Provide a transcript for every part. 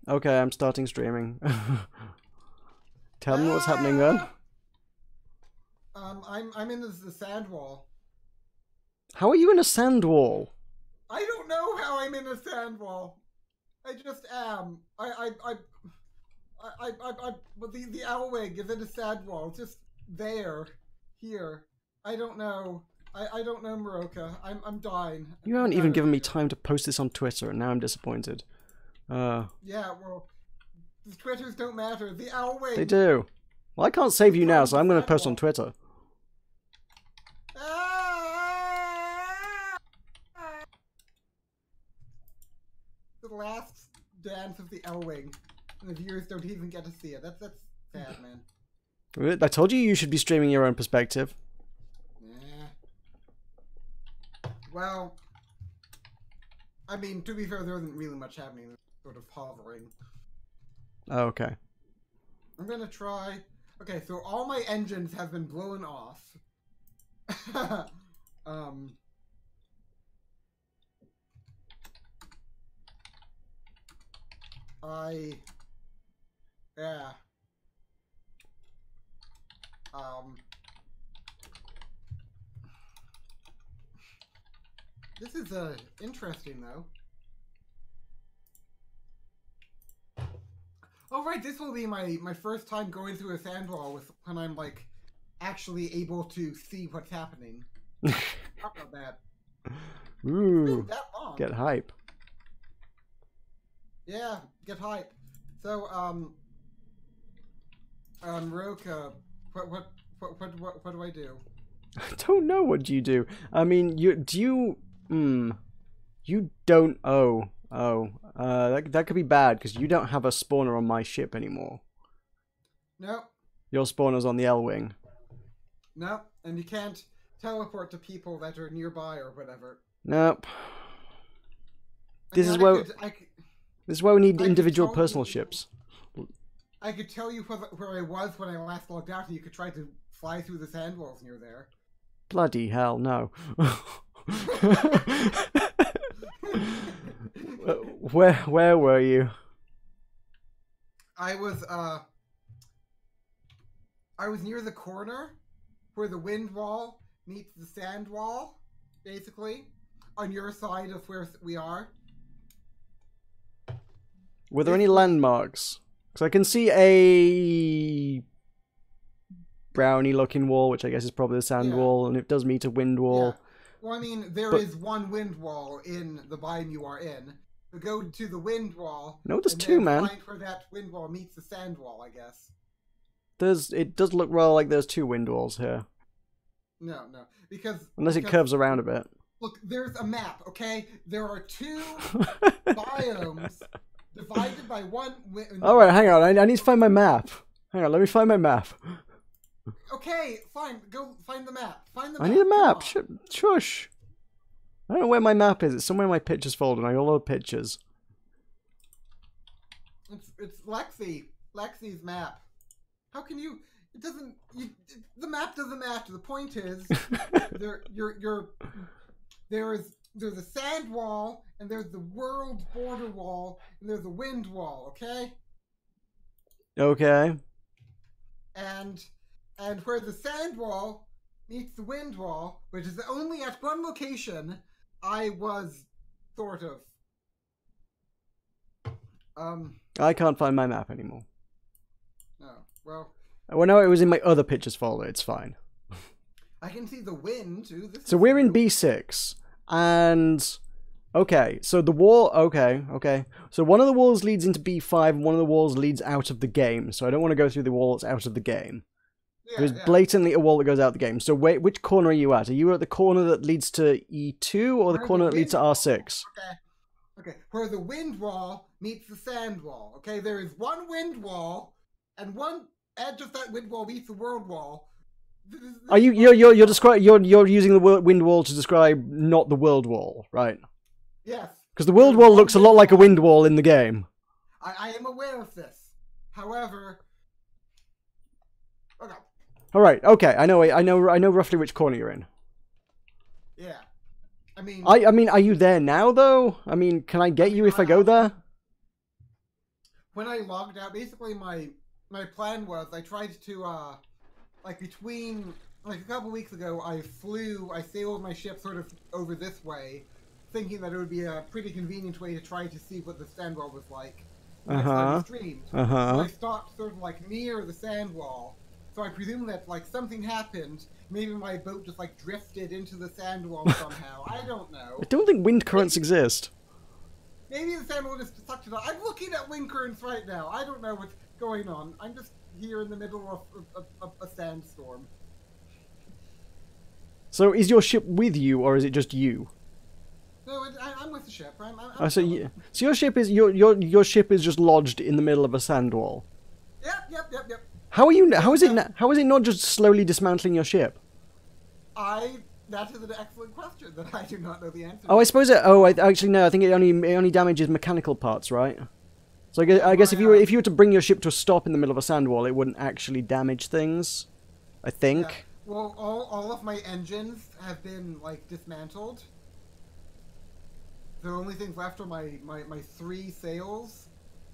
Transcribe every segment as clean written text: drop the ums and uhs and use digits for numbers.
Okay, I'm starting streaming. Tell me what's happening then. I'm in the sand wall. How are you in a sand wall? I don't know how I'm in a sand wall. I just am. The owlwing is in a sand wall, just there, here. I don't know. I don't know, Meroka. I'm dying. You haven't even given me time to post this on Twitter, and now I'm disappointed. Yeah, well, the Twitters don't matter. The owlwing. They do. Well, I can't save you now, so I'm going to post on Twitter. The last dance of the owlwing, and the viewers don't even get to see it. That's sad, man. I told you should be streaming your own perspective. Yeah. Well, I mean, to be fair, there isn't really much happening. There's sort of hovering. Oh, okay. I'm gonna try. Okay, so all my engines have been blown off. Yeah. This is interesting though. Oh right, this will be my first time going through a sand wall when I'm like actually able to see what's happening. How about that? Ooh, that long. Get hype. Yeah, get hype. So Meroka, what do I do? I don't know what you do. I mean, you don't. That could be bad because you don't have a spawner on my ship anymore. Nope. Your spawner's on the L-wing. Nope, and you can't teleport to people that are nearby or whatever. Nope. This is why we need individual personal ships. I could tell you where I was when I last logged out, and you could try to fly through the sand walls near there. Bloody hell, no. Where were you? I was near the corner where the wind wall meets the sand wall, basically, on your side of where we are. Were there any landmarks? Because I can see a brownie-looking wall, which I guess is probably the sand wall, and it does meet a wind wall. Yeah. Well, I mean, there is one wind wall in the biome you are in. So go to the wind wall. No, there's two, man. Find where that wind wall meets the sand wall, I guess. It does look well like there's two wind walls here. No, because it curves around a bit. Look, there's a map, okay? There are two biomes divided by one. Alright, hang on. I need to find my map. Hang on, let me find my map. Okay, fine. Go find the map. Find the I map. need a map. Shush. I don't know where my map is. It's somewhere in my pictures folder, and I got a lot of pictures. It's Lexi's map. How can you? It doesn't. The map doesn't matter. The point is, there's a sand wall, and there's the world border wall, and there's a wind wall. Okay. Okay. And where the sand wall meets the wind wall, which is only at one location, I was sort of. I can't find my map anymore. Oh, well. Well, no, it was in my other pictures folder. It's fine. I can see the wind, too. So we're in B6. And... Okay, so the wall... Okay. So one of the walls leads into B5, and one of the walls leads out of the game. So I don't want to go through the wall that's out of the game. There's blatantly a wall that goes out the game. So wait, which corner are you at? Are you at the corner that leads to E2 or the corner that leads to R6? Okay. Where the wind wall meets the sand wall. Okay, there is one wind wall, and one edge of that wind wall meets the world wall. Are you're using the wind wall to describe not the world wall, right? Yes. Because the world wall looks a lot like a wind wall in the game. I am aware of this. However, okay. All right. Okay. I know roughly which corner you're in. Yeah. I mean, are you there now though? I mean, can I get you if I go there? when I logged out, basically my plan was I tried to like between like a couple weeks ago I sailed my ship sort of over this way, thinking that it would be a pretty convenient way to try to see what the sand wall was like next time we streamed. So I stopped sort of like near the sand wall. So I presume that like something happened. Maybe my boat just like drifted into the sand wall somehow. I don't know. I don't think wind currents exist. Maybe the sand wall just sucked it off. I'm looking at wind currents right now. I don't know what's going on. I'm just here in the middle of a sandstorm. So is your ship with you, or is it just you? No, I'm with the ship. So your ship is your ship is just lodged in the middle of a sand wall. Yep. How is it not just slowly dismantling your ship? That is an excellent question that I do not know the answer to. Oh, I suppose actually no. I think it only damages mechanical parts, right? So I guess if you were to bring your ship to a stop in the middle of a sand wall, it wouldn't actually damage things. I think. Yeah. Well, all of my engines have been like dismantled. The only things left are my 3 sails,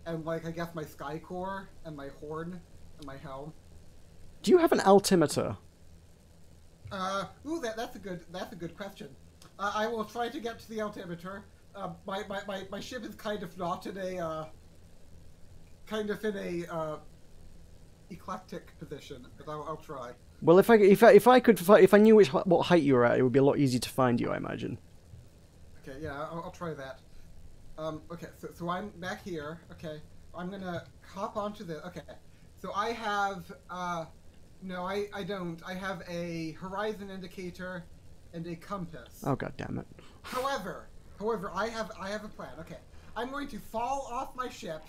and like I guess my sky core and my horn and my helm. Do you have an altimeter? Ooh, that's a good question. I will try to get to the altimeter. My ship is kind of not in a eclectic position, but I'll try. Well, if I knew what height you were at, it would be a lot easier to find you, I imagine. Okay, yeah, I'll try that. Okay, so I'm back here. Okay, I'm gonna hop onto the. Okay, so I have. No, I don't. I have a horizon indicator and a compass. Oh, god damn it. However, I have a plan. Okay, I'm going to fall off my ship,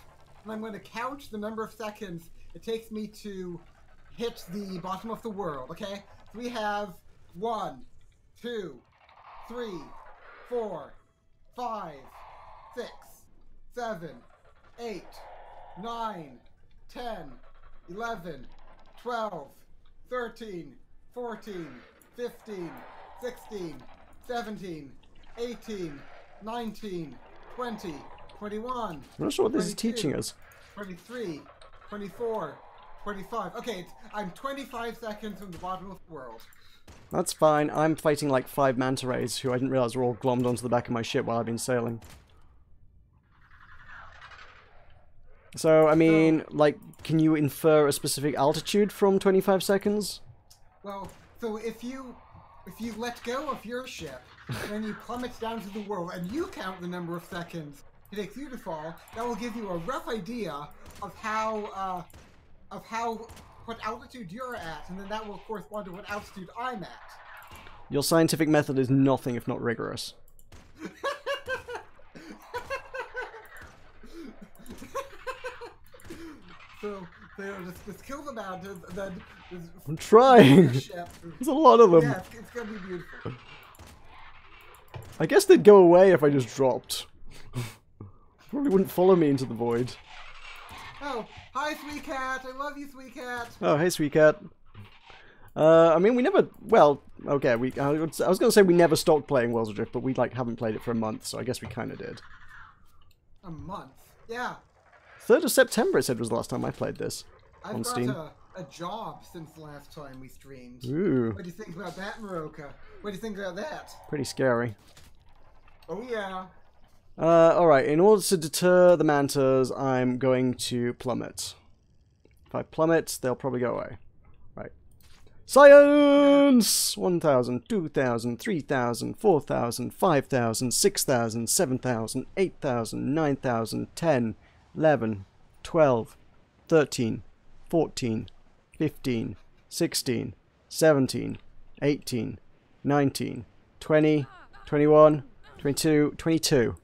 and I'm going to count the number of seconds it takes me to hit the bottom of the world. Okay, so we have 1, 2, 3, 4, 5, 6, 7, 8, 9, 10, 11, 12, 13, 14, 15, 16, 17, 18, 19, 20, 21. I'm not sure what this is teaching us. 23, 24, 25. Okay, I'm 25 seconds from the bottom of the world. That's fine. I'm fighting like 5 manta rays who I didn't realize were all glommed onto the back of my ship while I've been sailing. So, I mean, like, can you infer a specific altitude from 25 seconds? Well, so if you let go of your ship, then you plummet down to the world, and you count the number of seconds it takes you to fall, that will give you a rough idea of what altitude you're at, and then that will correspond to what altitude I'm at. Your scientific method is nothing if not rigorous. So just kill the mountains, and then I'm trying. There's a lot of them. Yeah, it's gonna be beautiful. I guess they'd go away if I just dropped. Probably wouldn't follow me into the void. Oh, hi, sweet cat. I love you, sweet cat. Oh, hey, sweet cat. I mean, we never. Well, okay. I was gonna say we never stopped playing Worlds Adrift, but we like haven't played it for a month, so I guess we kind of did. A month? Yeah. 3rd of September, it said, was the last time I played this on Steam. I've got a job since the last time we streamed. Ooh. What do you think about that, Meroka? What do you think about that? Pretty scary. Oh, yeah. Alright, in order to deter the mantas, I'm going to plummet. If I plummet, they'll probably go away. Right. Science! 1,000, 2,000, 3,000, 4,000, 5,000, 6,000, 7,000, 8,000, 9,000, 10, 11, 12, 13, 14, 15, 16, 17, 18, 19, 20, 21, 22, 22.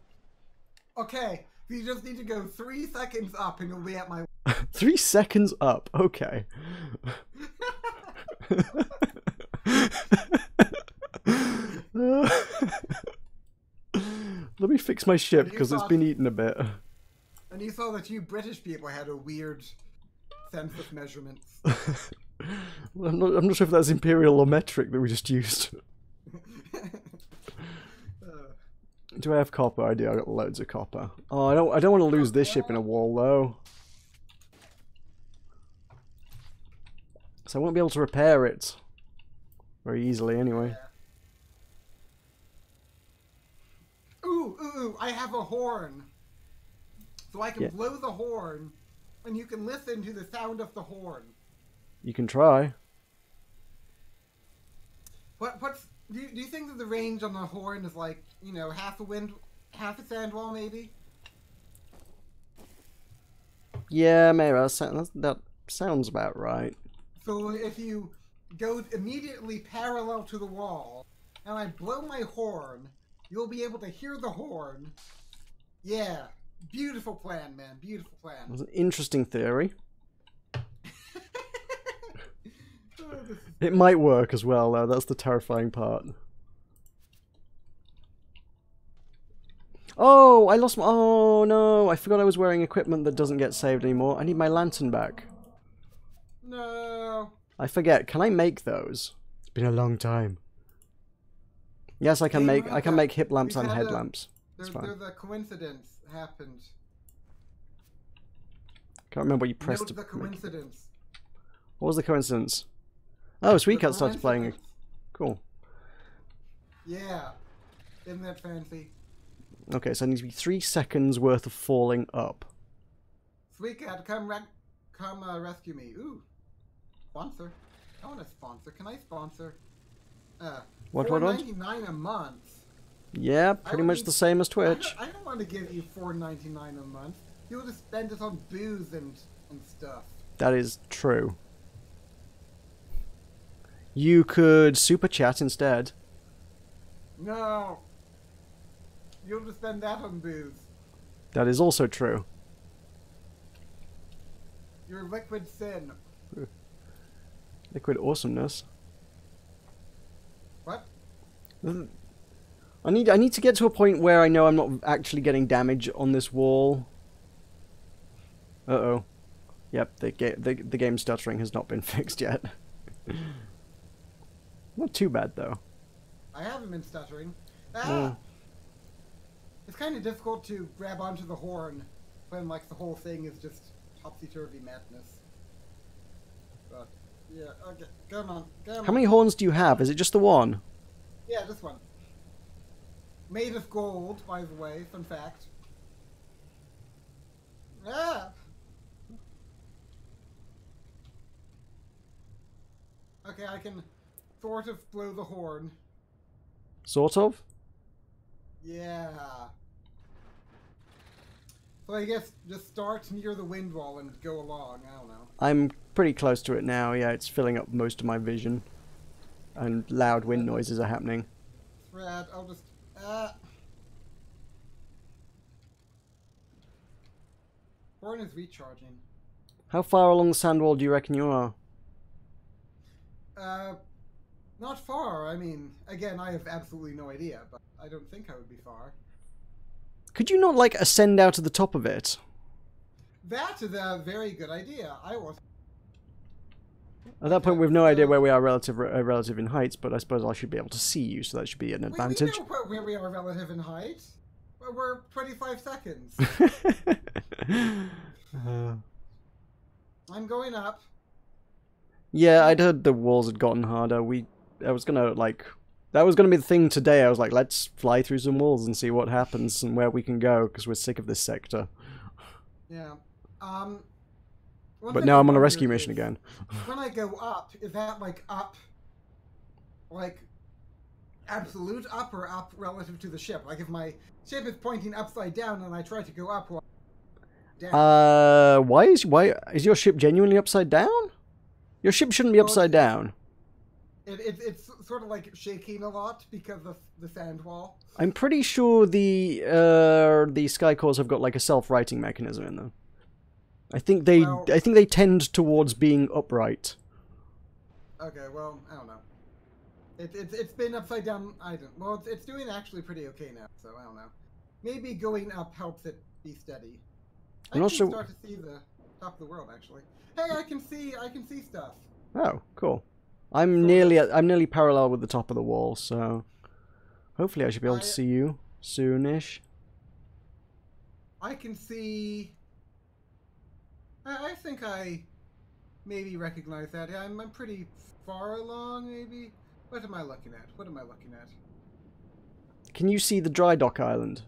Okay, so you just need to go 3 seconds up and you'll be at my... 3 seconds up, okay. Let me fix my ship because it's been eaten a bit. And you saw that you British people had a weird sense of measurements. Well, I'm not sure if that's imperial or metric that we just used. Do I have copper? I do. I got loads of copper. Oh, I don't want to lose this ship in a wall though. So I won't be able to repair it very easily anyway. Yeah. Ooh, I have a horn. So I can blow the horn, and you can listen to the sound of the horn. You can try. Do you think that the range on the horn is like, you know, half a sand wall maybe? Yeah, maybe that sounds about right. So if you go immediately parallel to the wall, and I blow my horn, you'll be able to hear the horn. Yeah, beautiful plan, man. Beautiful plan. That's an interesting theory. It might work as well, though. That's the terrifying part. Oh, I lost my... Oh, no. I forgot I was wearing equipment that doesn't get saved anymore. I need my lantern back. No. I forget. Can I make those? It's been a long time. Yes, I can make hip lamps and headlamps. It's fine. There's a coincidence happened. Can't remember what you pressed. Note the coincidence. What was the coincidence? Oh, Sweetcat started playing. Cool. Yeah. Isn't that fancy? Okay, so it needs to be 3 seconds worth of falling up. Sweetcat, come rescue me. Ooh. Sponsor. I want a sponsor. Can I sponsor? What? $4.99 a month. Yeah, pretty much the same as Twitch. I don't want to give you $4.99 a month. You'll just spend it on booze and stuff. That is true. You could super chat instead. No. You'll just spend that on booze. That is also true. Your liquid sin. Liquid awesomeness. What? I need to get to a point where I know I'm not actually getting damage on this wall. Uh-oh. Yep, the game stuttering has not been fixed yet. Not too bad, though. I haven't been stuttering. Ah! It's kind of difficult to grab onto the horn when, like, the whole thing is just topsy-turvy madness. But, yeah, okay, come on. How many horns do you have? Is it just the one? Yeah, this one. Made of gold, by the way, fun fact. Ah! Okay, I can sort of blow the horn. Sort of? Yeah. So I guess just start near the wind wall and go along, I don't know. I'm pretty close to it now, yeah, it's filling up most of my vision. And loud wind noises are happening. Rad, I'll just... Horn is recharging. How far along the sand wall do you reckon you are? Not far. I mean, again, I have absolutely no idea, but I don't think I would be far. Could you not, like, ascend out to the top of it? That is a very good idea. I was... At that point, we have no idea where we are relative in heights, but I suppose I should be able to see you, so that should be an advantage. We know where we are relative in height. We're 25 seconds. I'm going up. Yeah, I'd heard the walls had gotten harder. That was gonna be the thing today. I was like, let's fly through some walls and see what happens and where we can go, because we're sick of this sector. Yeah. But now I'm on a rescue mission again. When I go up, is that like up, like absolute up, or up relative to the ship? Like if my ship is pointing upside down and I try to go up, down. Why is your ship genuinely upside down? Your ship shouldn't be upside down. It's sort of like shaking a lot because of the sand wall. I'm pretty sure the Skycores have got like a self-righting mechanism in them. I think they tend towards being upright. Okay, well, I don't know. It's been upside down. Well, it's doing actually pretty okay now. So I don't know. Maybe going up helps it be steady. I can start to see the top of the world actually. Hey, I can see stuff. Oh, cool. I'm nearly parallel with the top of the wall, so hopefully I should be able to see you soonish. I can see. I think I maybe recognize that. Yeah, I'm pretty far along, maybe. What am I looking at? What am I looking at? Can you see the dry dock island?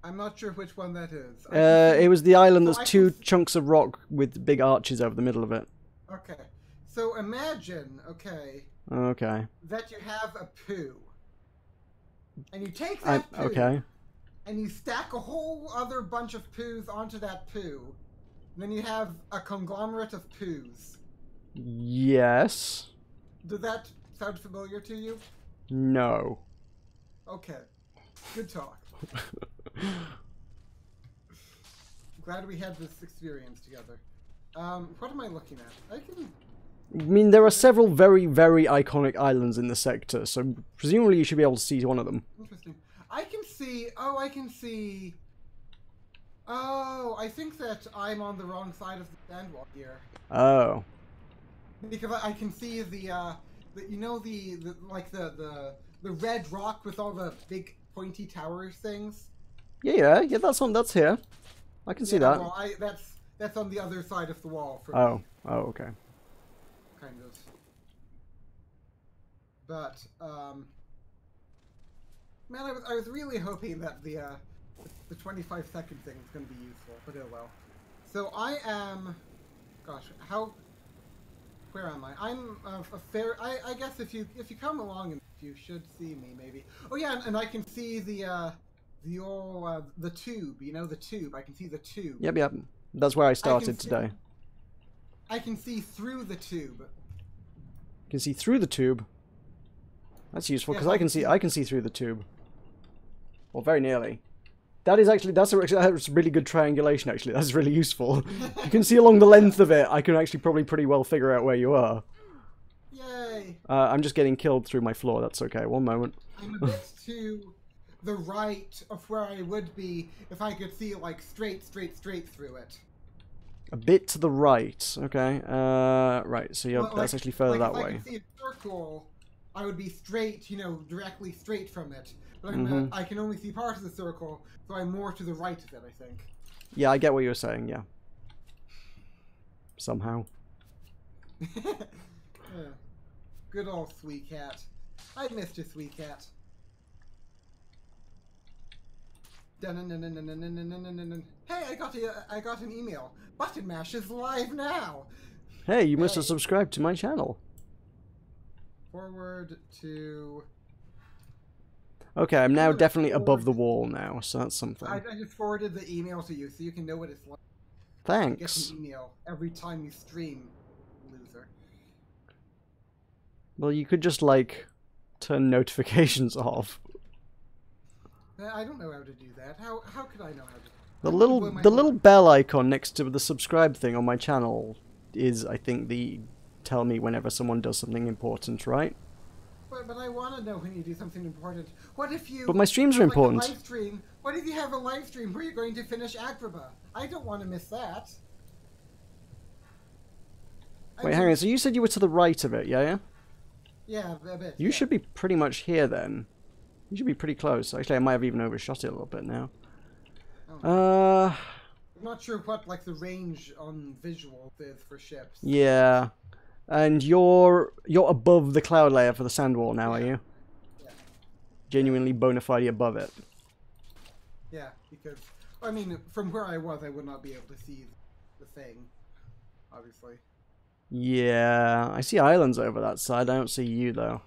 I'm not sure which one that is. It was the island that's I two can chunks of rock with big arches over the middle of it. Okay. So imagine, Okay. that you have a poo. And you take that poo, okay. and you stack a whole other bunch of poos onto that poo. And then you have a conglomerate of poos. Yes. Does that sound familiar to you? No. Okay. Good talk. Glad we had this experience together. What am I looking at? I mean, there are several very, very iconic islands in the sector, so presumably you should be able to see one of them. Interesting. I can see... Oh, I can see... Oh, I think that I'm on the wrong side of the sandwall here. Oh. Because I can see the you know, the red rock with all the big pointy tower things? Yeah, that's here. I can see that. Well, that's on the other side of the wall for Oh. me. Oh, okay. Kind of. But, man, I was really hoping that the 25-second thing was going to be useful, but oh well. So I am... Gosh, where am I? I'm a fair... I guess if you come along, you should see me, maybe. Oh yeah, and I can see the tube, you know, the tube. I can see the tube. Yep. That's where I started today. I can see through the tube. You can see through the tube. That's useful because yes, I can see through the tube. Well, very nearly. That's a really good triangulation. Actually, that's really useful. You can see along the length of it. I can actually probably pretty well figure out where you are. Yay! I'm just getting killed through my floor. That's okay. One moment. I'm a bit to the right of where I would be if I could see like straight through it. A bit to the right. Okay. Right. So that's actually further that way. If I could see a circle, I would be straight, you know, directly straight from it. But I can only see part of the circle, so I'm more to the right of it, I think. Yeah, I get what you're saying. Yeah. Somehow. Yeah. Good old Sweet Cat. I missed you, Sweet Cat. Hey, I got an email. Button Mash is live now. Hey, you must have subscribed to my channel. Forward to... Okay, I'm now definitely above the wall now, so that's something. I just forwarded the email to you so you can know what it's like. Thanks. You get an email every time you stream, loser. Well, you could just, like, turn notifications off. I don't know how to do that. How could I know how to... The little bell icon next to the subscribe thing on my channel is, I think, the tell me whenever someone does something important, right? But I want to know when you do something important. What if you... But my streams are important. Like a live stream? What if you have a live stream where you're going to finish Agrabah? I don't want to miss that. Wait, hang on. So you said you were to the right of it, yeah? Yeah, a bit. You should be pretty much here then. You should be pretty close. Actually, I might have even overshot it a little bit now. I'm not sure what like the range on visual is for ships. Yeah. And you're above the cloud layer for the sand wall now, are you? Yeah. Genuinely bona fide above it. Yeah, because I mean, from where I was, I would not be able to see the thing, obviously. Yeah, I see islands over that side. I don't see you though.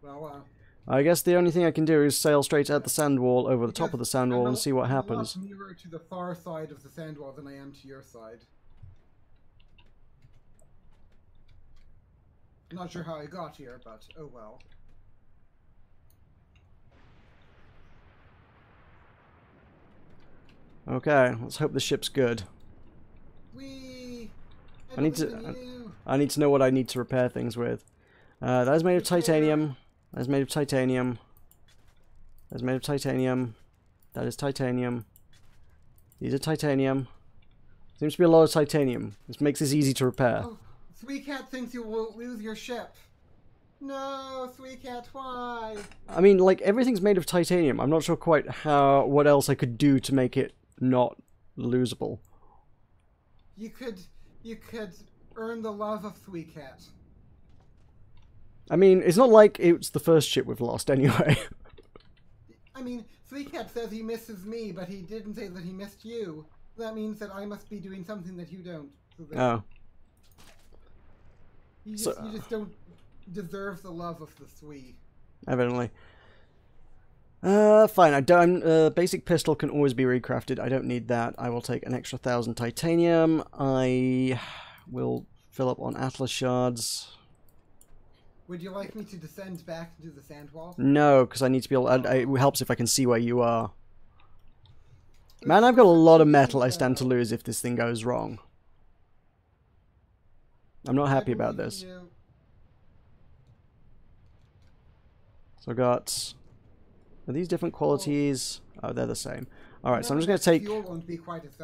Well, I guess the only thing I can do is sail straight at the sand wall over the top of the sand wall and see what happens. I'm a lot nearer to the far side of the sand wall than I am to your side. I'm not sure how I got here, but oh well. Okay, let's hope the ship's good. I need to know what I need to repair things with. That is made of titanium. That is made of titanium. That is made of titanium. That is titanium. These are titanium. Seems to be a lot of titanium. This makes this easy to repair. Oh, Sweet Cat thinks you will lose your ship. No, Sweet Cat, why? I mean, like, everything's made of titanium. I'm not sure quite what else I could do to make it not losable. You could earn the love of Sweet Cat. I mean, it's not like it's the first ship we've lost anyway. I mean, Sweet Cat says he misses me, but he didn't say that he missed you. That means that I must be doing something that you don't. So that Oh. you just don't deserve the love of the Swede. Evidently. Fine. I don't. Basic pistol can always be recrafted. I don't need that. I will take an extra 1,000 titanium. I will fill up on Atlas shards. Would you like me to descend back into the sand wall? No, because I need to be able. It helps if I can see where you are. Man, I've got a lot of metal I stand to lose if this thing goes wrong. I'm not happy about this. So I got... Are these different qualities? Oh, they're the same. Alright, so I'm just going to take... Fuel won't be quite as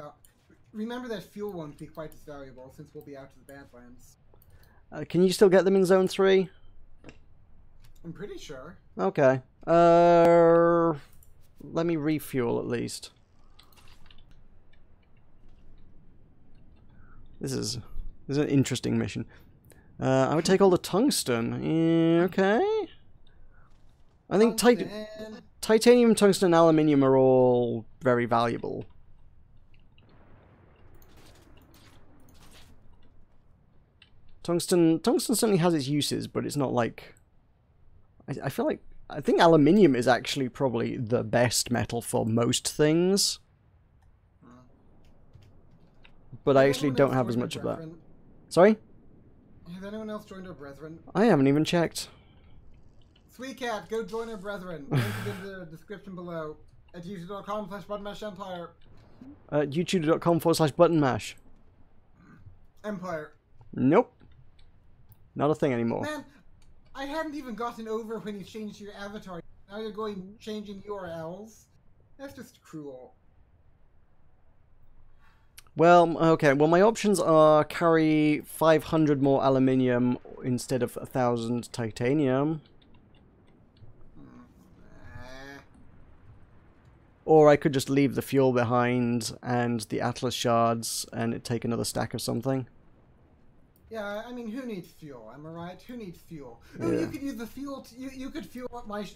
Remember that fuel won't be quite as valuable since we'll be out to the Badlands. Can you still get them in Zone 3? I'm pretty sure. Okay. Let me refuel at least. This is an interesting mission. I would take all the tungsten. Okay. I think titanium, tungsten, and aluminium are all very valuable. Tungsten certainly has its uses, but it's not like... I feel like... I think aluminium is actually probably the best metal for most things. But I actually don't have as much of that. Sorry? Has anyone else joined our brethren? I haven't even checked. Sweet Cat, go join our brethren. Link is in the description below. At youtube.com/buttonmashempire. youtube.com/buttonmash. Empire. Nope. Not a thing anymore. Man, I hadn't even gotten over when you changed your avatar. Now you're going changing URLs? That's just cruel. Well, okay. Well, my options are carry 500 more aluminium instead of 1,000 titanium. Or I could just leave the fuel behind and the Atlas shards and take another stack of something. Yeah, I mean, who needs fuel? Am I right? Who needs fuel? Yeah. Oh, you could use the fuel. You could fuel up my.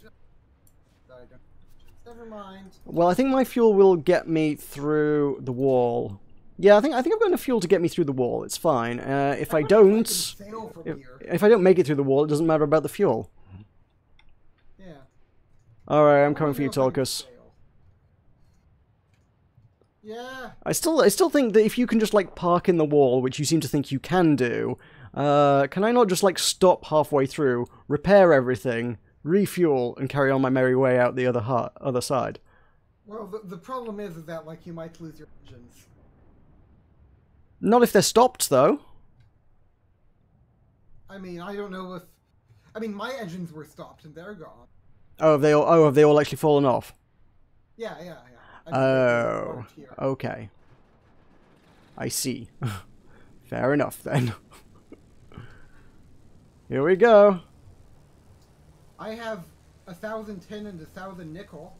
Never mind. Well, I think my fuel will get me through the wall. Yeah, I think I've got enough fuel to get me through the wall. It's fine. If I don't, if I don't make it through the wall, it doesn't matter about the fuel. Yeah. All right, I'm coming for you, Tulkas. Yeah. I still think that if you can just like park in the wall, which you seem to think you can do, can I not just like stop halfway through, repair everything, refuel, and carry on my merry way out the other side? Well, the problem is that like you might lose your engines. Not if they're stopped, though. I mean, I don't know if. I mean, my engines were stopped and they're gone. Oh, have they all actually fallen off? Yeah. I mean, Oh, okay. I see. Fair enough, then. Here we go. I have 1,000 tin and 1,000 nickel.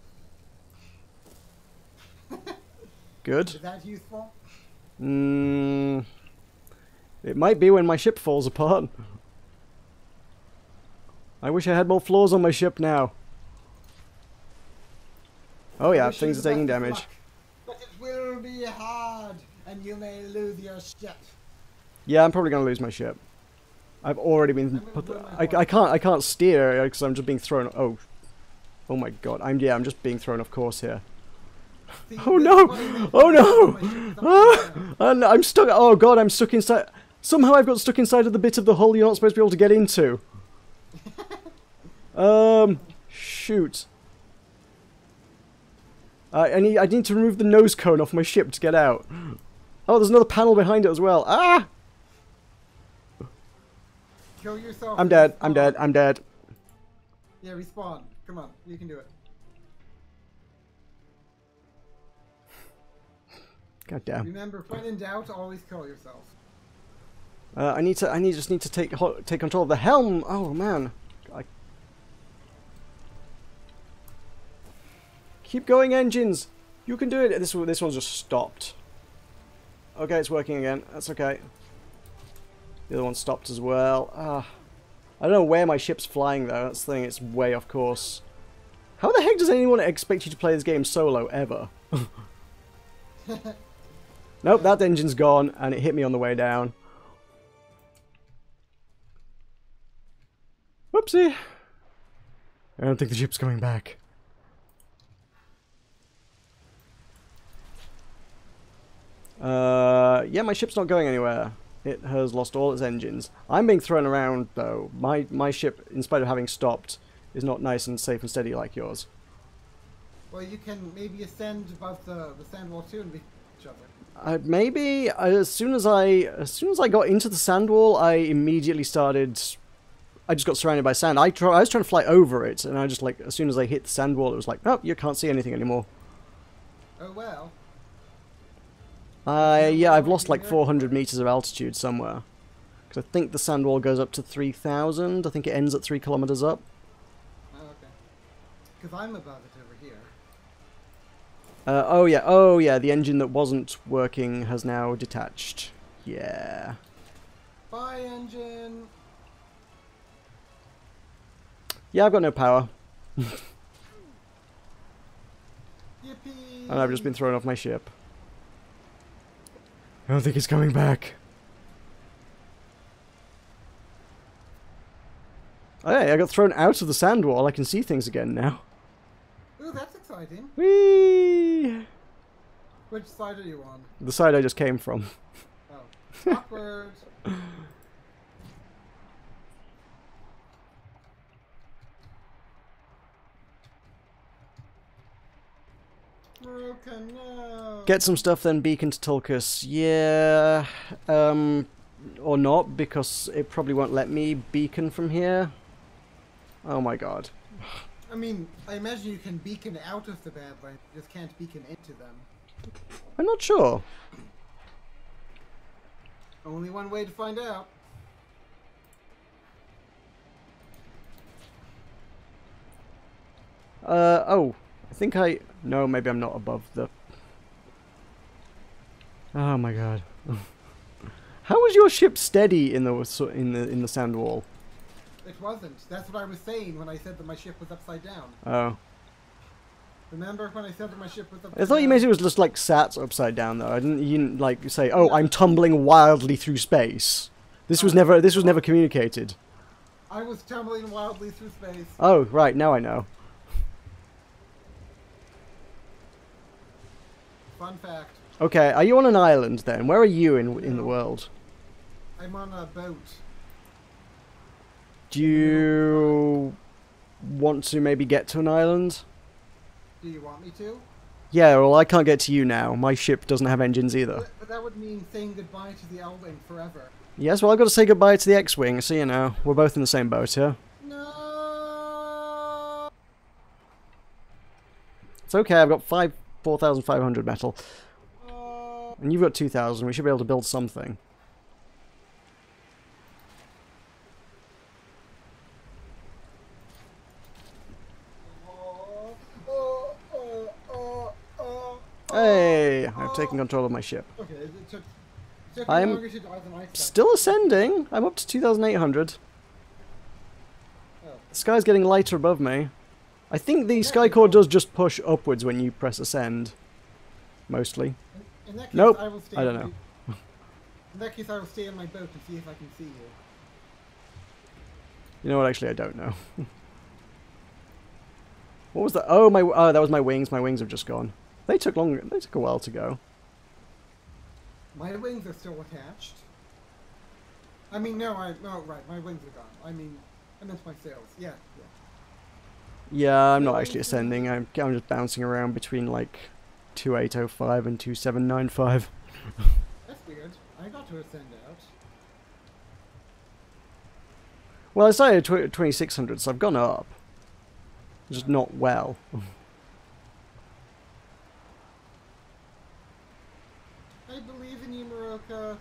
Good. Is that useful? It might be when my ship falls apart. I wish I had more floors on my ship now. Oh yeah, things are taking damage. But it will be hard, and you may lose your ship. Yeah, I'm probably gonna lose my ship. I've already been put. I can't steer because I'm just being thrown. Oh my god! I'm just being thrown off course here. See, Oh no! Oh no! And I'm stuck. Oh god! I'm stuck inside. Somehow I've got stuck inside of the bit of the hull you're not supposed to be able to get into. Shoot. I need to remove the nose cone off my ship to get out. Oh, there's another panel behind it as well. Ah! Kill yourself. I'm dead. I'm dead. I'm dead. Yeah, respawn. Come on, you can do it. God damn. Remember, when in doubt, always kill yourself. I just need to take control of the helm. Oh man. Keep going, engines. You can do it. This one's just stopped. Okay, it's working again. That's okay. The other one stopped as well. I don't know where my ship's flying though. That's the thing. It's way off course. How the heck does anyone expect you to play this game solo ever? Nope, that engine's gone, and it hit me on the way down. Whoopsie. I don't think the ship's coming back. Yeah, my ship's not going anywhere. It has lost all its engines. I'm being thrown around, though. My ship, in spite of having stopped, is not nice and safe and steady like yours. Well, you can maybe ascend above the sand wall too and beat each other. Maybe as soon as I got into the sand wall, I immediately started. I just got surrounded by sand. I was trying to fly over it, and I just like as soon as I hit the sand wall, it was like, oh, you can't see anything anymore. Oh well. Yeah, I've lost like 400 meters of altitude somewhere. Because I think the sand wall goes up to 3,000. I think it ends at 3 kilometers up. Oh, okay. Because I'm above it over here. Oh yeah, the engine that wasn't working has now detached. Yeah. Bye, engine. Yeah, I've got no power. Yippee! And I've just been thrown off my ship. I don't think it's coming back. Oh, hey, I got thrown out of the sand wall. I can see things again now. Ooh, that's exciting. Whee! Which side are you on? The side I just came from. Oh, awkward. Meroka, no. Get some stuff then, beacon to Tulkas. Yeah, or not, because it probably won't let me beacon from here. Oh my god. I mean, I imagine you can beacon out of the bad light, you just can't beacon into them. I'm not sure. Only one way to find out. Oh, I think no, maybe I'm not above the... Oh my god. How was your ship steady in the sand wall? It wasn't. That's what I was saying when I said that my ship was upside down. Oh. Remember when I said that my ship was upside I thought down? you meant it was just like sat upside down though. You didn't like say, "Oh, I'm tumbling wildly through space." This was never communicated. I was tumbling wildly through space. Oh, right, now I know. Fun fact. Okay, are you on an island then? Where are you in the world? I'm on a boat. Do you want to maybe get to an island? Do you want me to? Yeah, well, I can't get to you now. My ship doesn't have engines either. But that would mean saying goodbye to the L-Wing forever. Yes, well, I've got to say goodbye to the X-Wing, so you know, we're both in the same boat here. No. It's okay, I've got 4,500 metal. And you've got 2,000, we should be able to build something. Hey, I've taken control of my ship. Okay, it took I'm longer to die than I thought. Still ascending. I'm up to 2,800. Oh. The sky's getting lighter above me. I think the sky core does just push upwards when you press ascend. Mostly. In that case, Nope. I will stay I don't know. In that case, I will stay in my boat and see if I can see you. You know what? Actually, I don't know. What was that? Oh, that was my wings. My wings have just gone. They took longer. They took a while to go. My wings are still attached. I mean, no, right, my wings are gone. I mean, I meant my sails. Yeah. Yeah, I'm not actually ascending. I'm just bouncing around between like 2805 and 2795. That's weird. I got to ascend out. Well, I started at 2600, so I've gone up. Just not well. I believe in you, Meroka.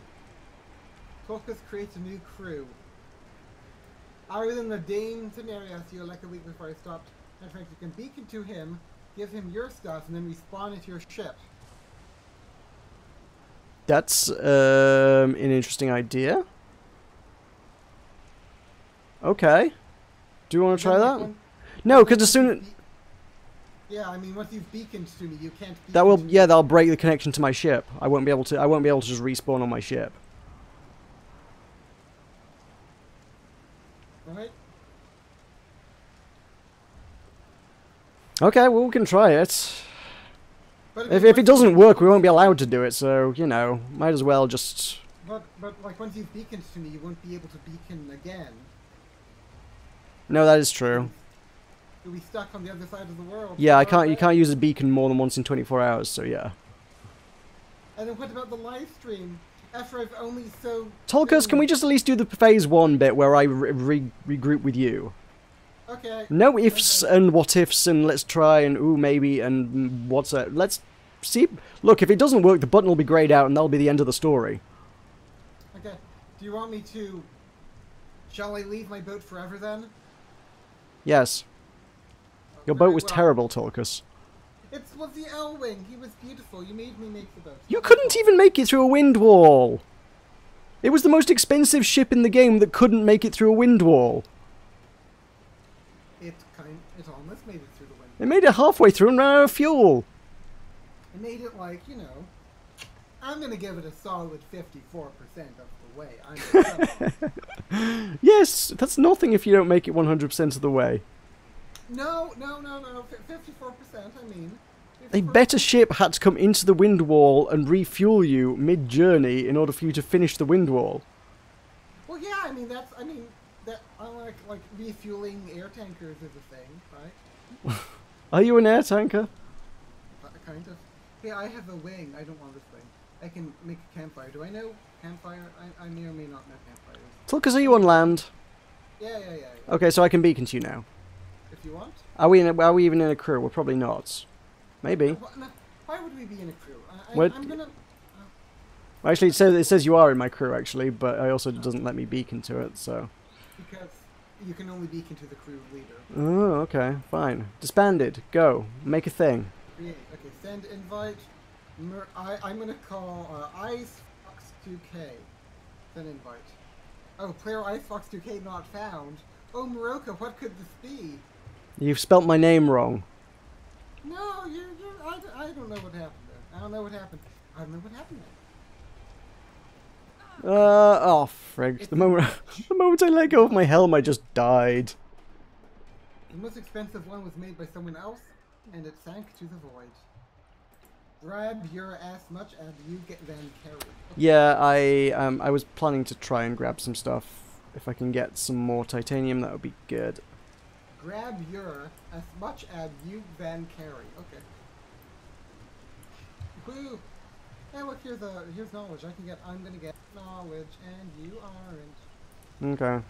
Tulkas creates a new crew. Other than the Dane scenario you like a week before I stopped, in fact, you can beacon to him, give him your stuff, and then respawn into your ship. That's an interesting idea. Okay. Do you want to try that? No, because as soon as... Yeah, I mean, once you've beaconed to me, you can't beacon that will, to me. yeah, that'll break the connection to my ship. I won't be able to just respawn on my ship. Right? Okay, well, we can try it. But If it doesn't work, we won't be allowed to do it, so, you know, might as well just... But like, once you've beaconed to me, you won't be able to beacon again. No, that is true. You'll be stuck on the other side of the world. Yeah, you can't use a beacon more than once in 24 hours, so yeah. And then what about the live stream? After I've only Tulkas, can we just at least do the phase 1 bit where I regroup with you? Okay. No ifs and what ifs and let's try and ooh maybe and what's that? Let's see. Look, if it doesn't work, the button will be grayed out and that'll be the end of the story. Okay. Do you want me to... Shall I leave my boat forever then? Yes. Your boat was terrible, Tulkas. It was the L-Wing. He was beautiful. You made me make the boat. You couldn't even make it through a wind wall. It was the most expensive ship in the game that couldn't make it through a wind wall. It almost made it through the wind. It made it halfway through and ran out of fuel. It made it like, you know, I'm going to give it a solid 54% of the way. Yes, that's nothing if you don't make it 100% of the way. No. 54%, I mean. 54%. A better ship had to come into the wind wall and refuel you mid-journey in order for you to finish the wind wall. Well, yeah, I mean, that, like refueling air tankers is a thing, right? Are you an air tanker? Kind of. Hey, I have a wing. I don't want this thing. I can make a campfire. Do I know campfire? I may or may not know campfires. Tulkas, are you on land? Yeah. Okay, so I can beacon to you now. If you want. Are we even in a crew? We're probably not. Maybe. Why would we be in a crew? I'm gonna... Actually, it says you are in my crew, actually, but it also doesn't let me beacon to it, so... Because you can only beacon to the crew leader. Oh, okay, fine. Disbanded. Go. Make a thing. Create. Okay, send invite. I'm gonna call IceFox2K. Send invite. Oh, player IceFox2K not found. Oh, Meroka, what could this be? You've spelt my name wrong. No, I don't know what happened there. I don't know what happened there. Oh, frig. The moment I let go of my helm, I just died. The most expensive one was made by someone else, and it sank to the void. Grab your ass much as you get then carry. Okay. Yeah, I was planning to try and grab some stuff. If I can get some more titanium, that would be good. Grab your as much as you then carry. Okay. Woo! Hey, look, here's knowledge. I'm gonna get knowledge, and you aren't. Okay.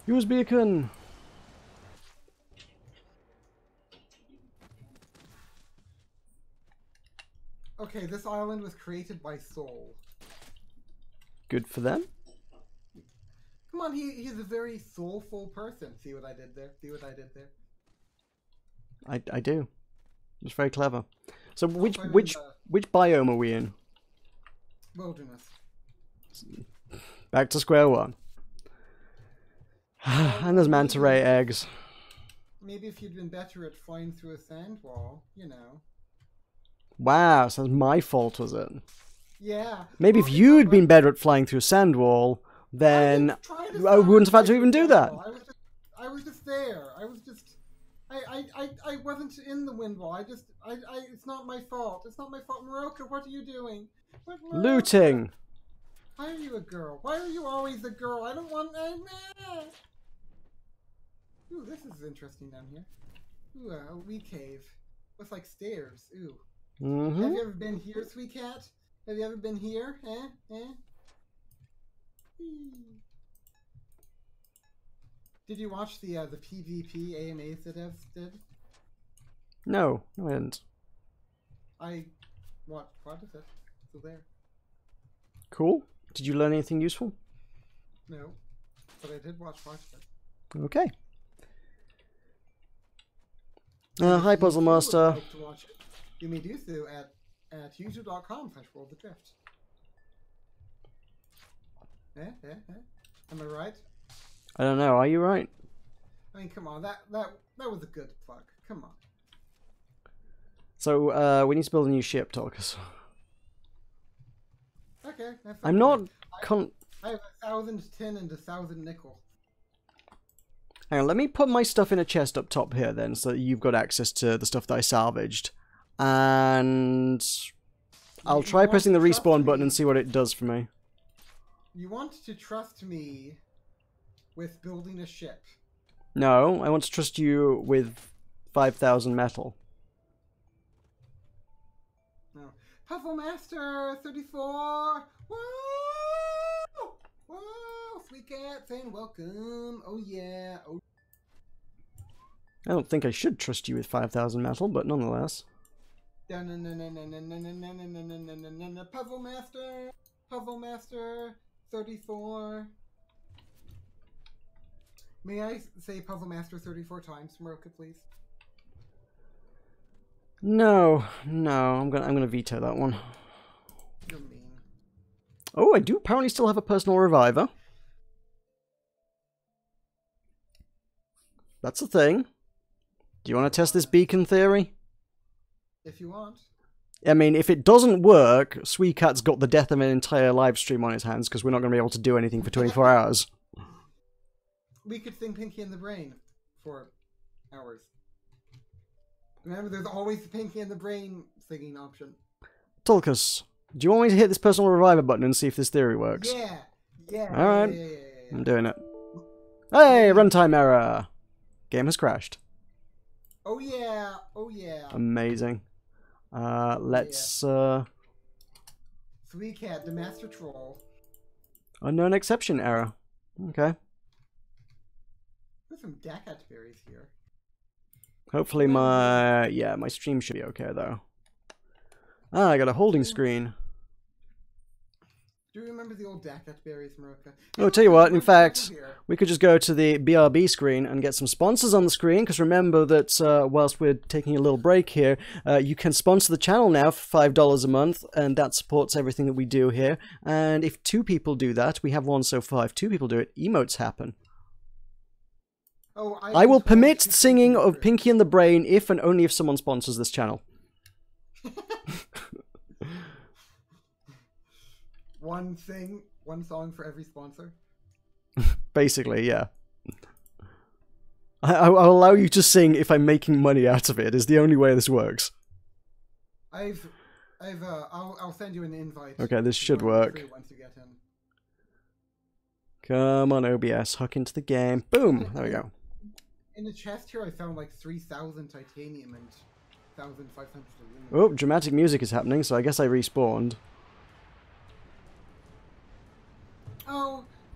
Use beacon. Okay, this island was created by Soul. Good for them. Come on, he's a very soulful person. See what I did there? I do. It's very clever. So which biome are we in? Wilderness. Back to square one. And there's manta ray eggs. Maybe if you'd been better at flying through a sand wall, you know. Wow, so that's my fault, was it? Yeah. Maybe if you'd been better at flying through a sand wall, then I wouldn't have had to even do that. I was just there. I wasn't in the wind wall. It's not my fault. It's not my fault. Meroka, what are you doing? Looting. Why are you a girl? Why are you always a girl? I don't want... Ooh, this is interesting down here. Ooh, a wee cave. With like stairs. Ooh. Mm-hmm. Have you ever been here, sweet cat? Have you ever been here? Did you watch the PvP AMAs that Ev did? No, I didn't. What is it? Still there. Cool. Did you learn anything useful? No, but I did watch part of it. Okay. Hi, Puzzle Master. Like to watch it, you may do so at youtube.com/Worlds Adrift. Am I right? I don't know. Are you right? I mean, come on. That was a good plug. Come on. So we need to build a new ship, Tulkas. Okay, that's I'm not. I have 1,000 tin and 1,000 nickel. Hang on, let me put my stuff in a chest up top here then, so that you've got access to the stuff that I salvaged. And I'll try pressing the respawn button and see what it does for me. You want to trust me with building a ship? No, I want to trust you with 5,000 metal. No. Puzzle Master 34! Woo! Woo! Sweet cat saying welcome. Oh yeah. Oh. I don't think I should trust you with 5,000 metal, but nonetheless. Puzzle Master! Puzzle Master 34. May I say Puzzle Master 34 times, Meroka, please? No, I'm gonna veto that one. You're mean. Oh, I do apparently still have a personal reviver. That's a thing. Do you want to test this beacon theory? If you want. I mean, if it doesn't work, Sweetcat's got the death of an entire live stream on his hands because we're not going to be able to do anything for 24 hours. We could sing Pinky in the Brain for hours. Remember, there's always the Pinky in the Brain singing option. Tulkas, do you want me to hit this personal reviver button and see if this theory works? Yeah. Alright, Yeah. I'm doing it. Hey, runtime error! Game has crashed. Oh yeah. Amazing. Let's, Sweet Cat, the Master Troll. Unknown exception error. Okay. There's some Dakat berries here. Hopefully my stream should be okay though. Ah, I got a holding screen. Do you remember the old Dakat berries, Meroka? Oh, tell you what, in fact, we could just go to the BRB screen and get some sponsors on the screen, because remember that whilst we're taking a little break here, you can sponsor the channel now for $5 a month, and that supports everything that we do here. And if 2 people do that, we have 1 so far, if 2 people do it, emotes happen. Oh, I will permit singing of Pinky and the Brain if and only if someone sponsors this channel. One song for every sponsor. Basically, yeah. I'll allow you to sing if I'm making money out of it, is the only way this works. I'll send you an invite. Okay, this should work. Once you get in. Come on, OBS, huck into the game. Boom! There we go. In the chest here, I found like 3,000 titanium and 1,500 aluminum. Oh, dramatic music is happening, so I guess I respawned.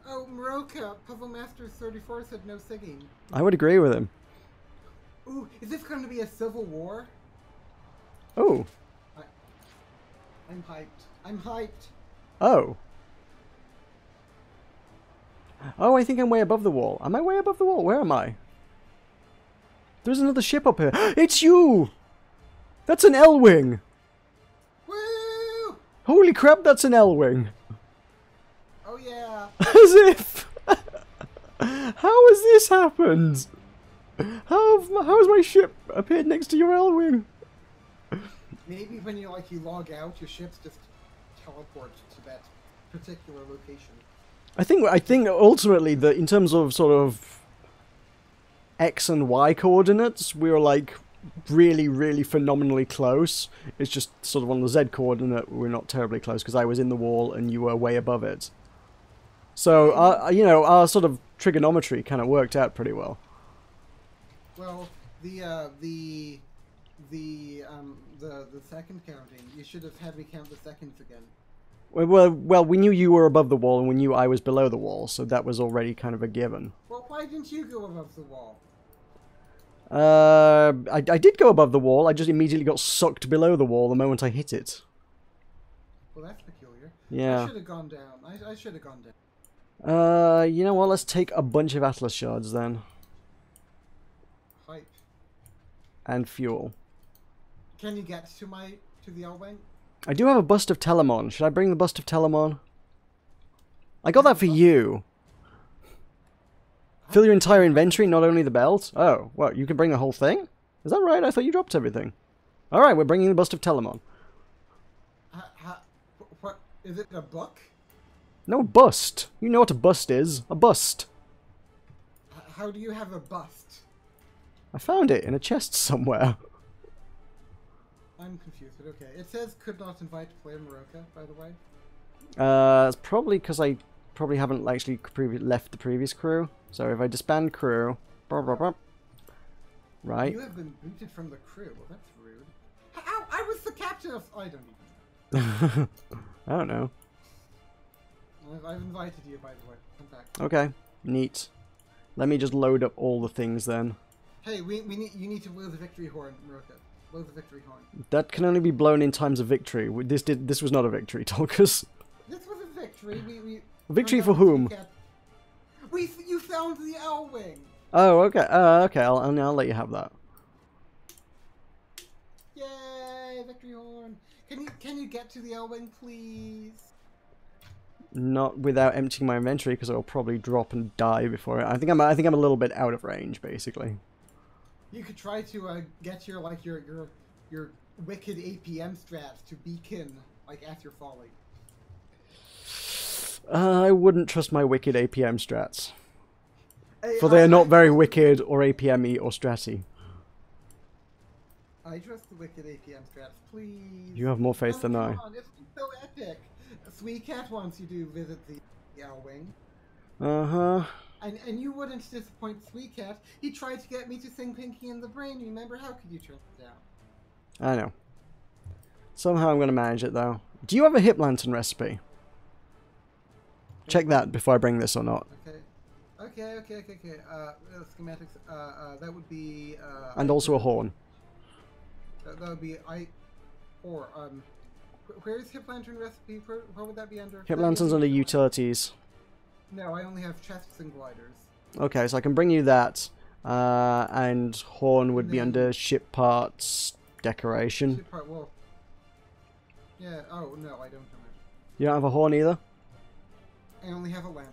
Oh, Meroka, Puzzle Master 34 said no singing. I would agree with him. Ooh, is this going to be a civil war? Oh. I'm hyped. Oh. Oh, I think I'm way above the wall. Am I way above the wall? Where am I? There's another ship up here. It's you! That's an L-Wing! Woo! Holy crap, that's an L-Wing! Oh yeah! As if... How has this happened? How has my ship appeared next to your L-Wing? Maybe when you log out, your ships just teleport to that particular location. I think ultimately that in terms of sort of X and Y coordinates, we were like really, really phenomenally close. It's just sort of on the Z coordinate we're not terribly close because I was in the wall and you were way above it. So our sort of trigonometry kind of worked out pretty well. Well, the second counting, you should have had me count the seconds again. Well, we knew you were above the wall and we knew I was below the wall, so that was already kind of a given. Well, why didn't you go above the wall? I did go above the wall, I just immediately got sucked below the wall the moment I hit it. Well, that's peculiar. Yeah. I should have gone down. I should have gone down. You know what, let's take a bunch of Atlas shards then. Hype. And fuel. Can you get to the L-Wing? I do have a bust of Telemon. Should I bring the bust of Telemon? I got that for you. Fill your entire inventory, not only the belt. Oh, what? You can bring the whole thing? Is that right? I thought you dropped everything. All right, we're bringing the bust of Telemon. What is it? A book? No, bust. You know what a bust is. A bust. How do you have a bust? I found it in a chest somewhere. I'm confused, but okay. It says could not invite player Meroka, by the way. It's probably because I probably haven't actually left the previous crew. So if I disband crew... Right. You have been booted from the crew. Well, that's rude. How? I was the captain of... I don't even I don't know. I've invited you, by the way. Come back. Okay. Neat. Let me just load up all the things then. Hey, you need to blow the victory horn, Meroka. Blow the victory horn. That can only be blown in times of victory. This was not a victory, Tulkas. This was a victory. Victory for whom? You found the L-wing. Oh, okay. Okay. I'll let you have that. Yay, victory horn! Can you get to the L-wing, please? Not without emptying my inventory, because I'll probably drop and die before it. I think I'm a little bit out of range, basically. You could try to get your wicked APM strats to beacon as you're falling. I wouldn't trust my wicked APM strats. For they are not very wicked or APM-y or stratty. I trust the wicked APM strats, please. You have more faith than I. It's so epic. Sweet Cat wants you to visit the L-wing. Uh-huh. And you wouldn't disappoint Sweet Cat. He tried to get me to sing Pinky in the Brain. Remember? How could you turn it down? I know. Somehow I'm going to manage it, though. Do you have a hip lantern recipe? Check that before I bring this or not. Okay. Schematics. That would be. And also a horn. That would be where's hip lantern recipe? What would that be under? Hip lantern's under utilities. No, I only have chests and gliders. Okay, so I can bring you that. And horn would be under ship parts decoration. Ship part, well. Yeah. Oh no, I don't have it. You don't have a horn either? I only have a lamp.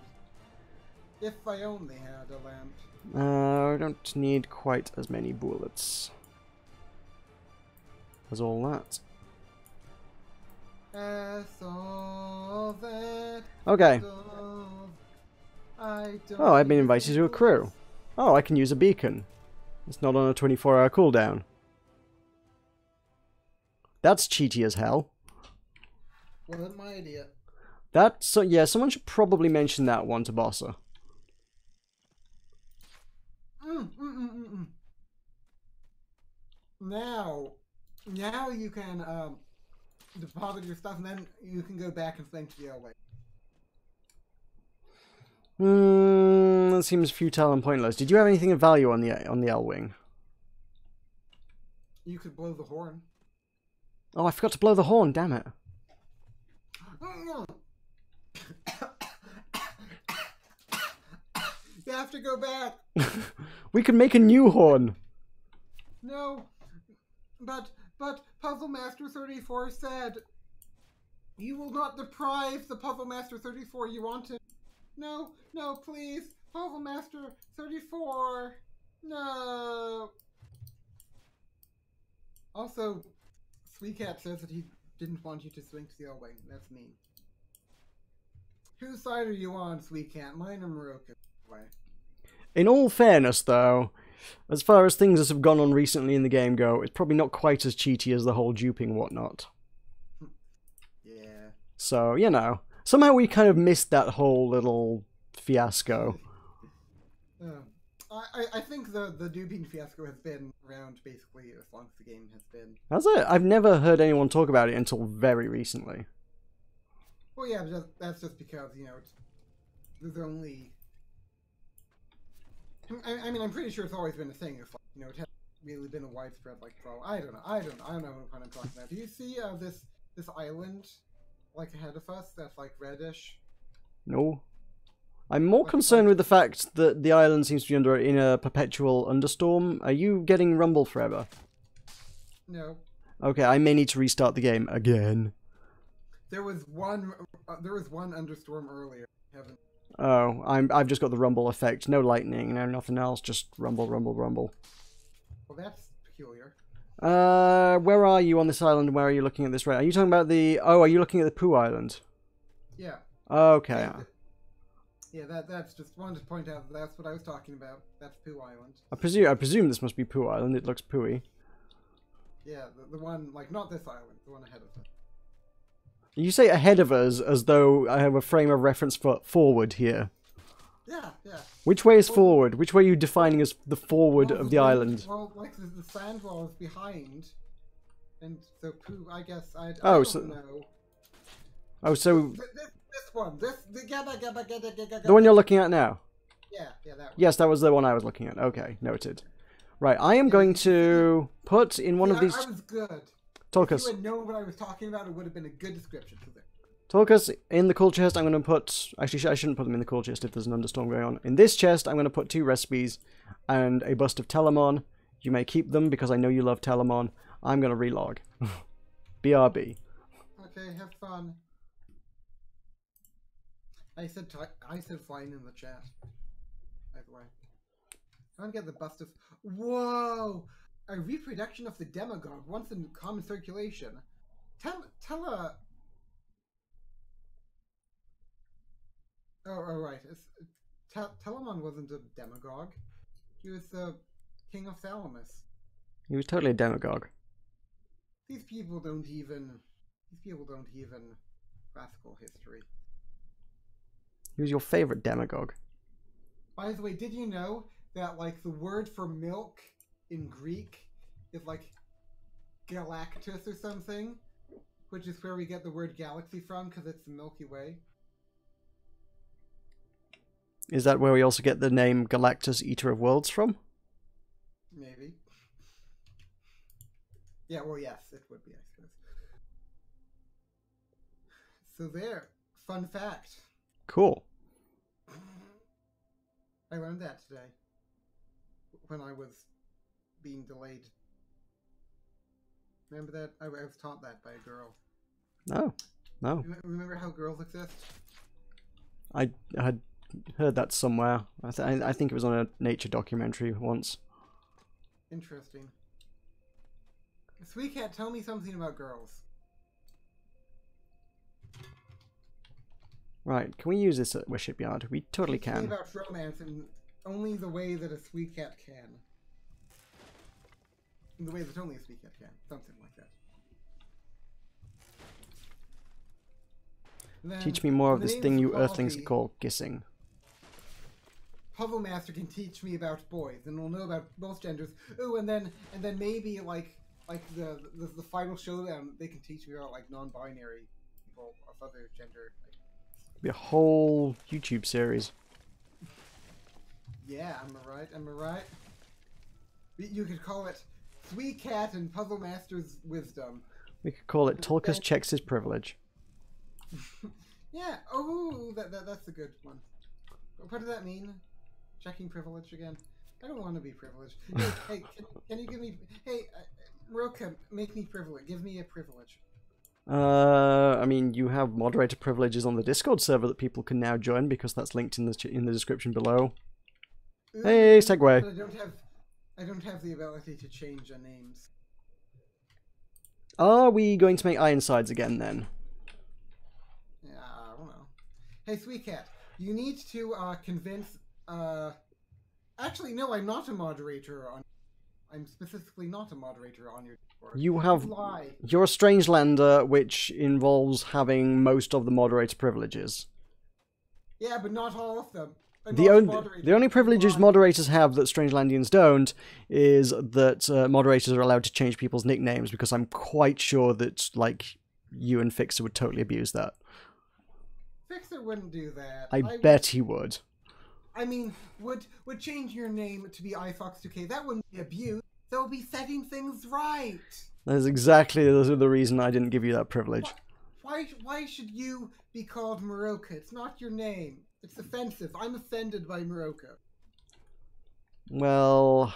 If I only had a lamp. I don't need quite as many bullets as all that. As all that. Okay. Oh, I've been invited to a crew. Oh, I can use a beacon. It's not on a 24-hour cooldown. That's cheaty as hell. Wasn't my idea. Yeah, someone should probably mention that one to Bossa. Now you can deposit your stuff, and then you can go back and thank the L-wing. That seems futile and pointless. Did you have anything of value on the L-wing? You could blow the horn. Oh, I forgot to blow the horn. Damn it. You have to go back. We could make a new horn. No, but Puzzle Master 34 said you will not deprive the Puzzle Master 34 you want to. No, please, Puzzle Master 34. No. Also, Sweet Cat says that he didn't want you to swing to the L-wing. That's mean. Whose side are you on, Sweet Cat? Mine or Meroka? In all fairness, though, as far as things that have gone on recently in the game go, it's probably not quite as cheaty as the whole duping whatnot. Yeah. So, you know, somehow we kind of missed that whole little fiasco. I think the duping fiasco has been around basically as long as the game has been. Has it? I've never heard anyone talk about it until very recently. Well, yeah, but that's just because, you know, there's only... I mean, I'm pretty sure it's always been a thing. It's like, you know, it hasn't really been a widespread, like, problem. I don't know what I'm talking about. Do you see this island, like, ahead of us that's, like, reddish? No. I'm more concerned with the fact that the island seems to be in a perpetual understorm. Are you getting rumble forever? No. Okay, I may need to restart the game again. There was one understorm earlier. Haven't. Oh, I've just got the rumble effect. No lightning, no nothing else. Just rumble, rumble, rumble. Well, that's peculiar. Where are you on this island? Where are you looking at this? Right? Are you talking about the? Oh, are you looking at the Pooh Island? Yeah. Okay. Yeah, that's just wanted to point out that that's what I was talking about. That's Pooh Island. I presume this must be Pooh Island. It looks pooey. Yeah, the one like not this island, the one ahead of it. You say ahead of us as though I have a frame of reference for forward here. Yeah, yeah. Which way is forward? Which way are you defining as the forward of the island? Well, like the sand wall is behind, and so Pooh. I guess I Oh, don't know. Oh, so This one, the one you're looking at now? Yeah, that one. Yes, that was the one I was looking at. Okay, noted. Right, I am going to put in one of these. I was good. Tulkas. If you had known what I was talking about, it would have been a good description for this. Tulkas, in the cool chest, I'm going to put... Actually, I shouldn't put them in the cool chest if there's an understorm going on. In this chest, I'm going to put 2 recipes and a bust of Telemon. You may keep them because I know you love Telemon. I'm going to relog. BRB. Okay, have fun. I said fine in the chat. By the way. I want to get the bust of... Whoa! A reproduction of the demagogue, once in common circulation. Oh, right. Telemon wasn't a demagogue. He was the king of Salamis. He was totally a demagogue. These people don't even classical history. He was your favorite demagogue. By the way, did you know that like the word for milk in Greek is like Galactus or something, which is where we get the word galaxy from because it's the Milky Way. Is that where we also get the name Galactus, Eater of Worlds from? Maybe. Yeah, well, yes, it would be, I suppose. So there, fun fact. Cool. I learned that today when I was being delayed. Remember that? I was taught that by a girl. No. No. Remember how girls exist? I had heard that somewhere. I think it was on a nature documentary once. Interesting. Sweet Cat, tell me something about girls. Right, can we use this at Wish Shipyard? We totally Teach me can. about romance in only the way that a Sweet Cat can. In the way that only a Sweet Cat can. Something like that. Then, Teach me more of this thing you earthlings call kissing. Puzzle Master can teach me about boys, and we'll know about both genders. Ooh, and then maybe like the final showdown, they can teach me about like non-binary people of other gender. Be a whole YouTube series. Yeah, am I right? Am I right? You could call it Sweet Cat and Puzzle Master's Wisdom. We could call it Tulkas Checks His Privilege. Yeah. Oh, that's a good one. What does that mean? Checking privilege again? I don't want to be privileged. Hey, can you give me? Hey, Meroka, make me privileged. Give me a privilege. I mean, you have moderator privileges on the Discord server that people can now join because that's linked in the description below. Ooh, Hey, segue. But I don't have the ability to change their names. Are we going to make Ironsides again then? Yeah, I don't know. Hey, Sweet Cat, you need to convince. Actually, no, I'm not a moderator on. I'm specifically not a moderator on your Discord. You have. You're a Strangelander, which involves having most of the moderator privileges. Yeah, but not all of them. The only privileges moderators have that Strangelandians don't is that moderators are allowed to change people's nicknames, because I'm quite sure that, like, you and Fixer would totally abuse that. Fixer wouldn't do that. I bet he would. I mean, would change your name to be iFox2K. That wouldn't be abuse. That would be setting things right. That's exactly the reason I didn't give you that privilege. Why should you be called Meroka? It's not your name. It's offensive. I'm offended by Meroka. Well,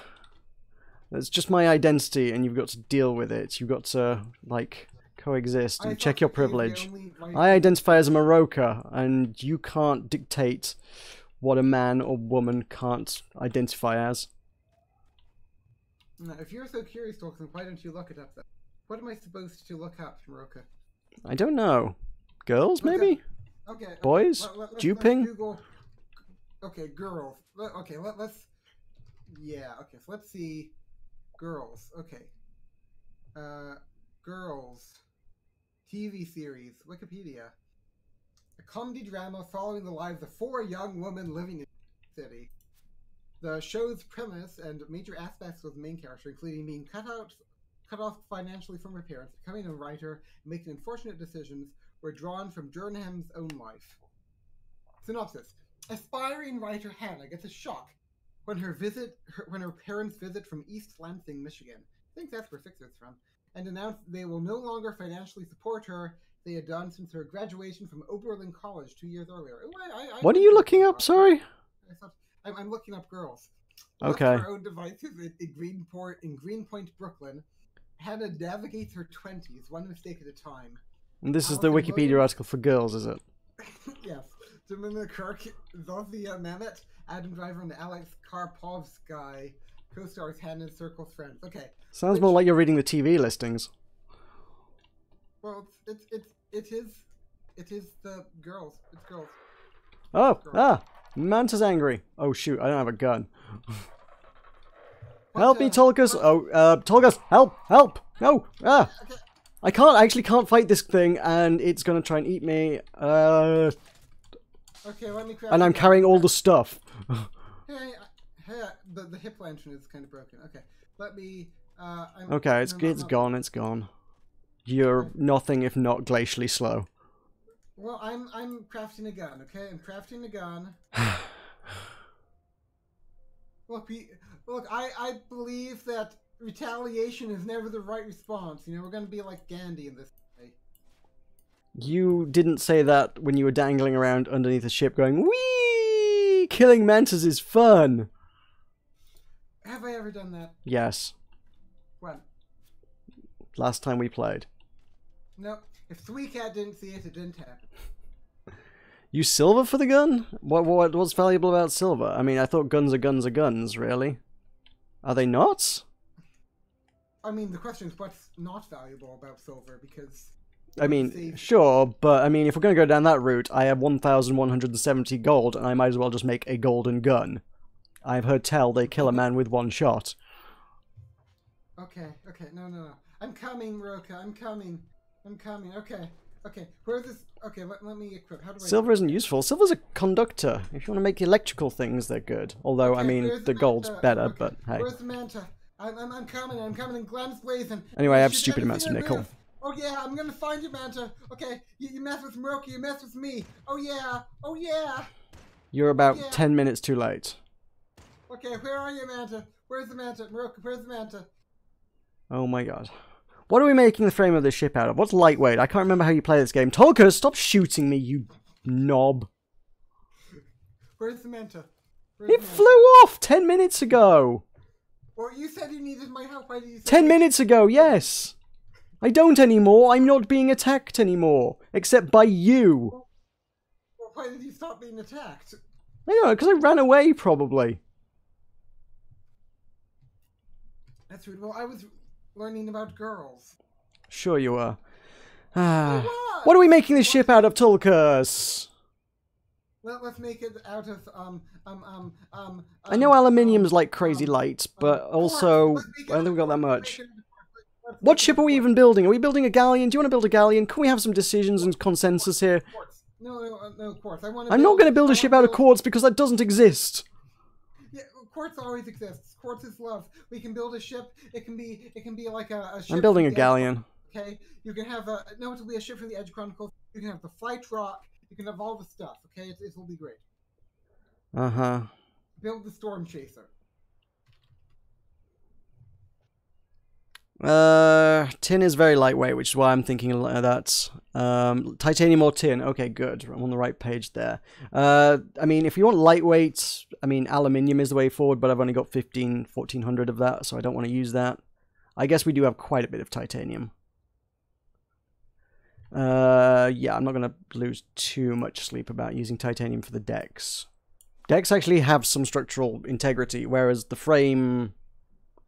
it's just my identity, and you've got to deal with it. You've got to, like, coexist I and thought check your that they were privilege. only I identify as a Meroka, and you can't dictate what a man or woman can't identify as. No, if you're so curious, Tulkas, why don't you look it up then? What am I supposed to look up, Meroka? I don't know. Girls, Look maybe? up, okay. Boys? Let's Duping? Google. Okay, girls. Okay, let's. Yeah. Okay, so let's see. Girls. Okay. Girls. TV series. Wikipedia. A comedy drama following the lives of 4 young women living in the city. The show's premise and major aspects of the main character, including being cut off financially from her parents, becoming a writer, and making unfortunate decisions, were drawn from Jernham's own life. Synopsis: aspiring writer Hannah gets a shock when her parents visit from East Lansing, Michigan. I think that's where Fixer's from, and announce they will no longer financially support her. They had done since her graduation from Oberlin College 2 years earlier. What are you looking up? Sorry. I'm looking up girls. Okay. Left to her own devices in Greenpoint, Brooklyn, Hannah navigates her 20s, one mistake at a time. And this is the Wikipedia article for girls, is it? Yes. Dominic Kirk, Zofia Mamet, Adam Driver, and Alex Karpovsky co-stars Hannah's circle's friends. Okay. Sounds more like you're reading the TV listings. Well, it is the girls. It's girls. Oh, Manta's angry. Oh shoot, I don't have a gun. Help me, Tulkas! Tulkas, help! No! Okay. I actually can't fight this thing, and it's gonna try and eat me. Okay, let me craft. And I'm carrying all the stuff. Hey, the hip lantern is kind of broken. Okay, let me. Okay, it's gone. It's gone. You're nothing if not glacially slow. Well, I'm crafting a gun. Okay, I'm crafting a gun. Look, I believe that retaliation is never the right response. You know, we're gonna be like Gandhi in this way. You didn't say that when you were dangling around underneath a ship going, whee! Killing mantas is fun! Have I ever done that? Yes. When? Last time we played. Nope. If Sweetcat didn't see it, it didn't happen. You silver for the gun? What's valuable about silver? I mean, I thought guns are guns, really. Are they not? I mean, the question is what's not valuable about silver, because... I mean, sure, but I mean, if we're going to go down that route, I have 1,170 gold, and I might as well just make a golden gun. I've heard tell they kill a man with one shot. Okay, no. I'm coming, Meroka, I'm coming, okay, where's this, okay, let me equip, how do I... Silver isn't useful, silver's a conductor. If you want to make electrical things, they're good. Although, okay, I mean, the gold's better, but hey. Where's the manta? I'm coming, Glenn's blazing. Anyway, I have stupid amounts of nickel. Oh yeah, I'm gonna find you, Manta. Okay, you mess with Meroka, you mess with me. Oh yeah. You're about 10 minutes too late. Okay, where are you, Manta? Where's the Manta? Meroka, where's the Manta? Oh my god. What are we making the frame of this ship out of? What's lightweight? I can't remember how you play this game. Tulkas, stop shooting me, you knob. Where's the Manta? It flew off 10 minutes ago. Well, you said you needed my help. Why did you say 10 minutes ago, yes. I don't anymore. I'm not being attacked anymore. Except by you. Well, why did you stop being attacked? I don't know, because I ran away, probably. That's rude. Well, I was learning about girls. Sure you were. What are we making this ship out of, Tulkas? Let's make it out of, I know aluminium's like crazy light, but also, I don't think we got that much. What ship are we even building? Are we building a galleon? Do you want to build a galleon? Can we have some decisions and consensus here? No, quartz. I'm not going to build a ship out of quartz because that doesn't exist. Yeah, quartz always exists. Quartz is love. We can build a ship. It can be like a ship. I'm building a galleon. Okay, you can have it'll be a ship from the Edge Chronicles. You can have the Flight Rock. You can have all the stuff. Okay, it will be great. Build the Storm Chaser. Tin is very lightweight, which is why I'm thinking that. Titanium or tin. Okay, good. I'm on the right page there. I mean, if you want lightweight, I mean, aluminium is the way forward, but I've only got 1,400 of that, so I don't want to use that. I guess we do have quite a bit of titanium. Yeah, I'm not going to lose too much sleep about using titanium for the decks. Decks actually have some structural integrity, whereas the frame,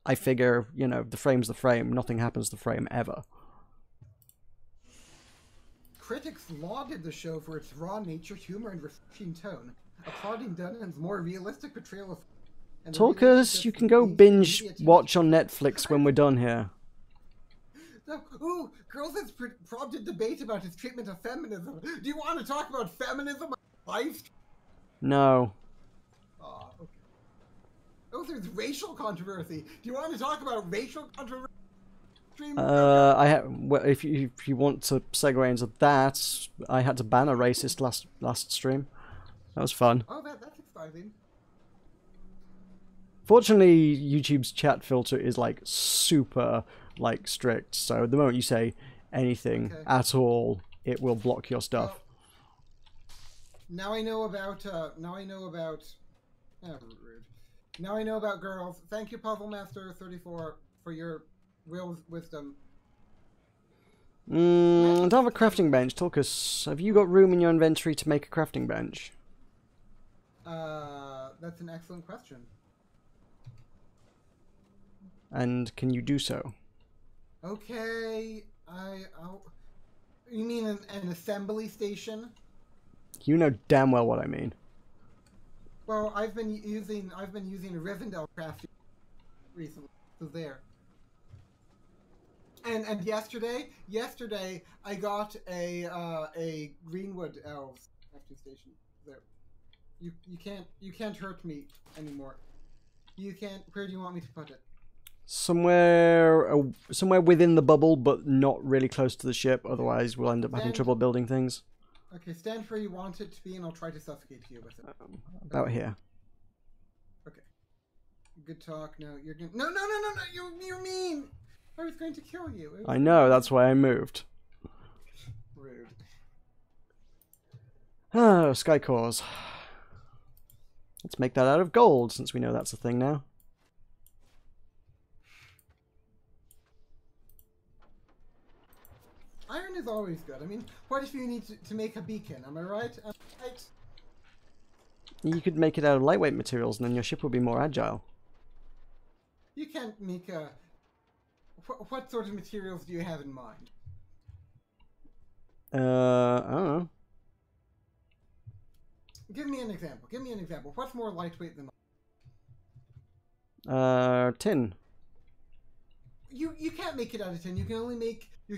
I figure, you know, the frame's the frame. Nothing happens to the frame ever. Critics lauded the show for its raw nature, humor, and refreshing tone, applauding Dunnan's more realistic portrayal of... Tulkas, you can go binge watch on Netflix when we're done here. No, ooh, girls has prompted debate about his treatment of feminism. Do you want to talk about feminism live? No. Okay. Oh, there's racial controversy. Do you want to talk about racial controversy? Well, if you want to segue into that, I had to ban a racist last stream. That was fun. Oh, that's exciting. Fortunately, YouTube's chat filter is like super strict, so the moment you say anything at all, it will block your stuff. Well, now I know about oh, rude. Now I know about girls. Thank you, Puzzle Master 34, for your wisdom. I don't have a crafting bench. Tulkas, have you got room in your inventory to make a crafting bench? That's an excellent question. And can you do so? Okay, you mean an assembly station? You know damn well what I mean. Well, I've been using a Rivendell crafting recently. So there. And yesterday I got a Greenwood Elves crafting station. There. You can't hurt me anymore. You can't. Where do you want me to put it? Somewhere within the bubble, but not really close to the ship. Otherwise, we'll end up having trouble building things. Okay, stand where you want it to be, and I'll try to suffocate you with it. About here. Okay. Good talk. No, you're gonna. No! You're mean. I was going to kill you. I know. That's why I moved. Rude. Oh, sky cores. Let's make that out of gold, since we know that's a thing now. Iron is always good. I mean, what if you need to make a beacon? Am I right? You could make it out of lightweight materials, and then your ship will be more agile. You can't make a... What sort of materials do you have in mind? I don't know. Give me an example. What's more lightweight than... Tin. You can't make it out of tin. You can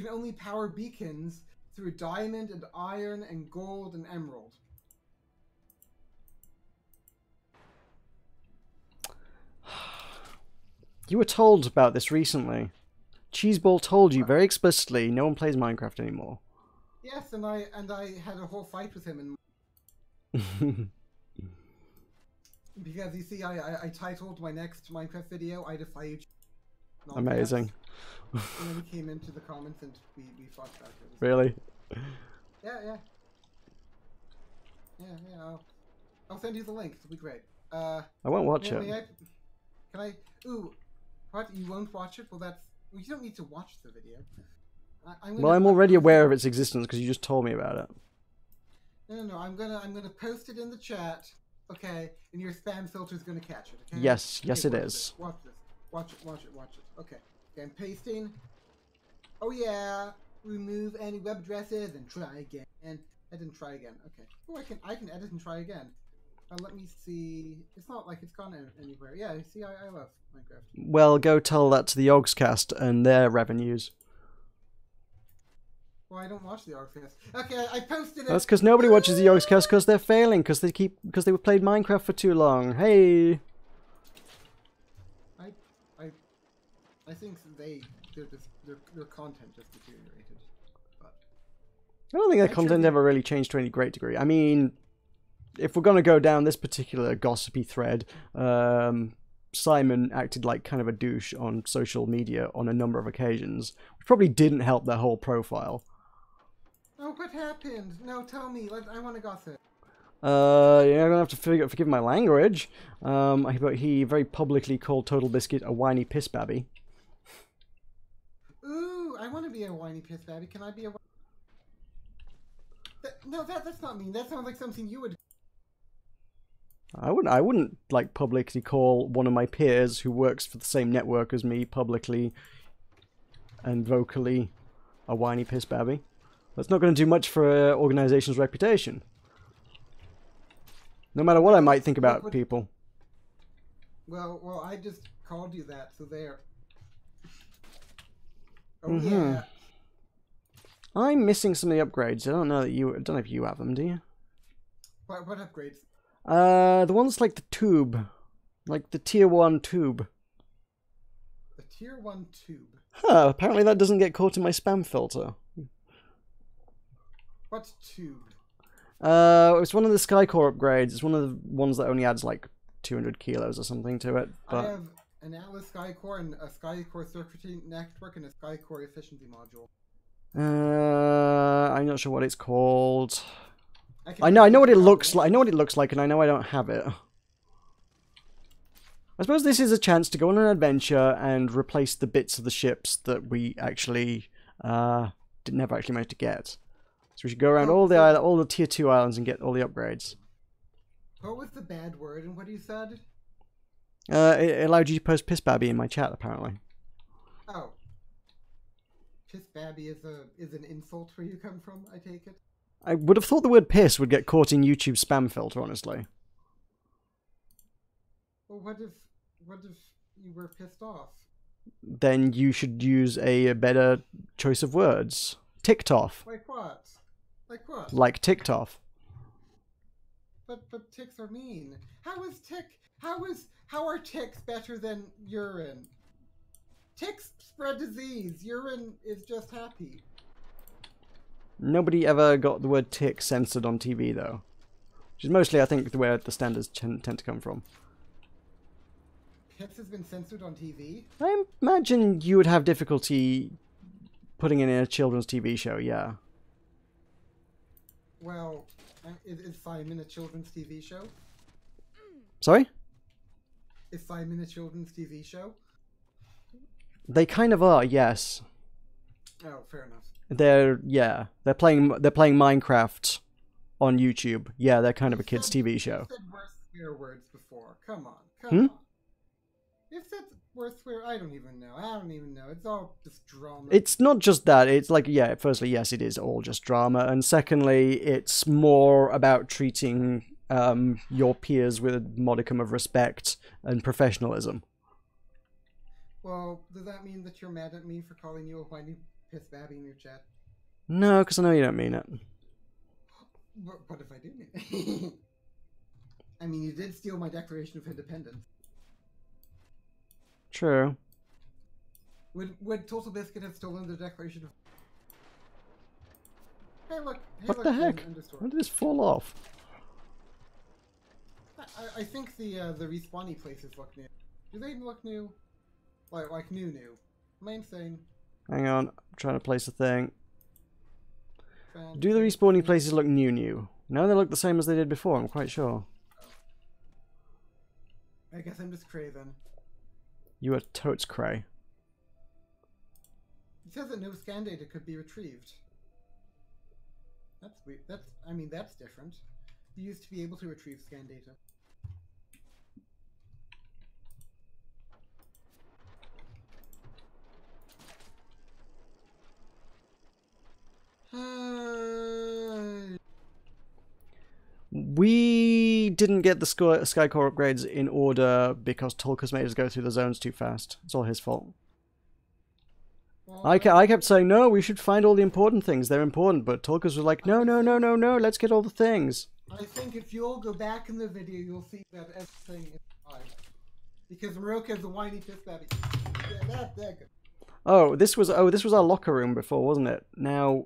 only power beacons through diamond and iron and gold and emerald. You were told about this recently. Cheeseball told you very explicitly no one plays Minecraft anymore. Yes, and I had a whole fight with him because you see I titled my next Minecraft video I Defy You. Amazing. And then he came into the comments and we fought back. Really? Yeah. I'll send you the link. It'll be great. I won't watch it. Can I? Ooh, what? You won't watch it? Well, you don't need to watch the video. I'm already aware of its existence because you just told me about it. No. I'm gonna post it in the chat. Okay, and your spam filter's gonna catch it. Okay. Yes, it watch is. This. Watch it. Okay, I'm pasting. Oh yeah, remove any web addresses and try again. And I didn't try again. Okay. Oh, I can edit and try again. Let me see. It's not like it's gone anywhere. Yeah, see, I love Minecraft. Well, go tell that to the Yogscast and their revenues. Well, I don't watch the Yogscast. Okay, I posted it. That's because nobody watches the Yogscast because they're failing because they played Minecraft for too long. Hey. I think their content just deteriorated. But I don't think their content ever really changed to any great degree. I mean, if we're going to go down this particular gossipy thread, Simon acted like kind of a douche on social media on a number of occasions, which probably didn't help their whole profile. Oh, what happened? No, tell me. I want to gossip. You're gonna have to forgive my language. But he very publicly called Total Biscuit a whiny piss babby. Ooh, I want to be a whiny piss babby. Can I be a... No, that's not mean. That sounds like something you would. I wouldn't like publicly call one of my peers who works for the same network as me publicly and vocally a whiny piss babby. That's not going to do much for an organization's reputation. No matter what I might think about people. Well, I just called you that, so there. Oh yeah. I'm missing some of the upgrades. I don't know if you have them, do you? What upgrades? The ones like the tube, like the tier 1 tube. The tier 1 tube. Huh, apparently that doesn't get caught in my spam filter. What's tube? It's one of the Skycore upgrades. It's one of the ones that only adds like 200 kilos or something to it. But... I have an Atlas Skycore and a Skycore circuitry network and a Skycore efficiency module. I'm not sure what it's called. I know what it looks like. I know what it looks like, and I know I don't have it. I suppose this is a chance to go on an adventure and replace the bits of the ships that we actually never actually managed to get. So we should go around all the tier 2 islands and get all the upgrades. What was the bad word and what you said? It allowed you to post piss babby in my chat, apparently. Oh. Piss babby is an insult where you come from, I take it? I would have thought the word piss would get caught in YouTube's spam filter, honestly. Well, what if you were pissed off? Then you should use a better choice of words. Ticked off. Like what? Like what? Like ticked off. But ticks are mean. How are ticks better than urine? Ticks spread disease. Urine is just happy. Nobody ever got the word tick censored on TV, though. Which is mostly, I think, where the standards tend to come from. Piss has been censored on TV? I imagine you would have difficulty putting it in a children's TV show, yeah. Well, is Simon a children's TV show? Sorry? Is Simon a children's TV show? They kind of are, yes. Oh, fair enough. They're playing Minecraft on YouTube. Yeah, they're kind of a kids' TV show. You've said worse swear words before. Come on. You've said worse swear. I don't even know. It's all just drama. It's not just that. It's like, yeah, firstly, yes, it is all just drama. And secondly, it's more about treating your peers with a modicum of respect and professionalism. Well, does that mean that you're mad at me for calling you a whiny piss babby in your chat? No, because I know you don't mean it. What if I do mean it? I mean, you did steal my Declaration of Independence. True. Would Total Biscuit have stolen the Declaration of... Hey, look. What the heck? How did this fall off? I think the respawny places look new. Do they look new? Like new? Am I insane? Hang on, I'm trying to place a thing. Do the respawning places look new? No, they look the same as they did before, I'm quite sure. I guess I'm just cray then. You are totes cray. It says that no scan data could be retrieved. That's weird. That's different. You used to be able to retrieve scan data. We didn't get the Skycore upgrades in order because Tulkas made us go through the zones too fast. It's all his fault. Well, I kept saying, no, we should find all the important things. They're important. But Tulkas was like, no, let's get all the things. I think if you'll go back in the video, you'll see that everything is fine. Because Meroka is a whiny piss babby. Yeah, that's good. Oh, this was our locker room before, wasn't it? Now...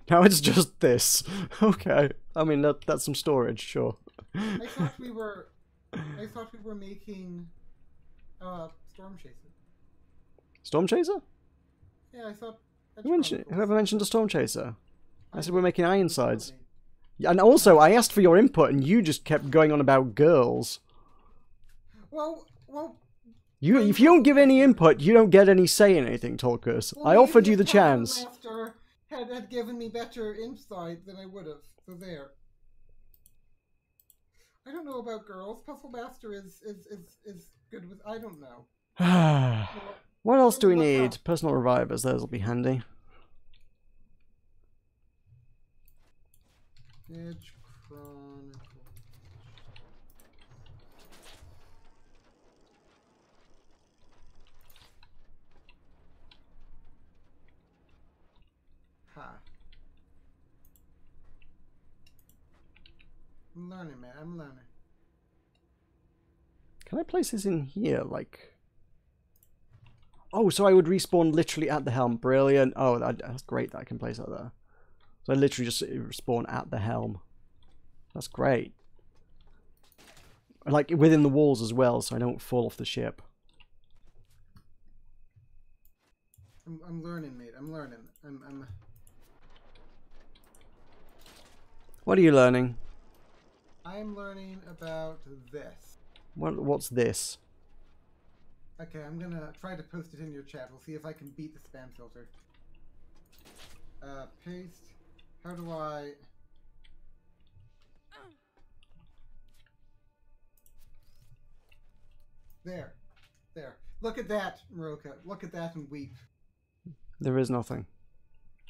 now it's just this. Okay. I mean, that's some storage, sure. I thought we were making Storm Chaser. Storm Chaser? Yeah, I thought... Whoever mentioned a Storm Chaser? I said we're making Ironsides. Yeah, and also, I asked for your input, and you just kept going on about girls. Well... If you don't give any input, you don't get any say in anything, Tulkas. I offered you the chance. had given me better insight than I would have. So there. I don't know about girls. Puzzle Master is good with. I don't know. What else do we need? Personal revivers. Those will be handy. Edge Chronicle. Ha. I'm learning, man. I'm learning. Can I place this in here? Like... Oh, so I would respawn literally at the helm. Brilliant. Oh, that's great that I can place that there. So I literally just respawn at the helm. That's great. Like, within the walls as well, so I don't fall off the ship. I'm learning, mate. I'm learning. I'm... What are you learning? I'm learning about this. What's this? Okay, I'm gonna try to post it in your chat. We'll see if I can beat the spam filter. Paste. How do I... There. There. Look at that, Meroka. Look at that and weep. There is nothing.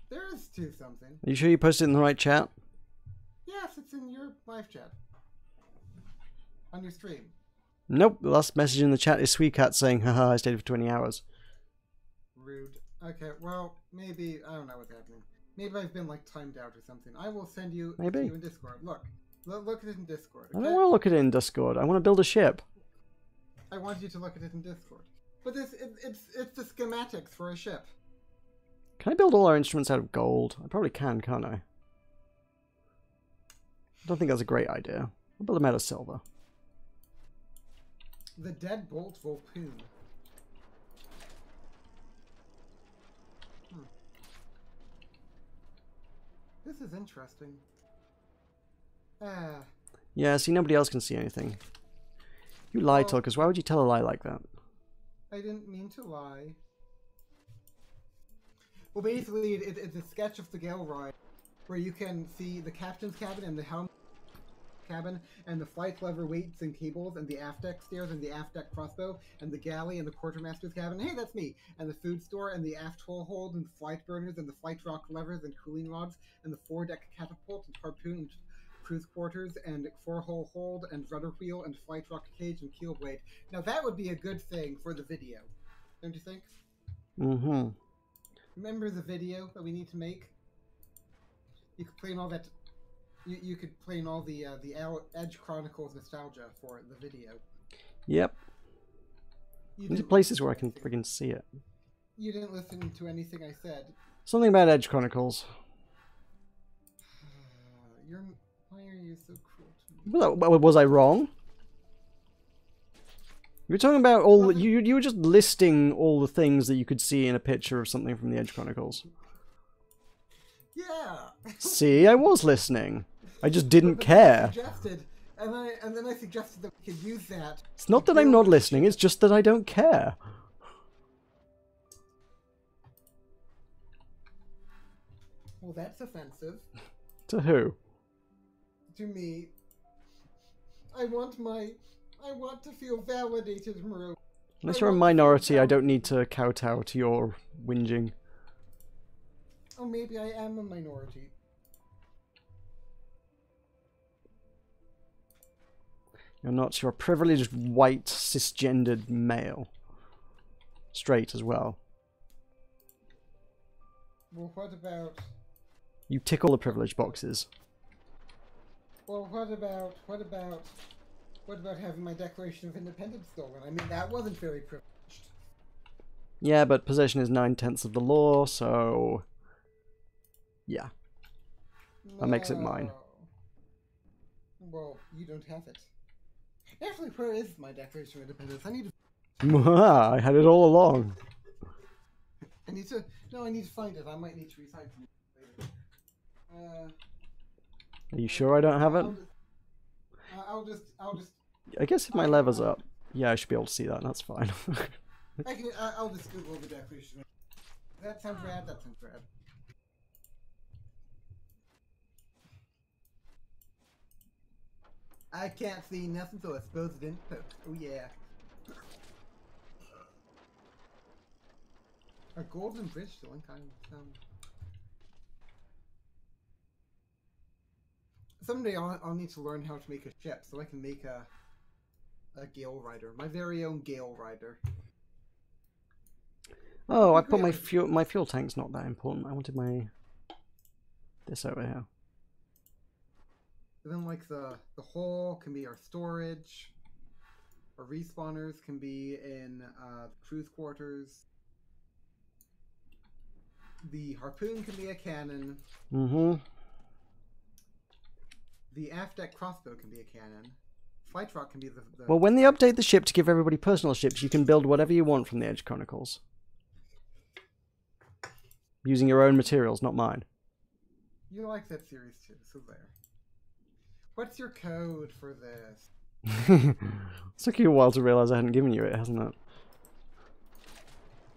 There is too something. Are you sure you posted it in the right chat? Yes, it's in your live chat. On your stream. Nope, the last message in the chat is Sweetcat saying, haha, I stayed for 20 hours. Rude. Okay, well, maybe, I don't know what's happening. Maybe I've been, like, timed out or something. I will send you, Maybe. in Discord. Look at it in Discord. Okay? I don't want to look at it in Discord. I want to build a ship. I want you to look at it in Discord. But it's the schematics for a ship. Can I build all our instruments out of gold? I probably can't I? I don't think that's a great idea. I'll build them out of silver. The Deadbolt Volpoon. This is interesting. Yeah, see, nobody else can see anything. You lie, Tulkas. Why would you tell a lie like that? I didn't mean to lie. Well, basically, it's a sketch of the Gale Ride, where you can see the captain's cabin and the helm cabin, and the flight lever weights and cables, and the aft deck stairs, and the aft deck crossbow, and the galley, and the quartermaster's cabin. Hey, that's me! And the food store, and the aft toll hold, and the flight burners, and the flight rock levers, and cooling rods, and the foredeck catapult, and harpoon, and cruise quarters, and four-hole hold, and rudder wheel, and flight rock cage, and keel blade. Now that would be a good thing for the video, don't you think? Mm-hmm. Remember the video that we need to make? You could play in all that. You could play in all the Edge Chronicles nostalgia for the video. Yep. Into places where I can friggin' see it. You didn't listen to anything I said. Something about Edge Chronicles. Why are you so cruel to me? Was I wrong? You were talking about all... You were just listing all the things that you could see in a picture of something from the Edge Chronicles. Yeah. See, I was listening. I just didn't care. And then I suggested that we could use that. It's not that I'm not listening, it's just that I don't care. Well, that's offensive. To who? To me. I want to feel validated, Maru. Unless you're a minority, I don't need to kowtow to your whinging. Oh, maybe I am a minority. You're not. You're a privileged, white, cisgendered male. Straight as well. Well, what about... You tick all the privilege boxes. Well, what about having my Declaration of Independence stolen? I mean, that wasn't very privileged. Yeah, but possession is 9/10 of the law, so... Yeah. That makes it mine. Well, you don't have it. Actually, where is my Declaration of Independence? I need to... I had it all along. I need to find it. I might need to recite it later. Are you sure I don't have it? I'll just... I guess if my lever's up, yeah, I should be able to see that. That's fine. I'll just Google the Declaration. That sounds rad. That sounds rad. I can't see nothing, so I suppose it didn't poke. Oh yeah. A golden bridge still in kind of Someday I'll need to learn how to make a ship so I can make a Gale Rider, my very own Gale Rider. Oh, I put my fuel tank's not that important. I wanted my this over here. And then like the hull can be our storage. Our respawners can be in cruise quarters. The harpoon can be a cannon. Mm-hmm. The aft deck crossbow can be a cannon. Flight rock can be the Well, when they update the ship to give everybody personal ships, you can build whatever you want from the Edge Chronicles. Using your own materials, not mine. You like that series too, so there. What's your code for this? It took you a while to realize I hadn't given you it, hasn't it?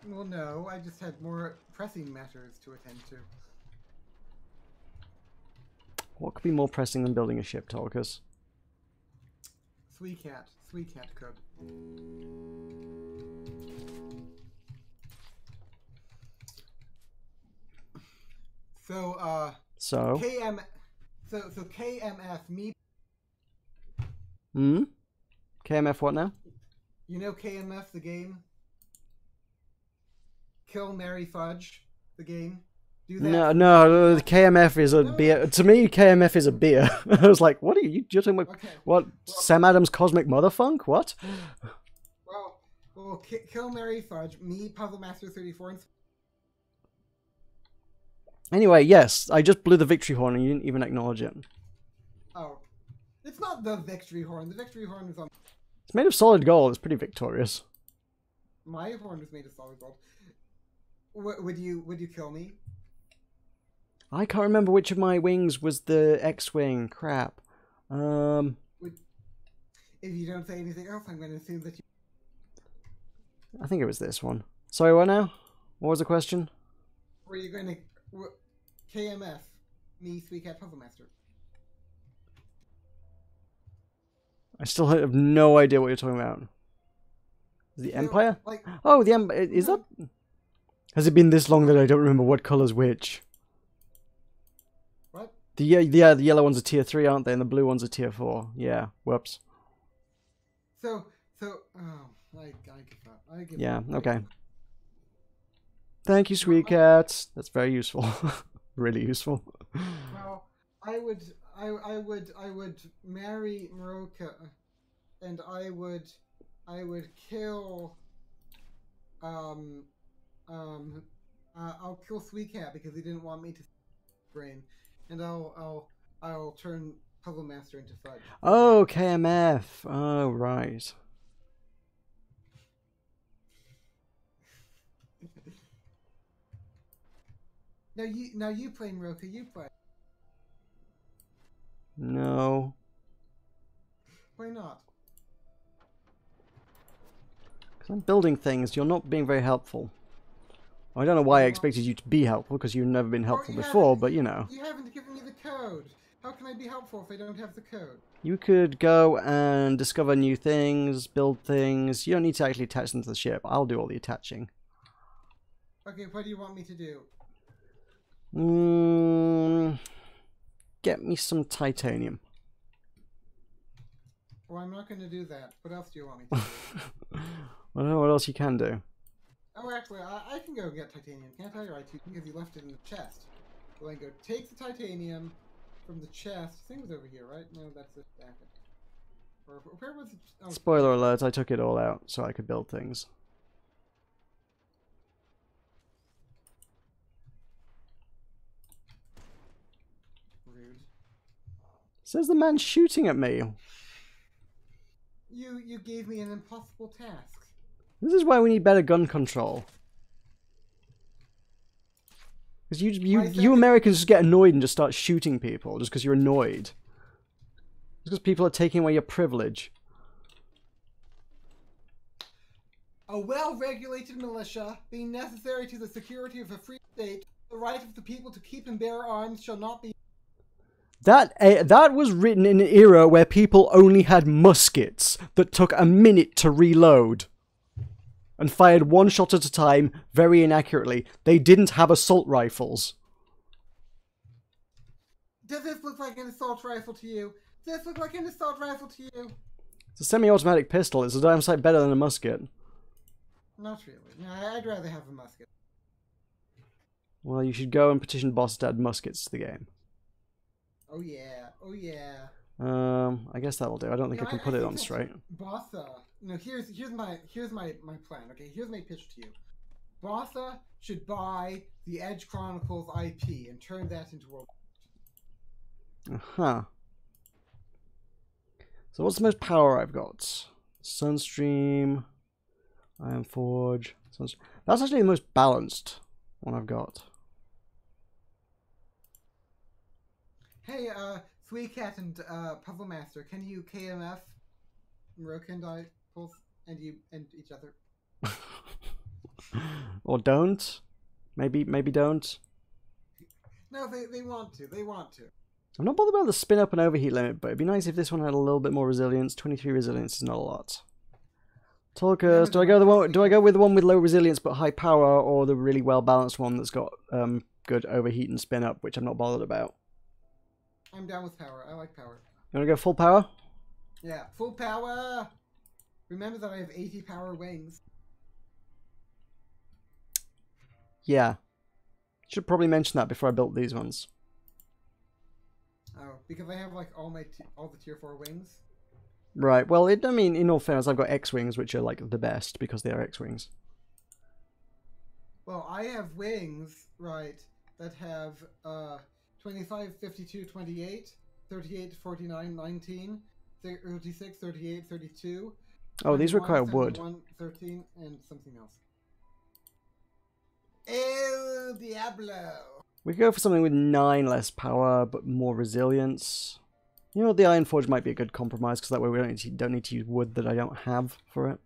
Well, no, I just had more pressing matters to attend to. What could be more pressing than building a ship, Tulkas? Sweet cat code. So, KMF, me... Hmm? KMF what now? You know KMF, the game? Kill, Marry, Fudge, the game? Do that. No, the KMF is a beer. To me, KMF is a beer. I was like, what are you? You're talking about, what? Sam Adams' Cosmic Motherfunk? What? Well, Kill, Marry, Fudge, me, Puzzle Master 34, and... Anyway, yes, I just blew the victory horn and you didn't even acknowledge it. Oh. It's not the victory horn. The victory horn is on... It's made of solid gold. It's pretty victorious. My horn was made of solid gold. Would you kill me? I can't remember which of my wings was the X-wing. Crap. If you don't say anything else, I'm going to assume that you... I think it was this one. Sorry, what now? What was the question? Were you going to... KMF, me, Sweet Cat Puzzle Master. I still have no idea what you're talking about. The Empire? Like, oh, the Empire. Is that... Has it been this long that I don't remember what color's which? What? The yellow ones are tier 3, aren't they? And the blue ones are tier 4. Yeah, whoops. So, I give up. I give yeah, up. Okay. Thank you, Sweet Cat. That's very useful. Really useful. Well, I would marry Meroka, and I would kill I'll kill Sweet Cat because he didn't want me to brain, and I'll turn Puzzle Master into Fudge. Oh, KMF. Oh, right. Now you play Meroka. You play. No. Why not? Because I'm building things. You're not being very helpful. I don't know why I expected you to be helpful, because you've never been helpful before, but you know. You haven't given me the code. How can I be helpful if I don't have the code? You could go and discover new things, build things. You don't need to actually attach them to the ship. I'll do all the attaching. Okay, what do you want me to do? Get me some titanium. Well, I'm not going to do that. What else do you want me to do? I don't know what else you can do. Oh, actually, I can go get titanium. Can't I? Right, because you left it in the chest. Well, I go take the titanium from the chest. I think it was over here, right? No, that's it. Back. Or where was it? Oh, Spoiler alert, I took it all out so I could build things. Rude. Says the man shooting at me. You gave me an impossible task. This is why we need better gun control. Because you Americans just get annoyed and just start shooting people just because you're annoyed. Just because people are taking away your privilege. A well-regulated militia, being necessary to the security of a free state, the right of the people to keep and bear arms shall not be... That was written in an era where people only had muskets that took a minute to reload and fired one shot at a time very inaccurately. They didn't have assault rifles. Does this look like an assault rifle to you? Does this look like an assault rifle to you? It's a semi-automatic pistol. It's a damn sight better than a musket. Not really. No, I'd rather have a musket. Well, you should go and petition boss to add muskets to the game. Oh yeah, oh yeah. I guess that'll do. I don't think I can put it on straight. Botha, here's my plan. Okay, here's my pitch to you. Botha should buy the Edge Chronicles IP and turn that into World. Uh-huh. So what's the most power I've got? Sunstream, Iron Forge. That's actually the most balanced one I've got. Hey, Sweet Cat and Puzzle Master, can you KMF Meroka and I both and you and each other? Or don't? Maybe don't. No, they want to. They want to. I'm not bothered about the spin up and overheat limit, but it'd be nice if this one had a little bit more resilience. 23 resilience is not a lot. Tulkas, do I go with the one with low resilience but high power, or the really well balanced one that's got good overheat and spin up, which I'm not bothered about? I'm down with power. I like power. You want to go full power? Yeah, full power. Remember that I have 80 power wings. Yeah. Should probably mention that before I built these ones. Oh, because I have like all the tier 4 wings. Right. Well, I mean, in all fairness, I've got X-wings, which are like the best because they are X-wings. Well, I have wings, right, that have 25, 52, 28, 38, 49, 19, 36, 38, 32. Oh, these require wood. 13, and something else. El Diablo! We could go for something with 9 less power, but more resilience. You know, the Iron Forge might be a good compromise, because that way we don't need to use wood that I don't have for it.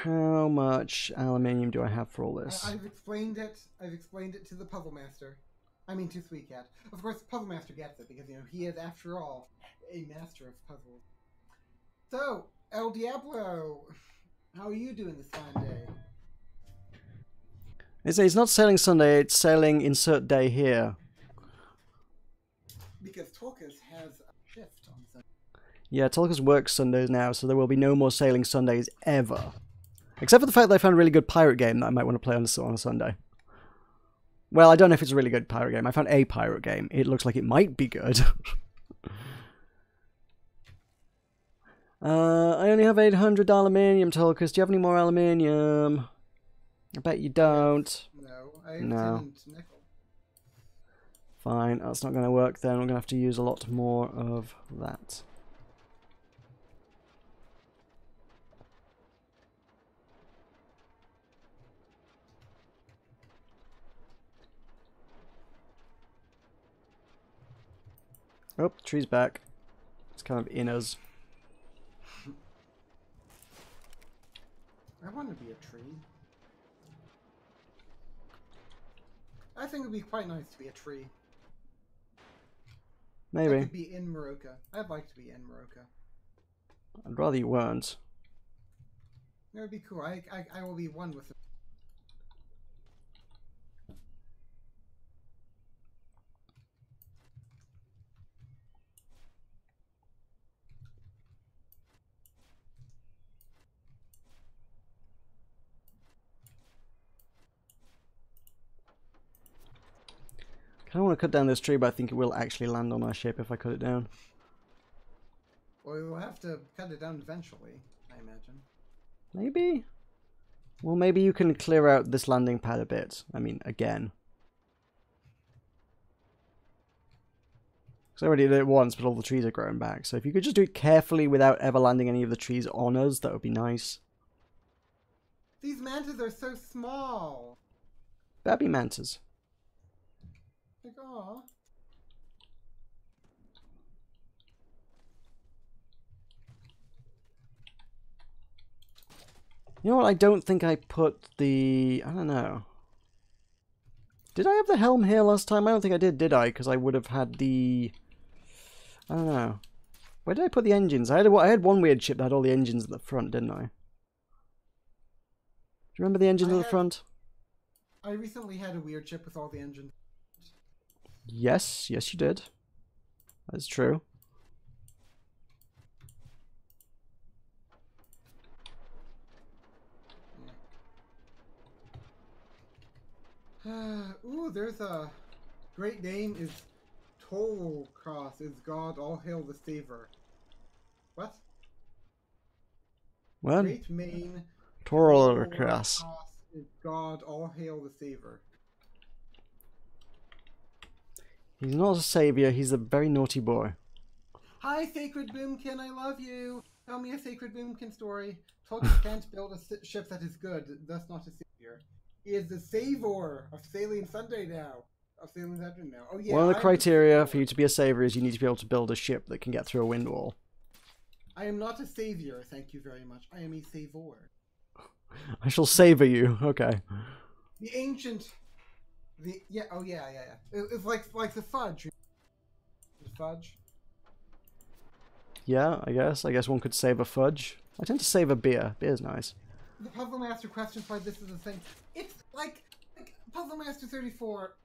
How much aluminium do I have for all this? I've explained it. I've explained it to the Puzzle Master. I mean, to Sweet Cat. Of course, the Puzzle Master gets it because he is, after all, a master of puzzles. So, El Diablo, how are you doing this fine day? It's not sailing Sunday. It's sailing insert day here. Because Tulkas has a shift on Sunday. Yeah, Tulkas works Sundays now, so there will be no more sailing Sundays ever. Except for the fact that I found a really good pirate game that I might want to play on a Sunday. Well, I don't know if it's a really good pirate game. I found a pirate game. It looks like it might be good. I only have 800 aluminium, Tulkas. Do you have any more aluminium? I bet you don't. No, I have No. 10 nickel. Fine, that's not going to work then. I'm going to have to use a lot more of that. Oh, the tree's back. It's kind of in us. I want to be a tree. I think it would be quite nice to be a tree. Maybe. I could be in Meroka. I'd like to be in Meroka. I'd rather you weren't. That would be cool. I will be one with it. I don't want to cut down this tree, but I think it will actually land on our ship if I cut it down. Well, we will have to cut it down eventually, I imagine. Maybe? Well, maybe you can clear out this landing pad a bit. I mean, again. Because I already did it once, but all the trees are growing back. So if you could just do it carefully without ever landing any of the trees on us, that would be nice. These mantas are so small. Babby mantas. Like, aw. You know what? I don't think I put the... I don't know. Did I have the helm here last time? I don't think I did I? Because I would have had the... I don't know. Where did I put the engines? I had one weird ship that had all the engines at the front, didn't I? Do you remember the engines at the front? I recently had a weird ship with all the engines. Yes, yes you did. That's true. Ooh, there's a great name is Tulkas is God, all hail the Saver. What? What? Great Main Tulkas is God, all hail the Saver. He's not a savior, he's a very naughty boy. Hi, Sacred Boomkin, I love you. Tell me a Sacred Boomkin story. Tulkas can't build a ship that is good, thus not a savior. He is the savor of Sailing Sunday now. Of Sailing Sunday now. Oh yeah. One of the criteria for you to be a savior is you need to be able to build a ship that can get through a wind wall. I am not a savior, thank you very much. I am a savor. I shall savor you. Okay. The ancient... It's like the fudge. The fudge? Yeah, I guess one could save a fudge. I tend to save a beer. Beer's nice. The Puzzle Master questions why this is a thing. It's like Puzzle Master 34.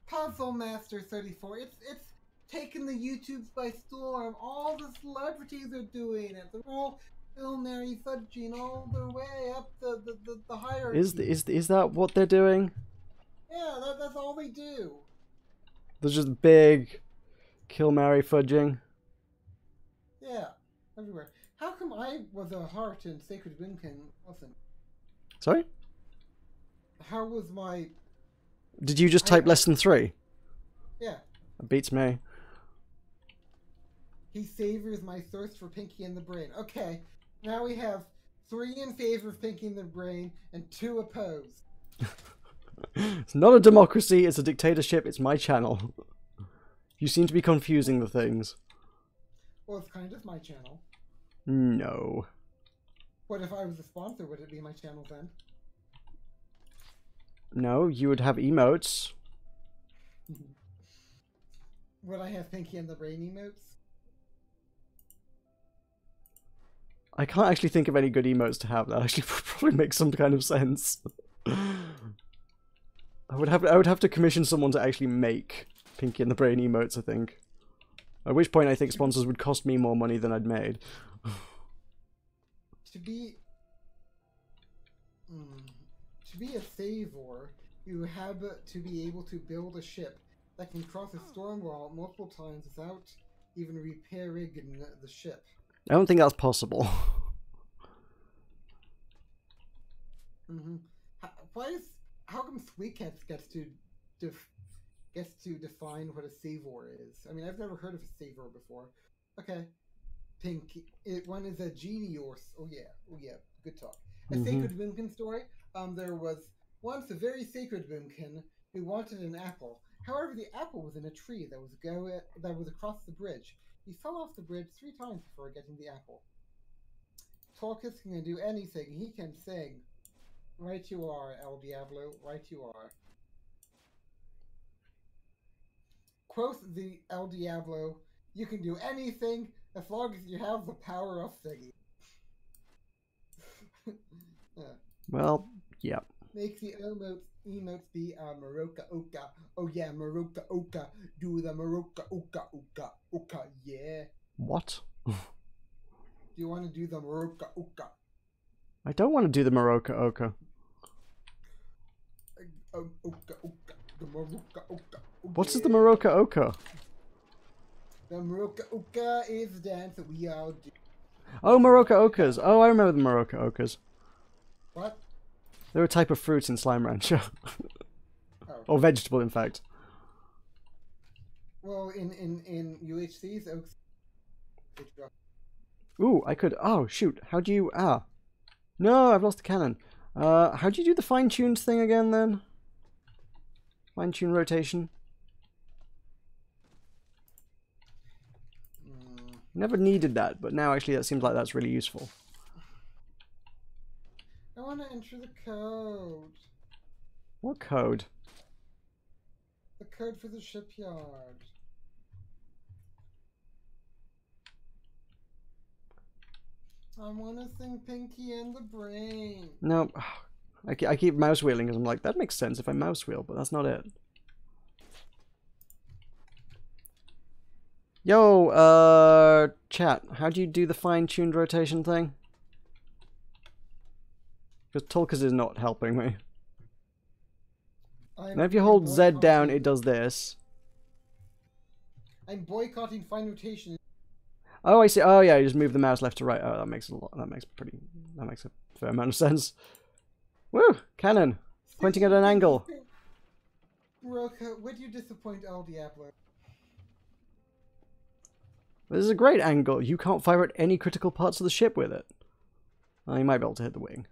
Puzzle Master 34. It's taken the YouTubes by storm. All the celebrities are doing it. They're all Mary fudging all their way up the hierarchy. Is that what they're doing? Yeah, that's all they do. There's just big kill Mary fudging. Yeah, everywhere. How come I was a heart in Sacred Boomkin wasn't? Sorry? How was my... Did you just type less than 3? Yeah. That beats me. He savors my thirst for Pinky and the Brain. Okay, now we have 3 in favor of Pinky and the Brain and 2 opposed. It's not a democracy, it's a dictatorship, it's my channel. You seem to be confusing the things. Well, it's kind of my channel. No. What if I was a sponsor? Would it be my channel then? No, you would have emotes. Would I have Pinky and the Brain emotes? I can't actually think of any good emotes to have. That actually probably makes some kind of sense. I would have to commission someone to actually make Pinky and the Brain emotes, I think. At which point I think sponsors would cost me more money than I'd made. To be a savor, you have to be able to build a ship that can cross a storm wall multiple times without even repairing the ship. I don't think that's possible. How come Sweet Cats gets to define what a savor is? I mean, I've never heard of a savor before. Okay, Pinky. One is a genie or oh yeah, good talk. A Sacred Boomkin story. There was once a very sacred Boomkin who wanted an apple. However, the apple was in a tree that was across the bridge. He fell off the bridge 3 times before getting the apple. Tulkas can do anything. He can sing. Right you are, El Diablo. Right you are. Quoth the El Diablo, you can do anything as long as you have the power of singing. Well, yeah. Make the emotes be Meroka Oka. Oh yeah, Meroka Oka. Do the Meroka Oka Oka Oka, yeah. What? Do you want to do the Meroka Oka? I don't want to do the Meroka Oka. Oka Oka. The Meroka Oka. What is the Meroka Oka? The Meroka Oka is the dance that we all do. Oh, Meroka Okas. Oh, I remember the Meroka Okas. What? They're a type of fruit in Slime Rancher. Oh. Or vegetable, in fact. Well, in UHC's oaks. Ooh, I could... Oh, shoot. How do you... Ah. No, I've lost the cannon. How do you do the fine-tuned thing again, then? Fine-tune rotation? Never needed that, but now actually that seems like that's really useful. to enter the code. What code? The code for the shipyard. I want to sing Pinky and the Brain. No, I keep mouse wheeling because I'm like, that makes sense if I mouse wheel, but that's not it. Yo, chat, how do you do the fine-tuned rotation thing? Because Tulkas is not helping me. Now if you hold Z down, it does this. I'm boycotting fine rotation. Oh, I see. Oh, yeah, you just move the mouse left to right. Oh, that makes a lot. That makes a fair amount of sense. Woo! Cannon! Pointing at an angle. Meroka, would you disappoint El Diablo? This is a great angle. You can't fire at any critical parts of the ship with it. Oh, you might be able to hit the wing.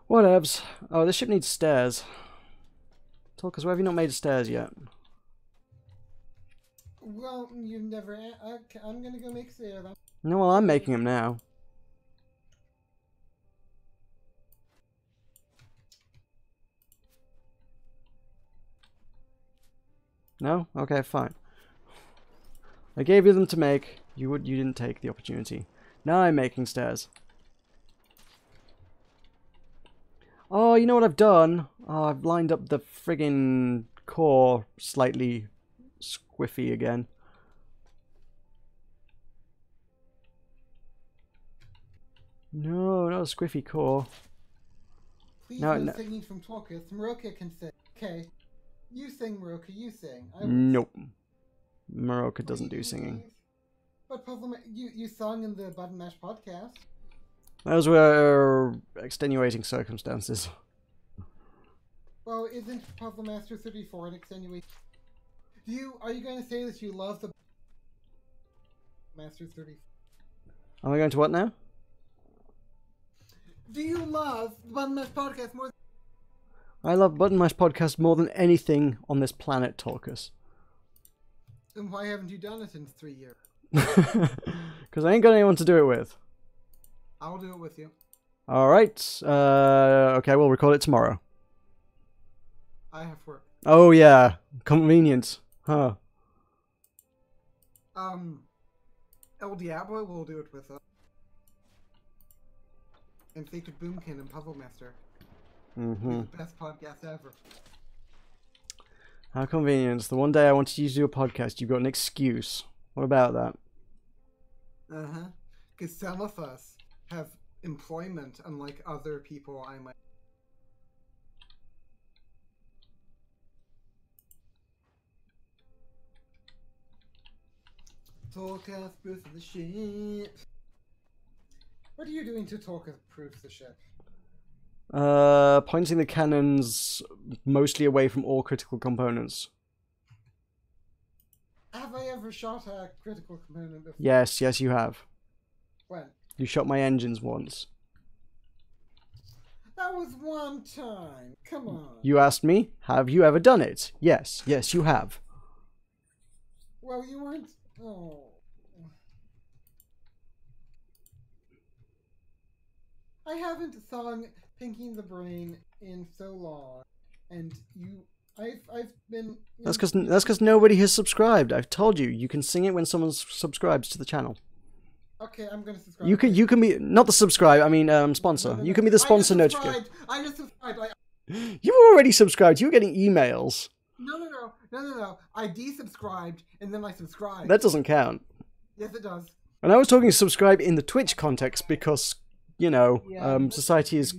Whatevs. Oh, this ship needs stairs. Tulkas, why have you not made stairs yet? Well, you've never... I'm gonna go make stairs. No, well, I'm making them now. No? Okay, fine. I gave you them to make. You didn't take the opportunity. Now I'm making stairs. Oh, you know what I've done? Oh, I've lined up the friggin' core slightly squiffy again. No, not a squiffy core. Please no singing from Tulkas. Meroka can sing. Okay. You sing, Meroka, you sing. Nope. Meroka doesn't do singing. But Puzzle you sung in the Button Mash podcast. Those were extenuating circumstances. Well, isn't Puzzle Master 34 an extenuating? Are you going to say that you love the Master 34? Am I going to what now? Do you love the Button Mash podcast more? I love Button Mash podcast more than anything on this planet, Tulkas. Then why haven't you done it in 3 years? Because I ain't got anyone to do it with. I'll do it with you. Alright. Okay, we'll record it tomorrow. I have work. Oh yeah. Convenient. Huh. El Diablo will do it with us. And Sacred Boomkin and Puzzle Master. Mm-hmm. The best podcast ever. How convenient. The one day I wanted you to do a podcast, you've got an excuse. What about that? Uh-huh. Because some of us have employment, unlike other people I might... Tulkas proof the ship. What are you doing to Tulkas proof the ship? Pointing the cannons mostly away from all critical components. Have I ever shot a critical component before? Yes, yes you have. When? You shot my engines once. That was one time. Come on. You asked me, have you ever done it? Yes, yes you have. Well, you weren't... Oh. I haven't sung Pinky and the Brain in so long, and I've been... That's because nobody has subscribed. I've told you, you can sing it when someone subscribes to the channel. Okay, I'm gonna subscribe. You can be not the subscribe. I mean, sponsor. No. You can be the sponsor notification. I just subscribed. You already subscribed. You were getting emails. No. I desubscribed and then I subscribed. That doesn't count. Yes, it does. And I was talking subscribe in the Twitch context because you know, society is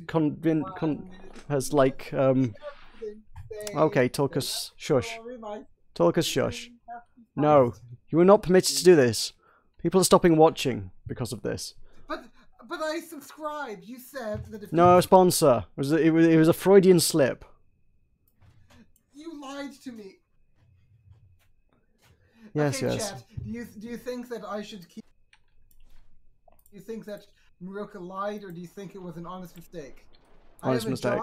has like Okay, Tulkas, shush. Tulkas, shush. No, you are not permitted to do this. People are stopping watching because of this. But I subscribed. You said that if no sponsor. It was a Freudian slip. You lied to me. Yes, okay, yes. Chat, do you think that I should keep? Do you think that Meroka lied, or do you think it was an honest mistake? Honest mistake.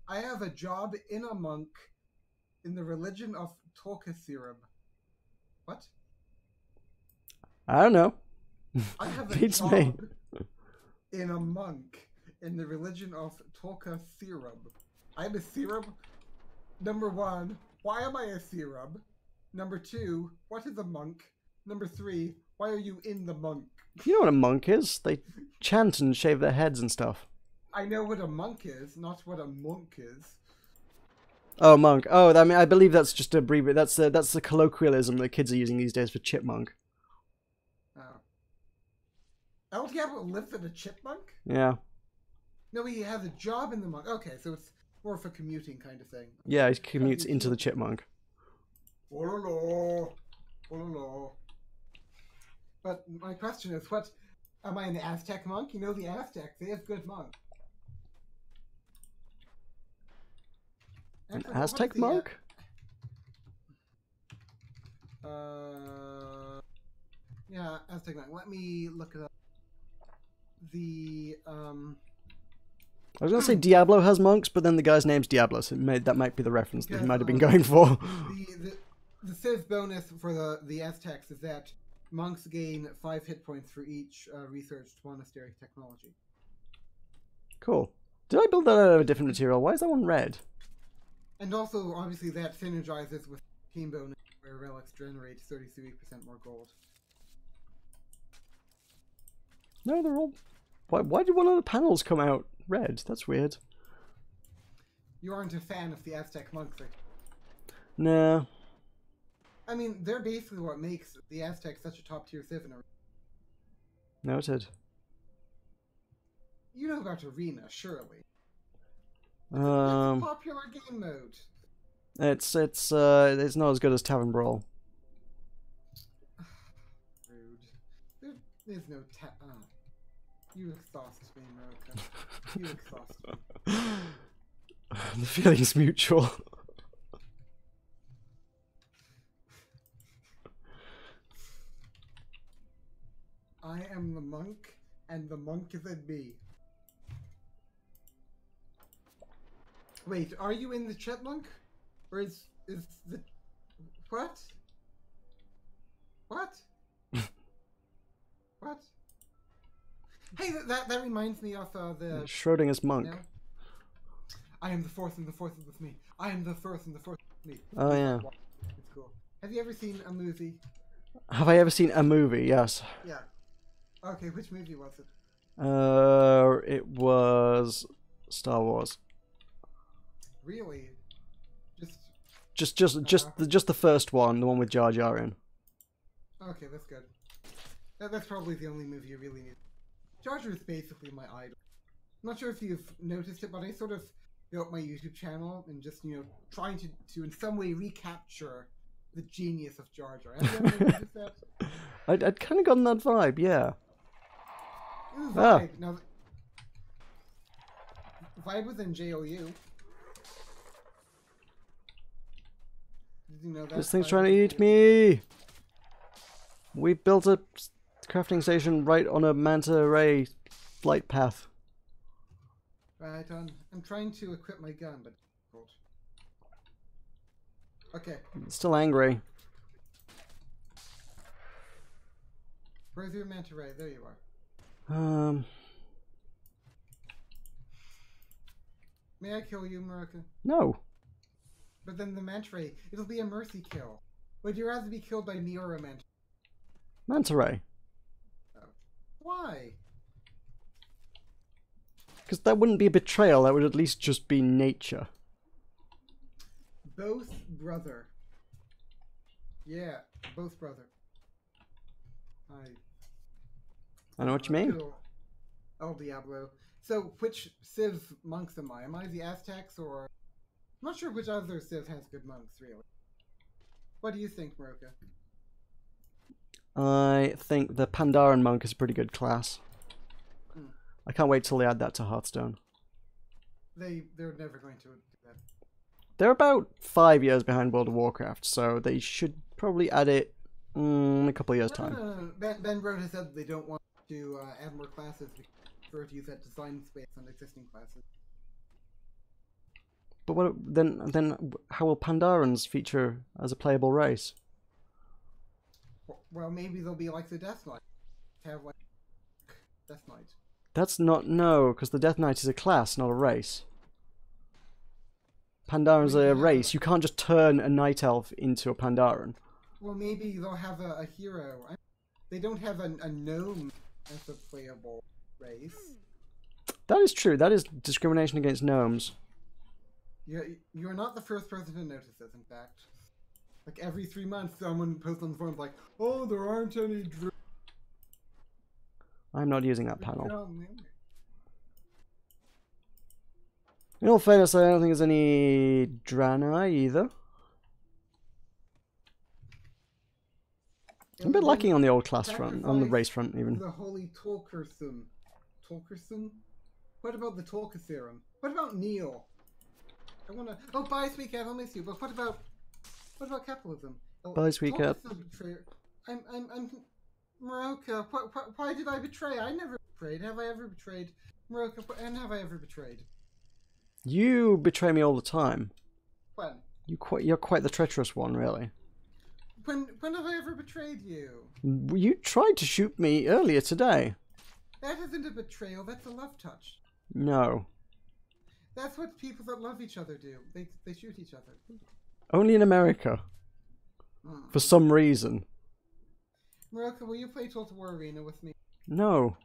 I have a job in a monk in the religion of Tulkas serum. What? I don't know. I have a Beats job me. in a monk in the religion of Tulkas Serub. I'm a Serub. Number 1, why am I a Serub? Number 2, what is a monk? Number 3, why are you in the monk? You know what a monk is? They chant and shave their heads and stuff. I know what a monk is, not what a monk is. Oh, monk. Oh, I mean, I believe that's just a brief. That's the colloquialism that kids are using these days for chipmunk. Oh. El Diablo lives in a chipmunk? Yeah. No, he has a job in the monk. Okay, so it's more of a commuting kind of thing. Yeah, he commutes into the chipmunk. Oh la la. Oh la la. But my question is, what am I an Aztec monk? You know the Aztecs, they have good monks. An Actually, what Aztec is the, monk? Yeah, Aztec monk. Let me look it up. The I was gonna say Diablo has monks, but then the guy's name's Diablo, so that might be the reference that he might have been going for. the Civ bonus for the Aztecs is that monks gain 5 hit points for each researched monastery technology. Cool. Did I build that out of a different material? Why is that one red? And also, obviously, that synergizes with team bonus, where relics generate 33% more gold. No, they're all... Why did one of the panels come out red? That's weird. You aren't a fan of the Aztec monks, are you? Nah. I mean, they're basically what makes the Aztecs such a top-tier Civ. Noted. You know about Arena, surely. It's a popular game mode. It's not as good as Tavern Brawl. Rude. There's no You exhaust me, Meroka. You exhaust me. The feeling's mutual. I am the monk, and the monk is in me. Wait, are you in the chipmunk? Or is the... What? What? What? Hey, that reminds me of the... Schrodinger's monk. No? I am the fourth, and the fourth is with me. I am the first, and the fourth is with me. Oh, yeah. It's cool. Have you ever seen a movie? Have I ever seen a movie? Yes. Yeah. Okay, which movie was it? It was Star Wars. Really? Just the first one, the one with Jar Jar in. Okay, that's good. That's probably the only movie you really need. Jar Jar is basically my idol. I'm not sure if you've noticed it, but I sort of built my YouTube channel and just, trying to in some way recapture the genius of Jar Jar. Have you ever noticed that? I'd kind of gotten that vibe, yeah. It was vibe. Now, vibe was in JOU. Did you know that? This thing's trying to eat me! We built a crafting station right on a manta ray flight path. Right on. I'm trying to equip my gun, but it's difficult. Okay. Still angry. Where's your manta ray? There you are. May I kill you, Meroka? No. But then the manta ray, it'll be a mercy kill. Would you rather be killed by me or a manta? Manta ray. Oh. Why? Because that wouldn't be a betrayal, that would at least just be nature. Both brother. Yeah, both brother. I know what you mean. Cool. El Diablo. So, which Civ monks am I? Am I the Aztecs or... I'm not sure which other Civ has good monks, really. What do you think, Meroka? I think the Pandaren monk is a pretty good class. I can't wait till they add that to Hearthstone. They're never going to do that. They're about 5 years behind World of Warcraft, so they should probably add it in a couple of years' time. No. Ben Brown has said they don't want to add more classes. They prefer to use that design space on existing classes. But then how will Pandarans feature as a playable race? Well, maybe they'll be like the Death Knight. have like Death Knight. That's not... No, because the Death Knight is a class, not a race. Pandaran's Well, you a can have race. You can't just turn a Night Elf into a Pandaran. Well, maybe they'll have a hero. They don't have a gnome as a playable race. That is true. That is discrimination against gnomes. You're not the first person to notice this, in fact. Like, every 3 months, someone posts on the forums like, oh, there aren't any I'm not using that panel. No, In all fairness, I don't think there's any Draenei either. I'm a bit lacking on the old class front, on the race front even. The holy Tulkarsum. Tulkarsum? What about the Tulka serum? What about Neil? I wanna... Oh, bye, sweet cat, I'll miss you. But what about capitalism? Oh, Bye, sweet cat. I'm Meroka. Why did I betray? I never betrayed. Have I ever betrayed Meroka? And have I ever betrayed? You betray me all the time. When? You're quite the treacherous one, really. When have I ever betrayed you? You tried to shoot me earlier today. That isn't a betrayal. That's a love touch. No. That's what people that love each other do. They shoot each other. Only in America. For some reason. Meroka, will you play Total War Arena with me? No.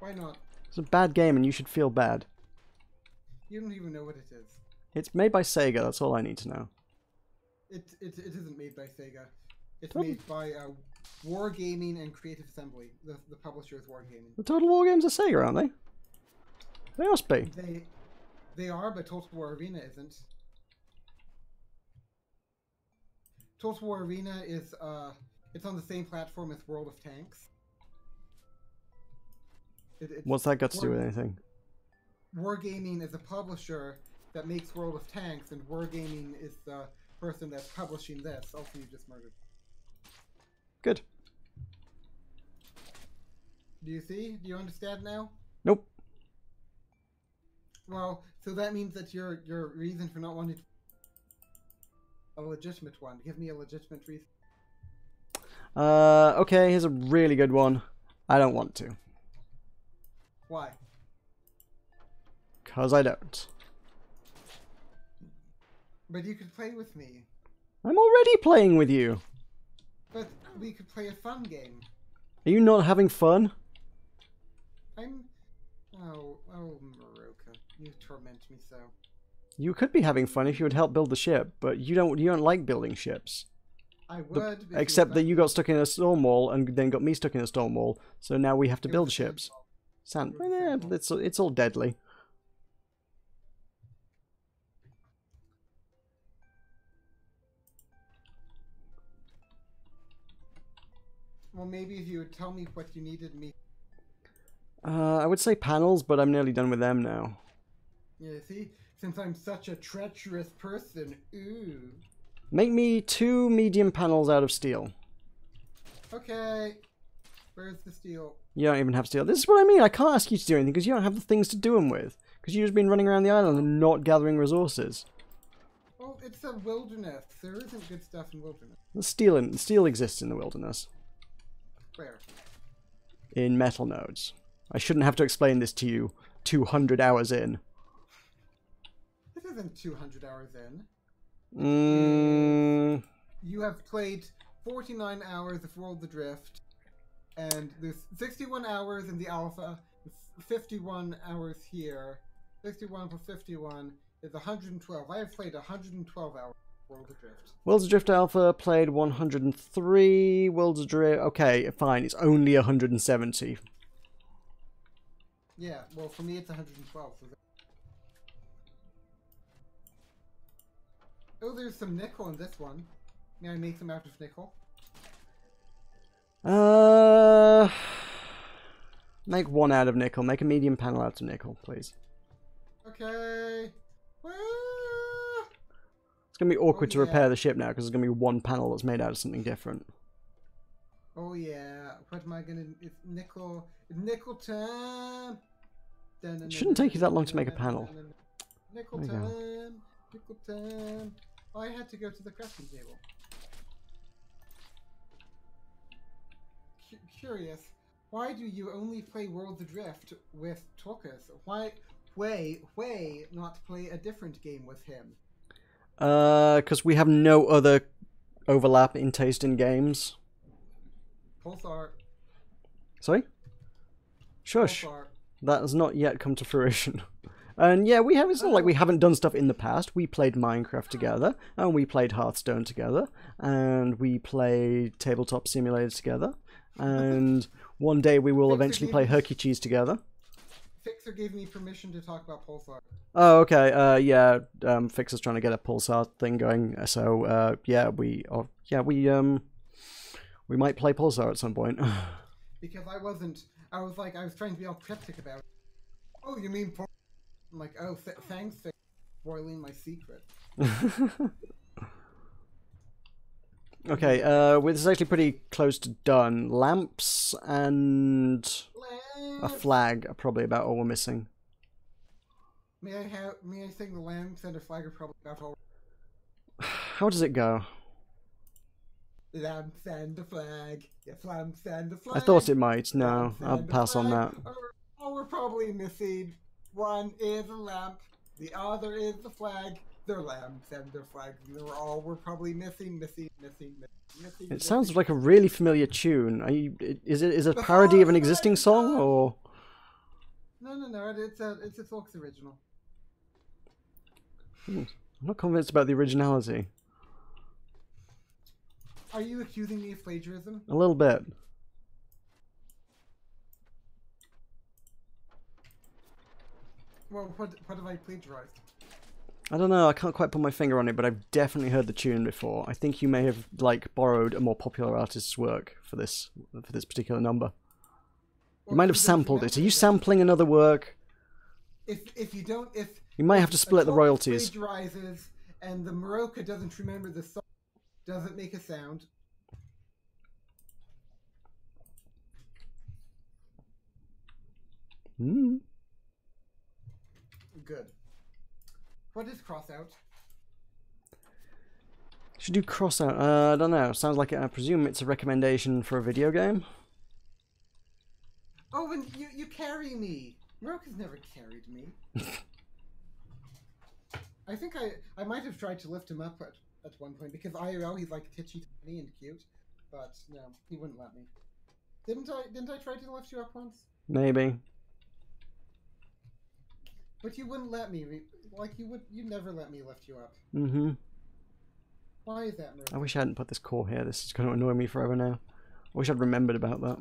Why not? It's a bad game and you should feel bad. You don't even know what it is. It's made by Sega, that's all I need to know. It isn't made by Sega. It's made by Wargaming and Creative Assembly. The publisher is Wargaming. The Total War games are Sega, aren't they? They must be. They are, but Total War Arena isn't. Total War Arena is it's on the same platform as World of Tanks. What's that got to do with anything? Wargaming is a publisher that makes World of Tanks, and Wargaming is the person that's publishing this. Also, you just murdered. Good. Do you see? Do you understand now? Nope. Well, so that means that your reason for not wanting a legitimate one. Give me a legitimate reason. Okay, here's a really good one. I don't want to. Why? 'Cause I don't. But you could play with me. I'm already playing with you. But we could play a fun game. Are you not having fun? Oh, Meroka, you torment me so. You could be having fun if you would help build the ship, but you don't like building ships. I would. Except that you got stuck in a storm wall and then got me stuck in a storm wall, so now we have to build ships. Sand. It's all deadly. Well, maybe if you would tell me what you needed me. I would say panels, but I'm nearly done with them now. Yeah, see? Since I'm such a treacherous person, ooh. Make me 2 medium panels out of steel. Okay. Where's the steel? You don't even have steel. This is what I mean. I can't ask you to do anything because you don't have the things to do them with. Because you've just been running around the island and not gathering resources. Well, it's a wilderness. There isn't good stuff in wilderness. The steel exists in the wilderness. Where? In metal nodes. I shouldn't have to explain this to you 200 hours in. This isn't 200 hours in. You have played 49 hours of Worlds Adrift, and there's 61 hours in the alpha, 51 hours here. 61 plus 51 is 112. I have played 112 hours of Worlds Adrift. Worlds Adrift Alpha played 103. Worlds Adrift... Okay, fine. It's only 170. Yeah, well, for me it's 112. So oh, there's some nickel in this one. May I make some out of nickel? Make 1 out of nickel. Make a medium panel out of nickel, please. Okay. It's going to be awkward to repair the ship now because there's going to be 1 panel that's made out of something different. Oh yeah. What am I going to... It's nickel... Nickel time! It shouldn't take you that long to make a panel. Nickel time! Nickel time! Oh, I had to go to the crafting table. Curious. Why do you only play Worlds Adrift with Tulkas? Why not play a different game with him? Because we have no other overlap in taste in games. Pulsar. Sorry? Shush. Pulsar. That has not yet come to fruition. And yeah, we have. It's not like we haven't done stuff in the past. We played Minecraft together, and we played Hearthstone together, and we played Tabletop Simulator together, and one day we will eventually play Herky Cheese together. Fixer gave me permission to talk about Pulsar. Oh, okay. Yeah. Fixer's trying to get a Pulsar thing going. So yeah, we might play Pulsar at some point. Because I was trying to be all cryptic about it. Oh, you mean Pulsar? I'm like, oh, thanks for spoiling my secret. Okay, this is actually pretty close to done. Lamps and a flag are probably about all we're missing. May I sing the lamps and a flag are probably about all. How does it go? Lamps and a flag. Yes, lamps and a flag. I thought it might. No, I'll pass on that. Oh, we're probably missing. One is a lamp, the other is the flag. They're lamps and they're flags. We're probably missing. It sounds like a really familiar tune. Is it a parody of an existing song or? No. It's a folks original. I'm not convinced about the originality. Are you accusing me of plagiarism? A little bit. Well, what have I plagiarized? I don't know, I can't quite put my finger on it, but I've definitely heard the tune before. I think you may have, like, borrowed a more popular artist's work for this particular number. You might have sampled it. Are you sampling another work? If you might have to split the royalties. Plagiarizes and the Meroka doesn't remember the song, doesn't make a sound. Hmm. Good. What is cross out? Should do cross out. I don't know. Sounds like I presume it's a recommendation for a video game. Oh, and you carry me. Meroka's never carried me. I think I might have tried to lift him up at one point because IRL he's like titchy tiny and cute, but no, he wouldn't let me. Didn't I try to lift you up once? Maybe. But you wouldn't let me. Like you never let me lift you up. Mm-hmm. Why is that, Meroka? I wish I hadn't put this core here. This is going to annoy me forever now. I wish I'd remembered about that.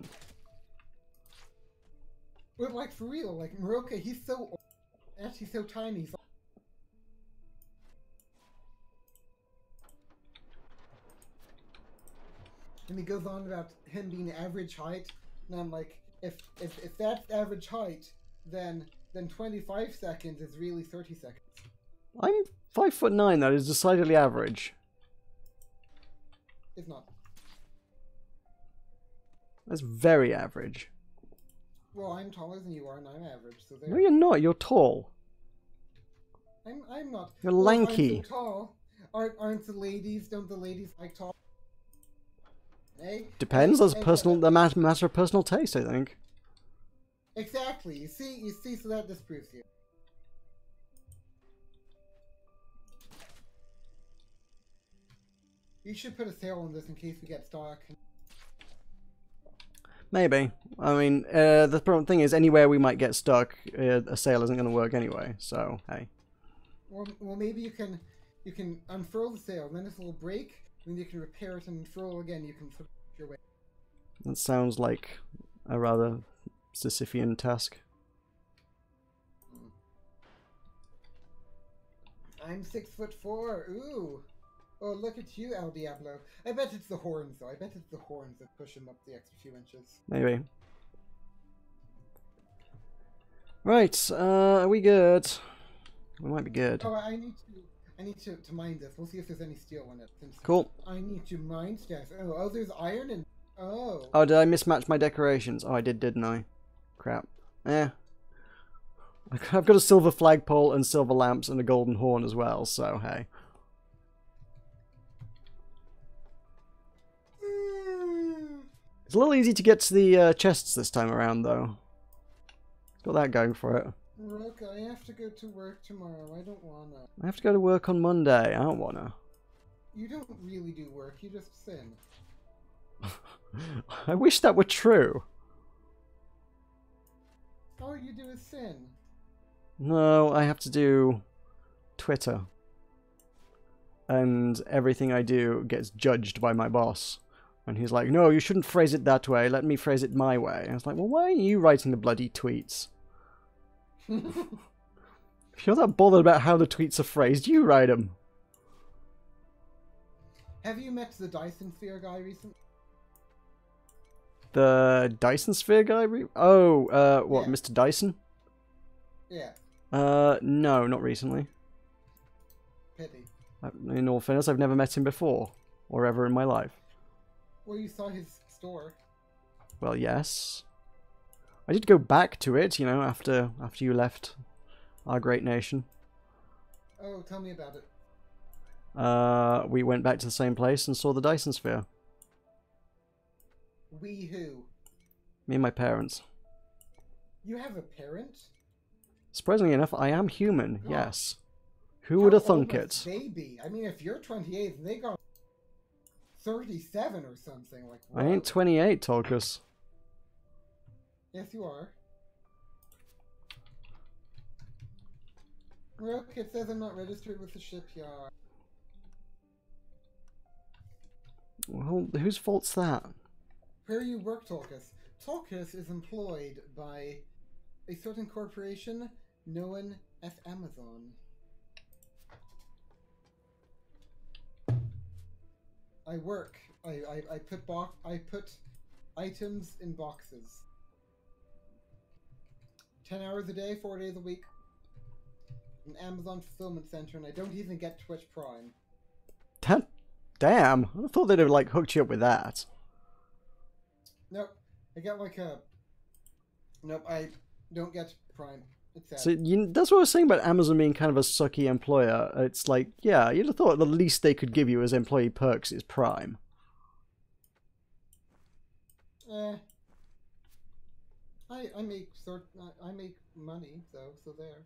But like for real, like Meroka, he's so old, and he's so tiny. And he goes on about him being average height, and I'm like, if that's average height, then 25 seconds is really 30 seconds. I'm 5'9". That is decidedly average. It's not. That's very average. Well, I'm taller than you are, and I'm average. So there. No, you're not. You're tall. I'm not. You're lanky. I'm so tall. Aren't the ladies? Don't the ladies like tall? Hey. Depends. That's a matter of personal taste, I think. Exactly. You see. So that disproves you. You should put a sail on this in case we get stuck. Maybe. I mean, the problem thing is, anywhere we might get stuck, a sail isn't going to work anyway. So hey. Well, maybe you can unfurl the sail, and then this will break, and then you can repair it and unfurl again. You can put your way. That sounds like a rather Sisyphean task. I'm 6'4". Ooh. Oh, look at you, El Diablo. I bet it's the horns, though. I bet it's the horns that push him up the extra few inches. Maybe. Right, are we good? We might be good. Oh, I need to mine this. We'll see if there's any steel in it. Cool. I need to mine stuff. Oh, there's iron and... Oh. Oh, did I mismatch my decorations? Oh, I did, didn't I? Crap. I've got a silver flagpole and silver lamps and a golden horn as well, so hey. It's a little easy to get to the chests this time around, though. It's got that going for it. Meroka, I have to go to work tomorrow. I don't wanna. I have to go to work on Monday. I don't wanna. You don't really do work. You just sin. I wish that were true. All you do is sin. No, I have to do Twitter. And everything I do gets judged by my boss. And he's like, no, you shouldn't phrase it that way. Let me phrase it my way. And I was like, well, why are you writing the bloody tweets? If you're that bothered about how the tweets are phrased, you write them. Have you met the Dyson Sphere guy recently? The Dyson Sphere guy? What, yeah. Mr. Dyson? Yeah. No, not recently. Pity. In all fairness, I've never met him before. Or ever in my life. Well, you saw his store. Well, yes. I did go back to it, you know, after you left our great nation. Oh, tell me about it. We went back to the same place and saw the Dyson Sphere. We who? Me and my parents. You have a parent? Surprisingly enough, I am human, Oh. yes. Who would have thunk it? They be? I mean, if you're 28 and they got 37 or something, like I ain't 28, Tulkas. Yes, you are. Look, it says I'm not registered with the shipyard. Well, whose fault's that? Where you work, Tulkas? Tulkas is employed by a certain corporation known as Amazon. I work. I put items in boxes. 10 hours a day, 4 days a week. An Amazon fulfillment center, and I don't even get Twitch Prime. Damn! I thought they'd have like hooked you up with that. Nope. I get like a... Nope, I don't get Prime. It's sad. So that's what I was saying about Amazon being kind of a sucky employer. It's like, yeah, you'd have thought the least they could give you as employee perks is Prime. I make money, so there.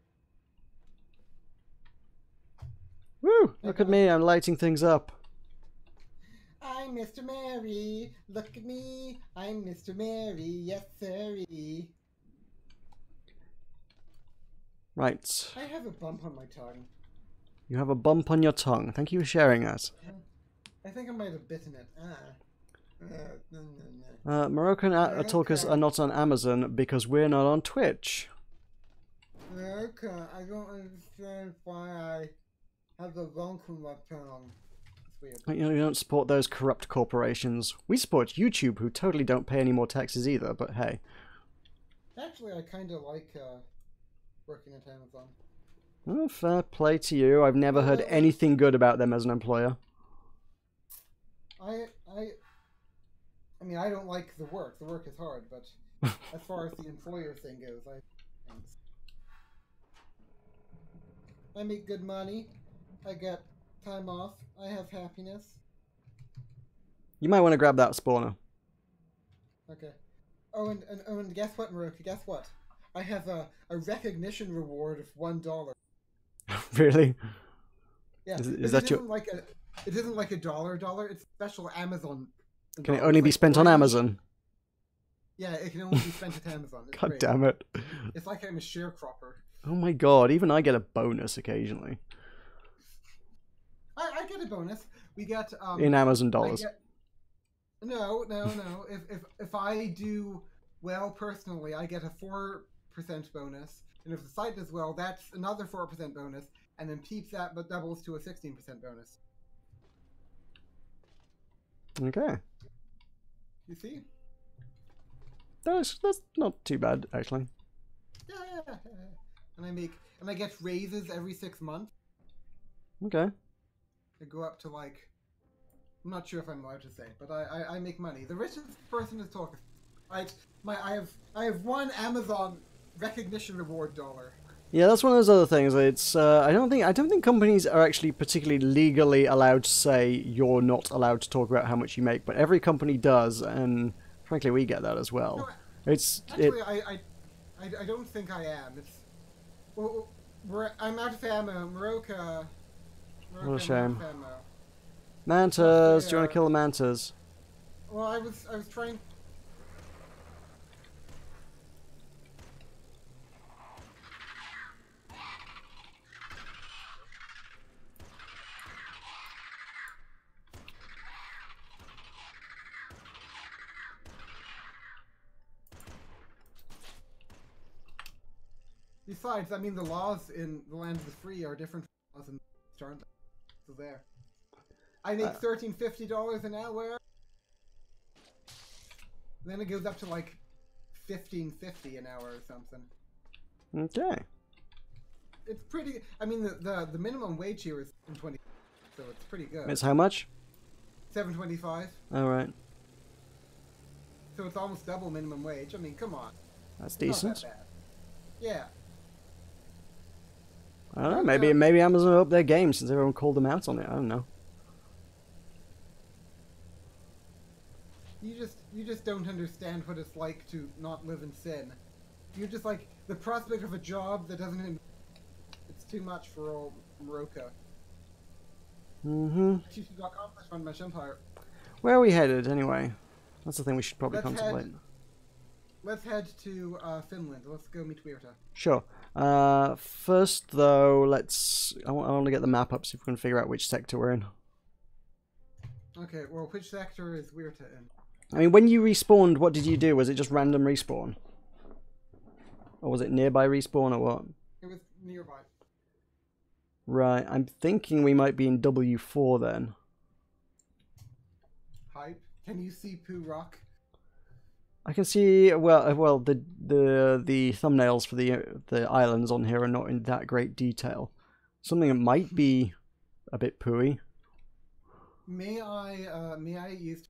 Woo! Look at me, I'm lighting things up. I'm Mr. Mary. Look at me. I'm Mr. Mary. Yes, sirree. Right. I have a bump on my tongue. You have a bump on your tongue. Thank you for sharing that. I think I might have bitten it. Meroka and Tulkas are not on Amazon because we're not on Twitch. Meroka, I don't understand why I have the bump on my tongue. It's weird. You don't support those corrupt corporations. We support YouTube, who totally don't pay any more taxes either, but hey. Actually, I kind of like working at Amazon. Well, fair play to you. I've never heard anything good about them as an employer. I mean, I don't like the work. The work is hard, but as far as the employer thing goes, I make good money. I get time off. I have happiness. You might want to grab that spawner. Okay. Oh, and guess what, Meroka? Guess what? I have a recognition reward of $1. Really? Yeah. Is that your... It isn't like a dollar. It's special Amazon. Can it only be spent on Amazon? Yeah, it can only be spent at Amazon. It's God great. damn it. It's like I'm a sharecropper. Oh my god, even I get a bonus occasionally. I get a bonus. We get... in Amazon dollars. No. If I do well personally, I get a 4% bonus. And if the site does well, that's another 4% bonus. And then keeps that, but doubles to a 16% bonus. Okay. You see? That's not too bad, actually. Yeah. And I get raises every 6 months. Okay. They go up to like... I'm not sure if I'm allowed to say, but I make money. The richest person is talking. I have one Amazon recognition reward dollar. Yeah, that's one of those other things. It's I don't think companies are actually particularly legally allowed to say you're not allowed to talk about how much you make, but every company does, and Frankly, we get that as well. No, It's actually, I don't think I am. It's well, I'm out of ammo. Meroka, What a I'm shame. out of ammo. mantas. Do you want to kill the mantas? Well, I was trying. Besides, I mean, the laws in the land of the free are different from laws in Starland. So there. I make $13.50 an hour. Then it goes up to like $15.50 an hour or something. Okay. It's pretty. I mean, the minimum wage here is $7.20, so it's pretty good. It's how much? $7.25. All right. So it's almost double minimum wage. I mean, come on. That's Not decent. that bad. Yeah. I don't know. Maybe Amazon upped their game since everyone called them out on it. I don't know. You just don't understand what it's like to not live in sin. You're just like the prospect of a job that doesn't. It's too much for old Meroka. Mm-hmm. TT.com/Fund Mesh Empire. Where are we headed anyway? That's the thing we should probably contemplate. Let's head to Finland. Let's go meet Weirta. Sure. First though, I want to get the map up so if we can figure out which sector we're in. Okay. Well, which sector is Weirta in? I mean, when you respawned, what did you do? Was it just random respawn? Or was it nearby respawn or what? It was nearby. Right, I'm thinking we might be in W4 then. Hype. Can you see Poo Rock? I can see well the thumbnails for the islands on here are not in that great detail. Something that might be a bit pooey. May I use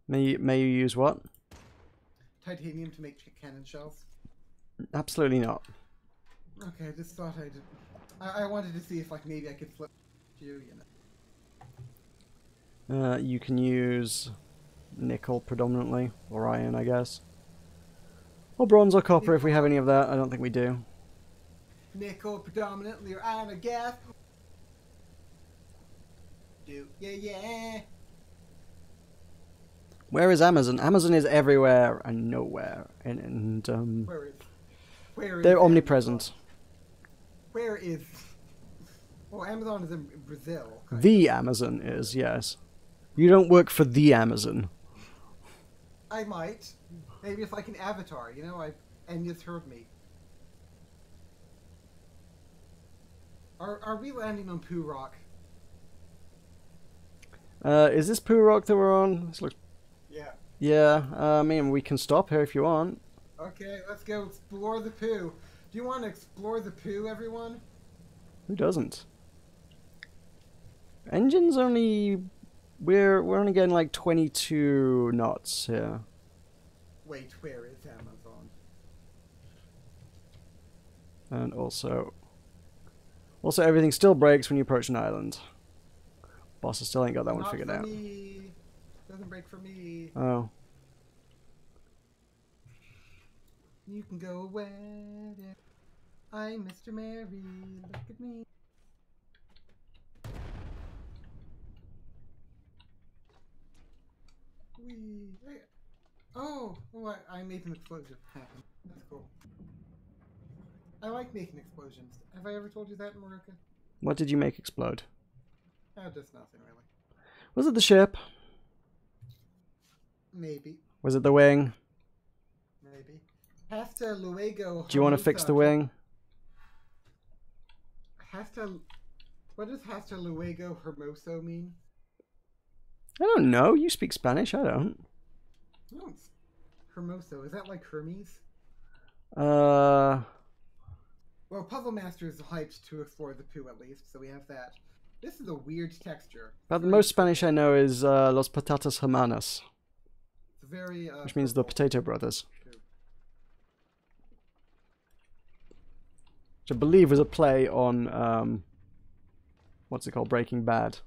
May you use what? titanium to make cannon shells? Absolutely not. Okay, I just thought I wanted to see if like maybe I could flip you know. You can use nickel predominantly, or iron, I guess. Or bronze or copper if we have any of that. I don't think we do. Nickel predominantly, or iron, I guess. Yeah. Where is Amazon? Amazon is everywhere and nowhere, and Where is they're Amazon? omnipresent. Where is? Well, Amazon is in Brazil. The Amazon is, yes. You don't work for the Amazon. I might. Maybe it's like an avatar, you know. And you've heard me. Are we landing on Poo Rock? Is this Poo Rock that we're on? This looks. Yeah. Yeah. I mean, we can stop here if you want. Okay, let's go explore the poo. Do you want to explore the poo, everyone? Who doesn't? Engine's only. We're only getting like 22 knots here. Wait, where is Amazon? And also everything still breaks when you approach an island. Boss still ain't got that one Not figured for out. Me. Doesn't break for me. Oh. You can go away. I'm Mr. Mary. Look at me. Oh, I made an explosion happen. That's cool. I like making explosions. Have I ever told you that, Meroka? What did you make explode? Just nothing, really. Was it the ship? Maybe. Was it the wing? Maybe. Hasta luego. Do you want to fix the wing? What does hasta luego hermoso mean? I don't know. You speak Spanish. I don't. No, it's hermoso. Is that like Hermes? Uh. Well, Puzzle Master is hyped to explore the poo at least, so we have that. This is a weird texture. But the most Spanish I know is Los Patatas Hermanas. It's very. Which means the Potato Brothers. Which I believe was a play on, what's it called? Breaking Bad.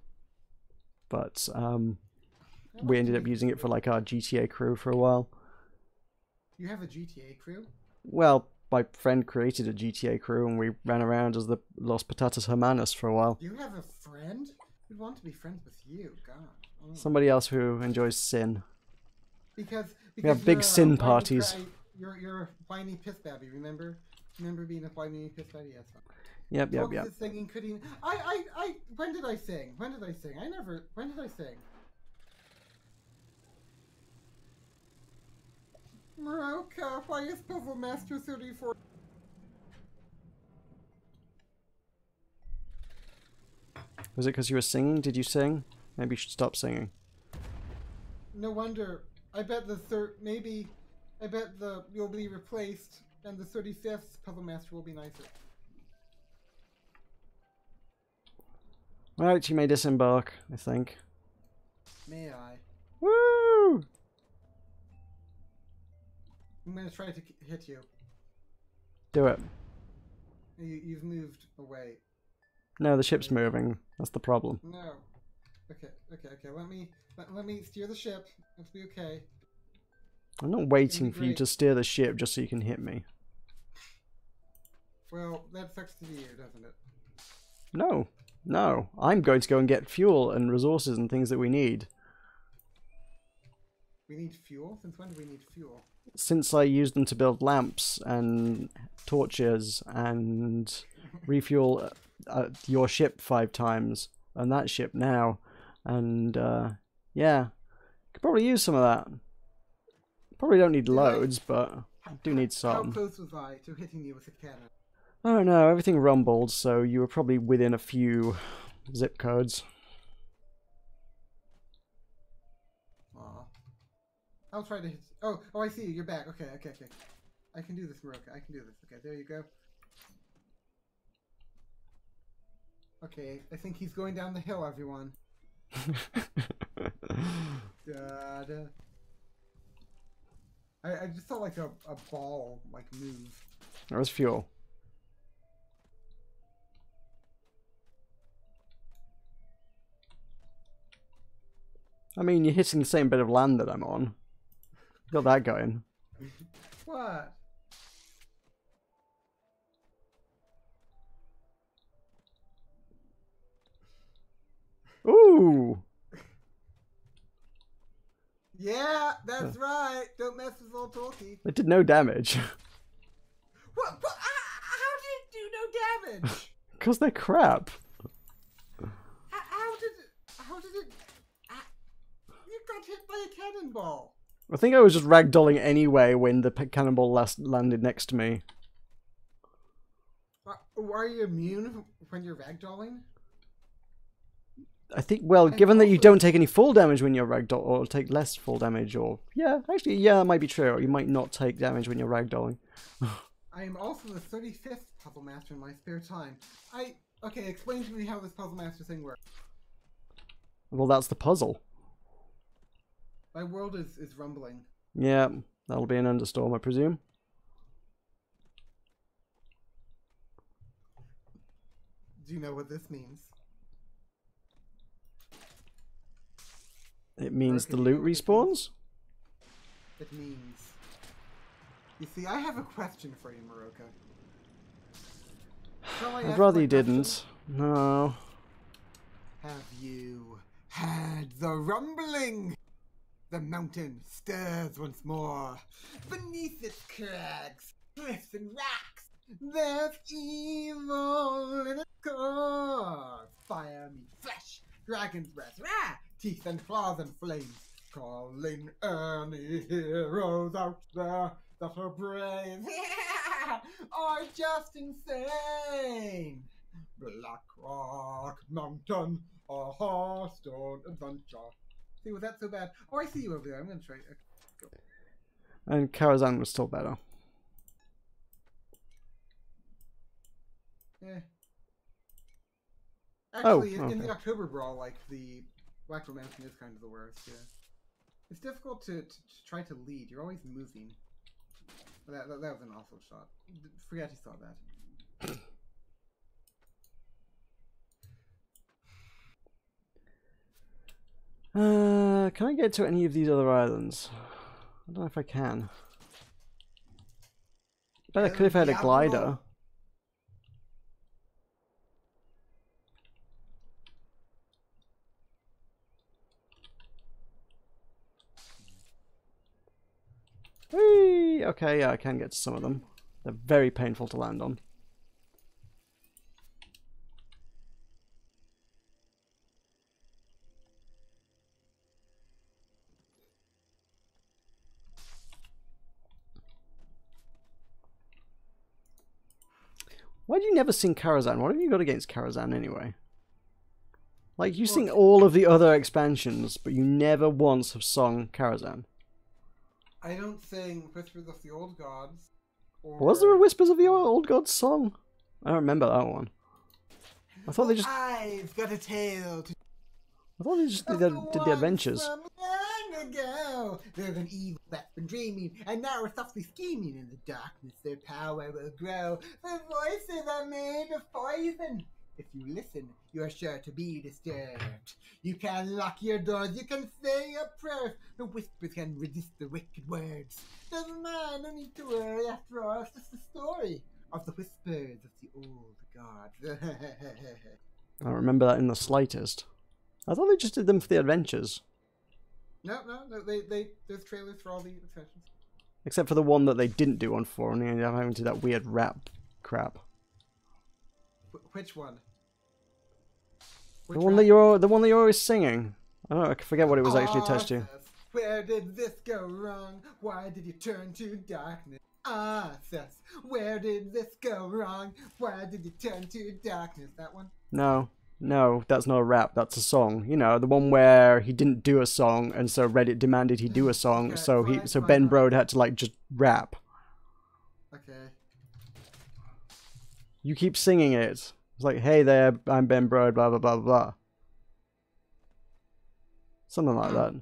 But, we ended up using it for like our GTA crew for a while. You have a GTA crew? Well, my friend created a GTA crew and we ran around as the Los Patatas Hermanos for a while. You have a friend? We'd want to be friends with you, God. Oh. Somebody else who enjoys sin. Because we have big sin parties. You're a whiny piss babby, remember? Remember being a whiny piss babby? Yes. Yep. Singing, when did I sing? When did I sing? When did I sing? Meroka, why is Puzzle Master 34? Was it because you were singing? Did you sing? Maybe you should stop singing. No wonder. I bet you'll be replaced and the 35th Puzzle Master will be nicer. Right, you may disembark, I think. May I? Woo! I'm gonna try to hit you. Do it. You've moved away. No, the ship's moving. That's the problem. No. Okay. Let me steer the ship. Let's be okay. I'm not waiting for you to steer the ship just so you can hit me. Well, that sucks to be you, doesn't it? No. I'm going to go and get fuel and resources and things that we need. We need fuel? Since when do we need fuel? Since I used them to build lamps and torches and refuel your ship 5 times and that ship now, and yeah, could probably use some of that. Probably don't need loads, but I do need some. How close was I to hitting you with a cannon? Oh no, everything rumbled, so you were probably within a few zip codes. Aw. I'll try to hit... Oh, I see you. You're back. Okay. I can do this, Meroka. I can do this. Okay, there you go. Okay, I think he's going down the hill, everyone. I just saw like a ball like move. That was fuel. I mean, you're hitting the same bit of land that I'm on. Got that going. What? Ooh! Yeah, that's right. Don't mess with old Tulky. It did no damage. What? How did it do no damage? Because they're crap. How did it... You got hit by a cannonball. I think I was just ragdolling anyway when the cannonball landed next to me. Are you immune when you're ragdolling? I think, well, given that you don't take any full damage when you're ragdoll, or take less full damage, or... Yeah, actually, yeah, that might be true. You might not take damage when you're ragdolling. I am also the 35th Puzzle Master in my spare time. Okay, explain to me how this Puzzle Master thing works. Well, that's the puzzle. My world is rumbling. Yeah, that'll be an understorm, I presume. Do you know what this means? It means the loot respawns? It means... You see, I have a question for you, Meroka. I'd rather you didn't. No. Have you heard the rumbling? The mountain stirs once more. Beneath its crags, cliffs and rocks, there's evil in its core. Fire meets flesh, dragon's breath, rah! Teeth and claws and flames, calling any heroes out there that are brave or just insane. Black Rock Mountain, a Hearthstone adventure. See, was that so bad? Oh, I see you over there. I'm gonna try. Okay, go. And Karazhan was still better. Yeah. Actually, okay. In the October Brawl, like the Black Rock Mountain is kind of the worst. Yeah. It's difficult to try to lead. You're always moving. That was an awful shot. Forget you saw that. Can I get to any of these other islands? I don't know if I can. I bet I could if I had a glider. Whee! Okay, yeah, I can get to some of them. They're very painful to land on. Why do you never sing Karazhan? What have you got against Karazhan anyway? Like, you sing all of the other expansions, but you never once have sung Karazhan. I don't sing Whispers of the Old Gods. Or... Was there a Whispers of the Old Gods song? I don't remember that one. I thought they just... I've got a tale to... I thought they just did the adventures. From long ago, there's an evil that's been dreaming, and now we're softly scheming. In the darkness their power will grow. Their voices are made of poison. If you listen, you are sure to be disturbed. You can lock your doors, you can say your prayers. The whispers can resist the wicked words. Doesn't matter, no need to worry. After all, it's just the story of the whispers of the old gods. I don't remember that in the slightest. I thought they just did them for the adventures. No, there's trailers for all the expansions. Except for the one that they didn't do on 4, and they ended up having to do that weird rap crap. Which one? The one that you're always singing. I don't know, I forget what it was actually attached to. Where did this go wrong? Why did you turn to darkness? Sis, where did this go wrong? Why did you turn to darkness? That one? No, that's not a rap, that's a song. You know, the one where he didn't do a song, and so Reddit demanded he do a song, okay, so Ben Brode had to, like, just rap. Okay. You keep singing it. It's like, hey there, I'm Ben Brode, blah, blah, blah, blah. Something like that.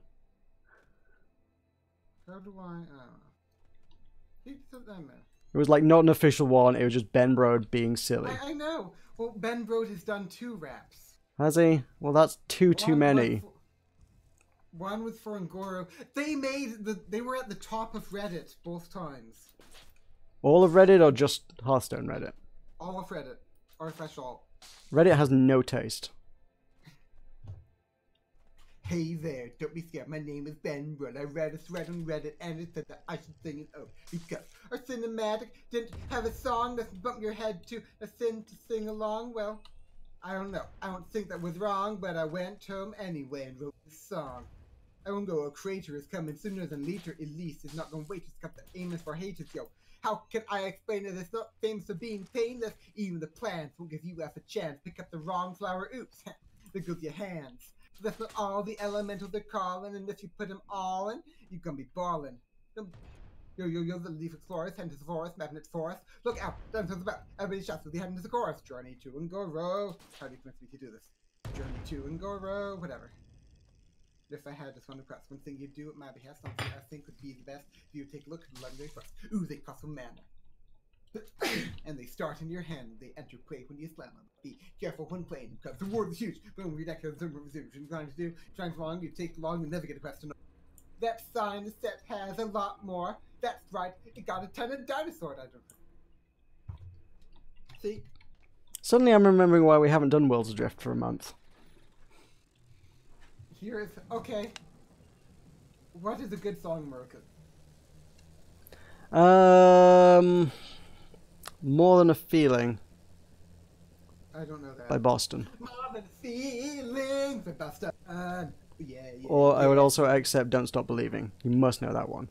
How do I... Keep something there. It was like not an official one, it was just Ben Brode being silly. I know. Well, Ben Brode has done 2 raps. Has he? Well, that's too many. One was for Ngoro. They were at the top of Reddit both times. All of Reddit or just Hearthstone Reddit? All of Reddit. Refresh all. Reddit has no taste. Hey there, don't be scared. My name is Ben Brode. I read a thread on Reddit and it said that I should sing it out because our cinematic didn't have a song that's bump your head to a sin to sing along. Well, I don't know. I don't think that was wrong, but I went home anyway and wrote this song. I won't go, a creator is coming sooner than later. Elise is not gonna wait. It's got the aim is for haters, yo. How can I explain it? It's not famous for being painless. Even the plants won't give you a chance. Pick up the wrong flower. Oops. There goes your hands. That's not all the elementals are calling, and if you put them all in, you're gonna be balling. Yo, the leaf explorers, head into the forest, magnet forest. Look out, done to the back. Everybody shouts with the head into the chorus. Journey to Ngoro. How do you convince me to do this? Journey to Ngoro, whatever. If I had just one request, one thing you'd do at my behalf, something I think would be the best, if you would take a look at the legendary quest. Ooh, they cost some mana. And they start in your hand, they enter play when you slam them. Be careful when playing, because the reward is huge. Boom, ridiculous, resume. Trying to do, trying long, you take long, you never get a quest to know. That sign the set has a lot more. That's right, it got a ton of dinosaurs, I don't know. See? Suddenly I'm remembering why we haven't done Worlds Adrift for a month. Here's, okay. What is a good song, Meroka? More Than a Feeling. I don't know that. By Boston. More Than a Feeling by Boston. Yeah. Or I would also accept Don't Stop Believing. You must know that one.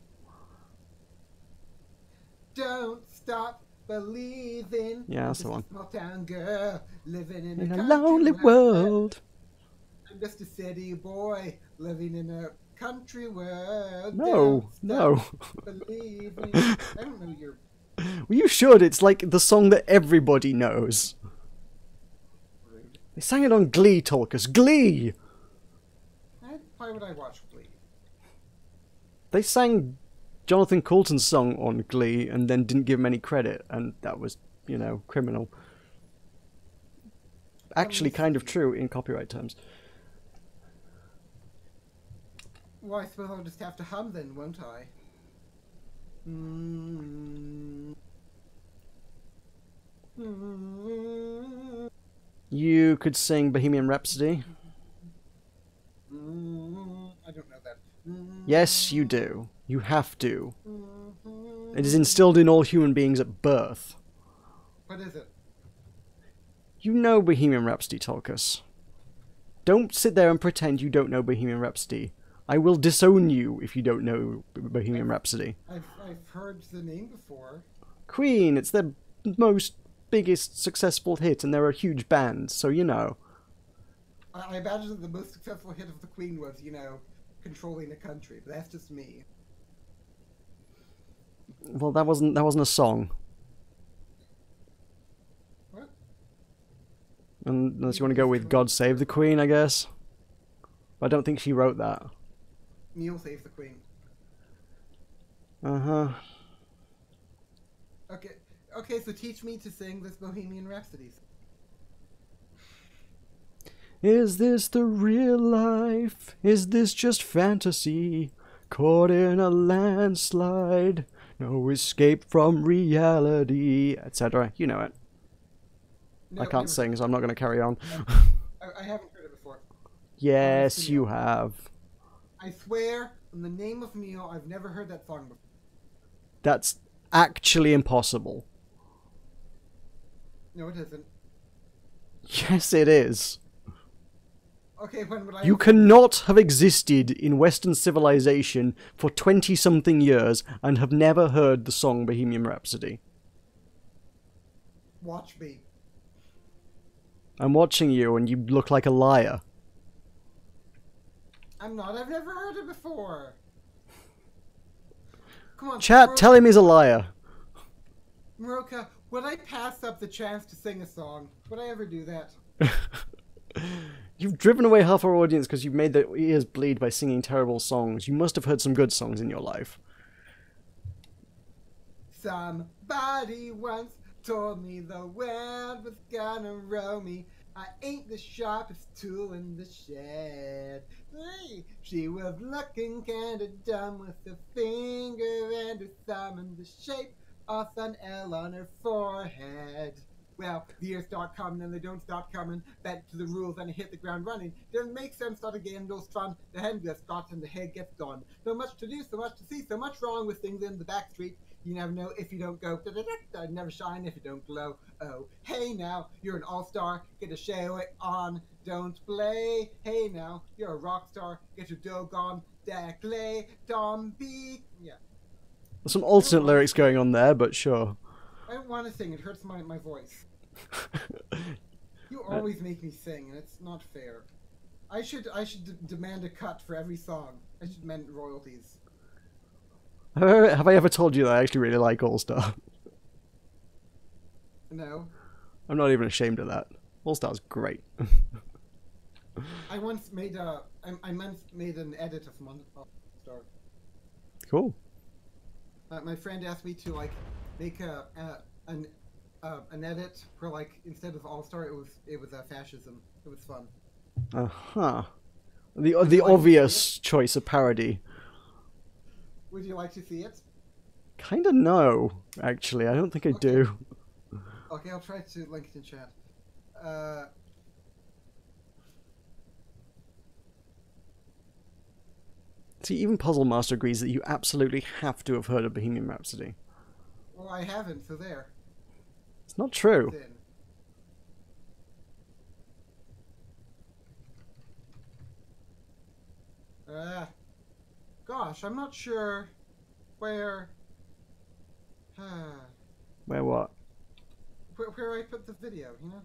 Don't stop believing. Yeah, that's the one. Small town girl living in a lonely world. I'm just a city boy living in a country world. No. Believing. I don't know your. Well, you should. It's like the song that everybody knows. Rude. They sang it on Glee, Tulkas. Glee! Why would I watch Glee? They sang Jonathan Coulton's song on Glee and then didn't give him any credit, and that was, you know, criminal. Actually kind of true in copyright terms. Well, I suppose I'll just have to hum then, won't I? Mm. Mm. You could sing Bohemian Rhapsody. I don't know that. Yes, you do. You have to. Mm. It is instilled in all human beings at birth. What is it? You know Bohemian Rhapsody, Tulkas. Don't sit there and pretend you don't know Bohemian Rhapsody. I will disown you if you don't know Bohemian Rhapsody. I've heard the name before. Queen, it's their most biggest successful hit, and they're a huge band, so you know. I imagine that the most successful hit of the Queen was, you know, controlling a country, but that's just me. Well, that wasn't a song. What? Unless you want to go with God Save the Queen, I guess. I don't think she wrote that. Neil Save the Queen. Uh-huh. Okay, so teach me to sing this Bohemian Rhapsody. Is this the real life? Is this just fantasy? Caught in a landslide, no escape from reality, etc. You know it. No, I can't sing, so I'm not going to carry on. I haven't heard it before. Yes, you have. I swear, in the name of Neil, I've never heard that song before. That's actually impossible. No, it isn't. Yes, it is. Okay, when would I... You cannot have existed in Western civilization for 20-something years and have never heard the song Bohemian Rhapsody. Watch me. I'm watching you and you look like a liar. I'm not. I've never heard it before. Come on. Chat, tell him he's a liar. Meroka, would I pass up the chance to sing a song? Would I ever do that? You've driven away half our audience because you've made their ears bleed by singing terrible songs. You must have heard some good songs in your life. Somebody once told me the world was gonna roll me. I ain't the sharpest tool in the shed. Hey, she was looking kinda dumb with a finger and her thumb in the shape of an L on her forehead. Well, the years start coming and they don't stop coming. Back to the rules and I hit the ground running. Doesn't make sense, start again, goes fun. The hand gets got and the head gets gone. So much to do, so much to see, so much wrong with things in the back street. You never know if you don't go. Da-da-da-da, never shine if you don't glow. Oh, hey now, you're an all-star. Get a show it on. Don't play. Hey now, you're a rock star. Get your dog on. Declay, Tom B. Yeah. There's some alternate lyrics going on there, but sure. I don't want to sing. It hurts my voice. You always make me sing, and it's not fair. I should demand a cut for every song. I should demand royalties. Have I ever told you that I actually really like All Star? No. I'm not even ashamed of that. All Star's great. I once made an edit of All Star. Cool. My friend asked me to like make an edit where like instead of All Star it was fascism. It was fun. Uh-huh. The obvious choice of parody. Would you like to see it? Kinda no, actually. I don't think I do. Okay, I'll try to link it in chat. See, even Puzzle Master agrees that you absolutely have to have heard of Bohemian Rhapsody. Well, I haven't, so there. It's not true. Gosh, I'm not sure where... Where what? Where I put the video, you know?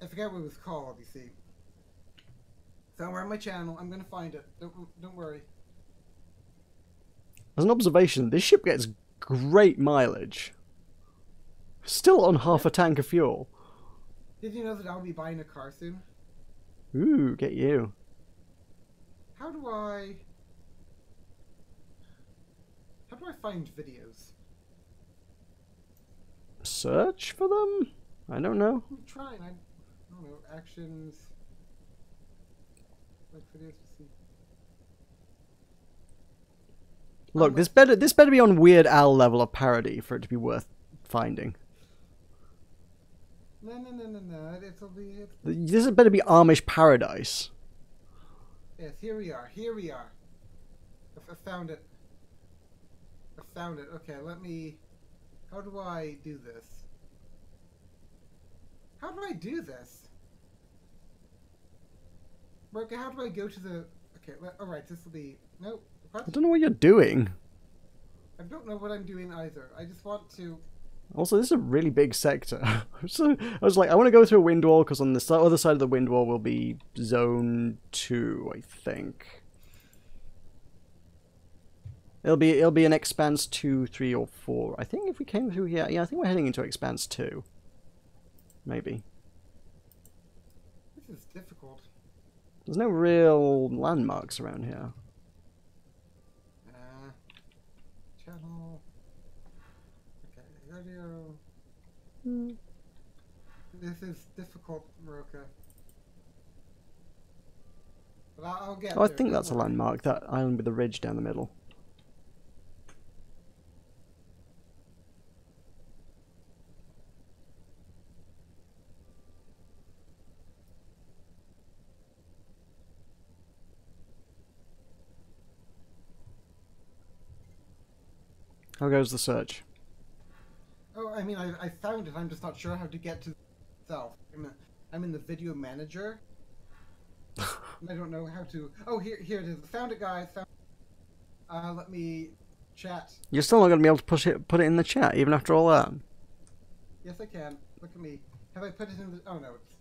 I forget what it was called, you see. Somewhere on my channel, I'm gonna find it. Don't worry. As an observation, this ship gets great mileage. Still on half a tank of fuel. Did you know that I'll be buying a car soon? Ooh, get you. How do I find videos? Search for them? I don't know. I'm trying. I don't know. Actions. Like videos to see. Look, this better be on Weird Al level of parody for it to be worth finding. No. It'll be. This better be Amish Paradise. Yes, here we are. I found it. Okay, let me. How do I do this? Meroka, how do I go to the? Okay, alright, this will be. Nope. What? I don't know what you're doing. I don't know what I'm doing either. I just want to. Also, this is a really big sector. So I was like, I want to go through a wind wall because on the other side of the wind wall will be zone 2, I think. It'll be an expanse 2, 3, or 4. I think if we came through here, yeah, I think we're heading into expanse 2. Maybe. This is difficult. There's no real landmarks around here. Channel. Okay, radio. This is difficult, Meroka. But I'll get Oh, I there, think don't that's a worry. landmark. That island with the ridge down the middle. How goes the search? Oh, I mean, I found it. I'm just not sure how to get to itself. I'm in the video manager. And I don't know how to. Oh, here it is. Found it, guys. Let me chat. You're still not going to be able to put it in the chat even after all that. Yes, I can. Look at me. Have I put it in the? Oh no, it's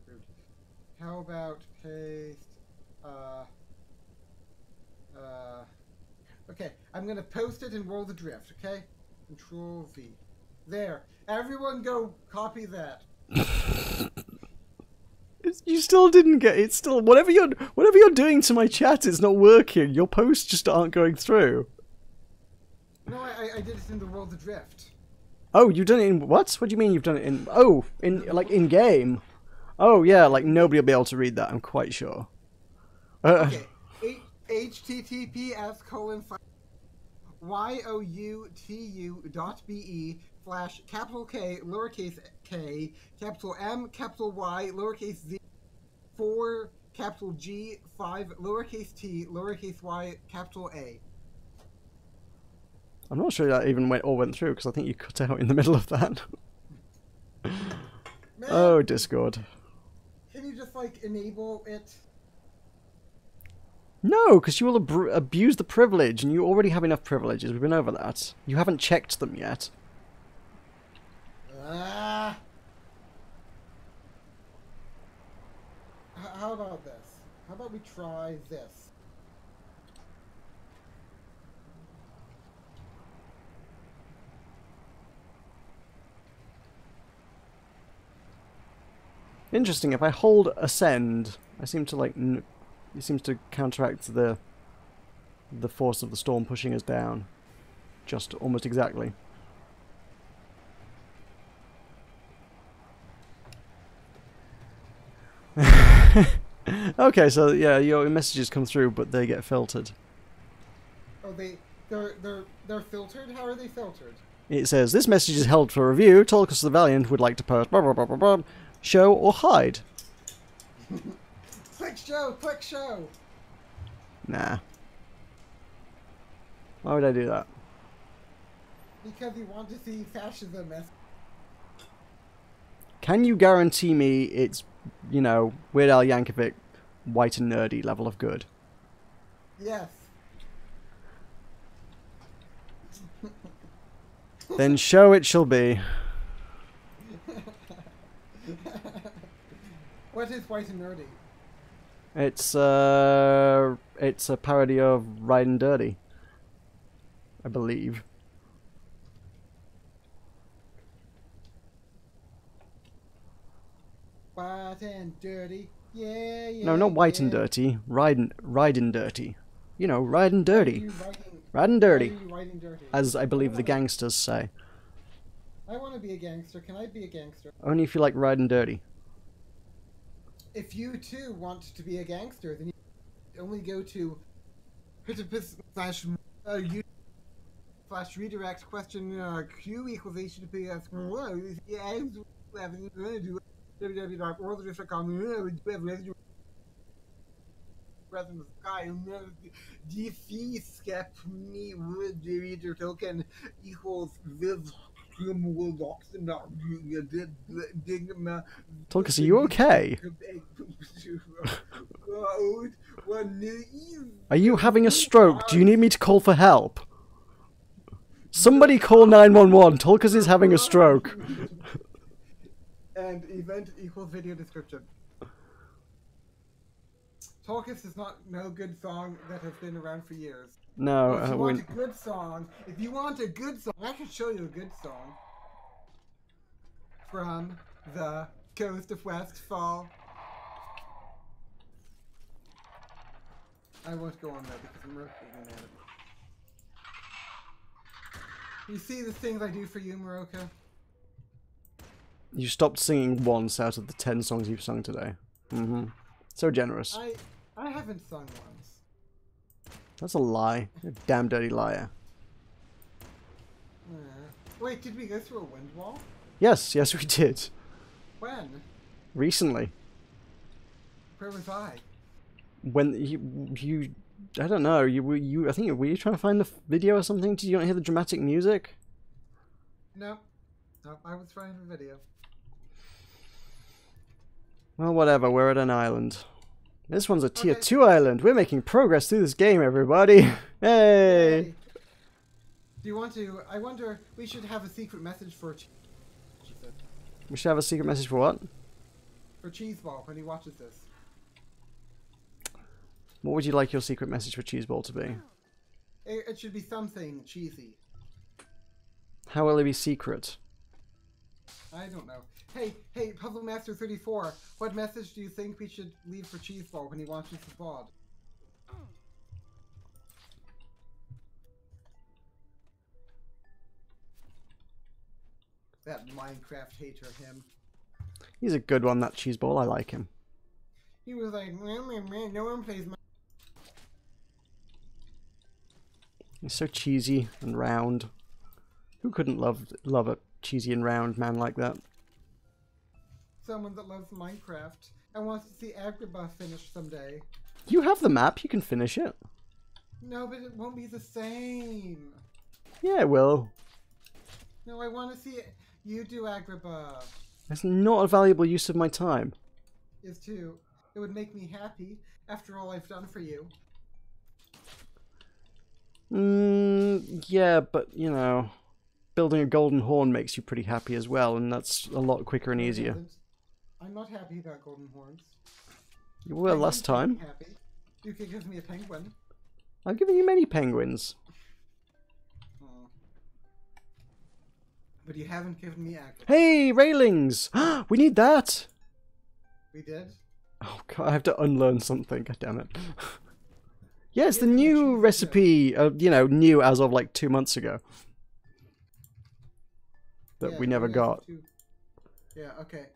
rude. How about paste? Okay, I'm gonna post it in Worlds Adrift. Okay, Control V. There. Everyone, go copy that. You still didn't get it. Still, whatever you're doing to my chat is not working. Your posts just aren't going through. No, I did it in the Worlds Adrift. Oh, you've done it in what? What do you mean you've done it in? Oh, in like in game. Oh yeah, like nobody will be able to read that. I'm quite sure. Okay. https://youtu.be/K, lowercase k, capital M, capital Y, lowercase z, 4, capital G, 5, lowercase t, lowercase y, capital A. I'm not sure that even went through because I think you cut out in the middle of that. Man, Oh, Discord. can you just like enable it? No, because you will abuse the privilege, and you already have enough privileges. We've been over that. You haven't checked them yet. How about this? How about we try this? Interesting. If I hold ascend, I seem to like. It seems to counteract the force of the storm pushing us down, just almost exactly. Okay, so yeah, your messages come through, but they get filtered. Oh, they're filtered? How are they filtered? It says, this message is held for review. Tulkas the Valiant would like to post blah, blah, blah, blah, blah. Show or hide. Click show! Click show! Nah. Why would I do that? Because you want to see fascism as... Can you guarantee me it's, you know, Weird Al Yankovic, white and nerdy level of good? Yes. Then show it shall be. What is white and nerdy? It's a parody of Riding Dirty, I believe. White and dirty, yeah, yeah. No, not white and dirty. Riding dirty. You know, riding dirty. Riding dirty. Why are you writing dirty? As I believe the gangsters say. I want to be a gangster. Can I be a gangster? Only if you like riding dirty. if you too want to be a gangster, then you only go to /redirect question q equals https www.worldsadrift.com in the sky DC skep me with the reader token equals this Tulkas, are you okay? Are you having a stroke? Do you need me to call for help? Somebody call 911. Tulkas is having a stroke. And event equals video description. Tulkas is not no good song that has been around for years. No, If you want a good song, I can show you a good song from the coast of Westfall. I won't go on that because I'm roasting mad at me. You see the things I do for you, Meroka? You stopped singing once out of the 10 songs you've sung today. So generous. I haven't sung once. That's a lie. You're a damn dirty liar. Wait, did we go through a wind wall? Yes, we did. When? Recently. Where was I? When you I don't know, I think, were you trying to find the video or something? Did you not hear the dramatic music? No, I was finding the video. Well, whatever, we're at an island. This one's a tier 2 island. We're making progress through this game, everybody. Hey! Yay. Do you want to... I wonder... We should have a secret message for... We should have a secret message for what? For Cheeseball when he watches this. What would you like your secret message for Cheeseball to be? It should be something cheesy. How will it be secret? I don't know. Hey, Puzzle Master 34, what message do you think we should leave for Cheeseball when he watches the VOD? That Minecraft hater him. He's a good one, that Cheeseball. I like him. He was like, man, no one plays my... He's so cheesy and round. Who couldn't love a cheesy and round man like that? Someone that loves Minecraft and wants to see Agrabah finished someday. You have the map, you can finish it. No, but it won't be the same. Yeah, it will. No, I want to see it. You do Agrabah. That's not a valuable use of my time. Is too. It would make me happy after all I've done for you. Yeah, but, you know, building a golden horn makes you pretty happy as well, and that's a lot quicker and easier. I'm not happy about golden horns. You were last time. Happy. You could give me a penguin. I've given you many penguins. Oh. But you haven't given me Agrabah. Hey, railings! We need that! We did? Oh god, I have to unlearn something, god damn it. Yeah, it's the new recipe, you know, new as of like 2 months ago. That we never got. Yeah, okay.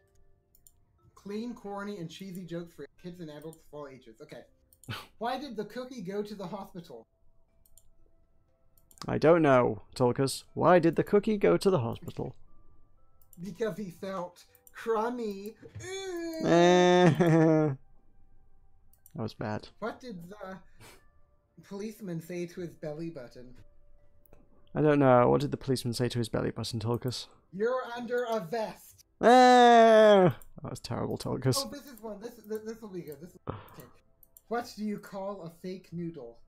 Clean, corny, and cheesy jokes for kids and adults of all ages. Okay. Why did the cookie go to the hospital? I don't know, Tulkas. Why did the cookie go to the hospital? Because he felt crummy. That was bad. What did the policeman say to his belly button? I don't know. What did the policeman say to his belly button, Tulkas? You're under a vest. That was terrible, Tulkas. Oh, this is one. This will be good. Okay. What do you call a fake noodle?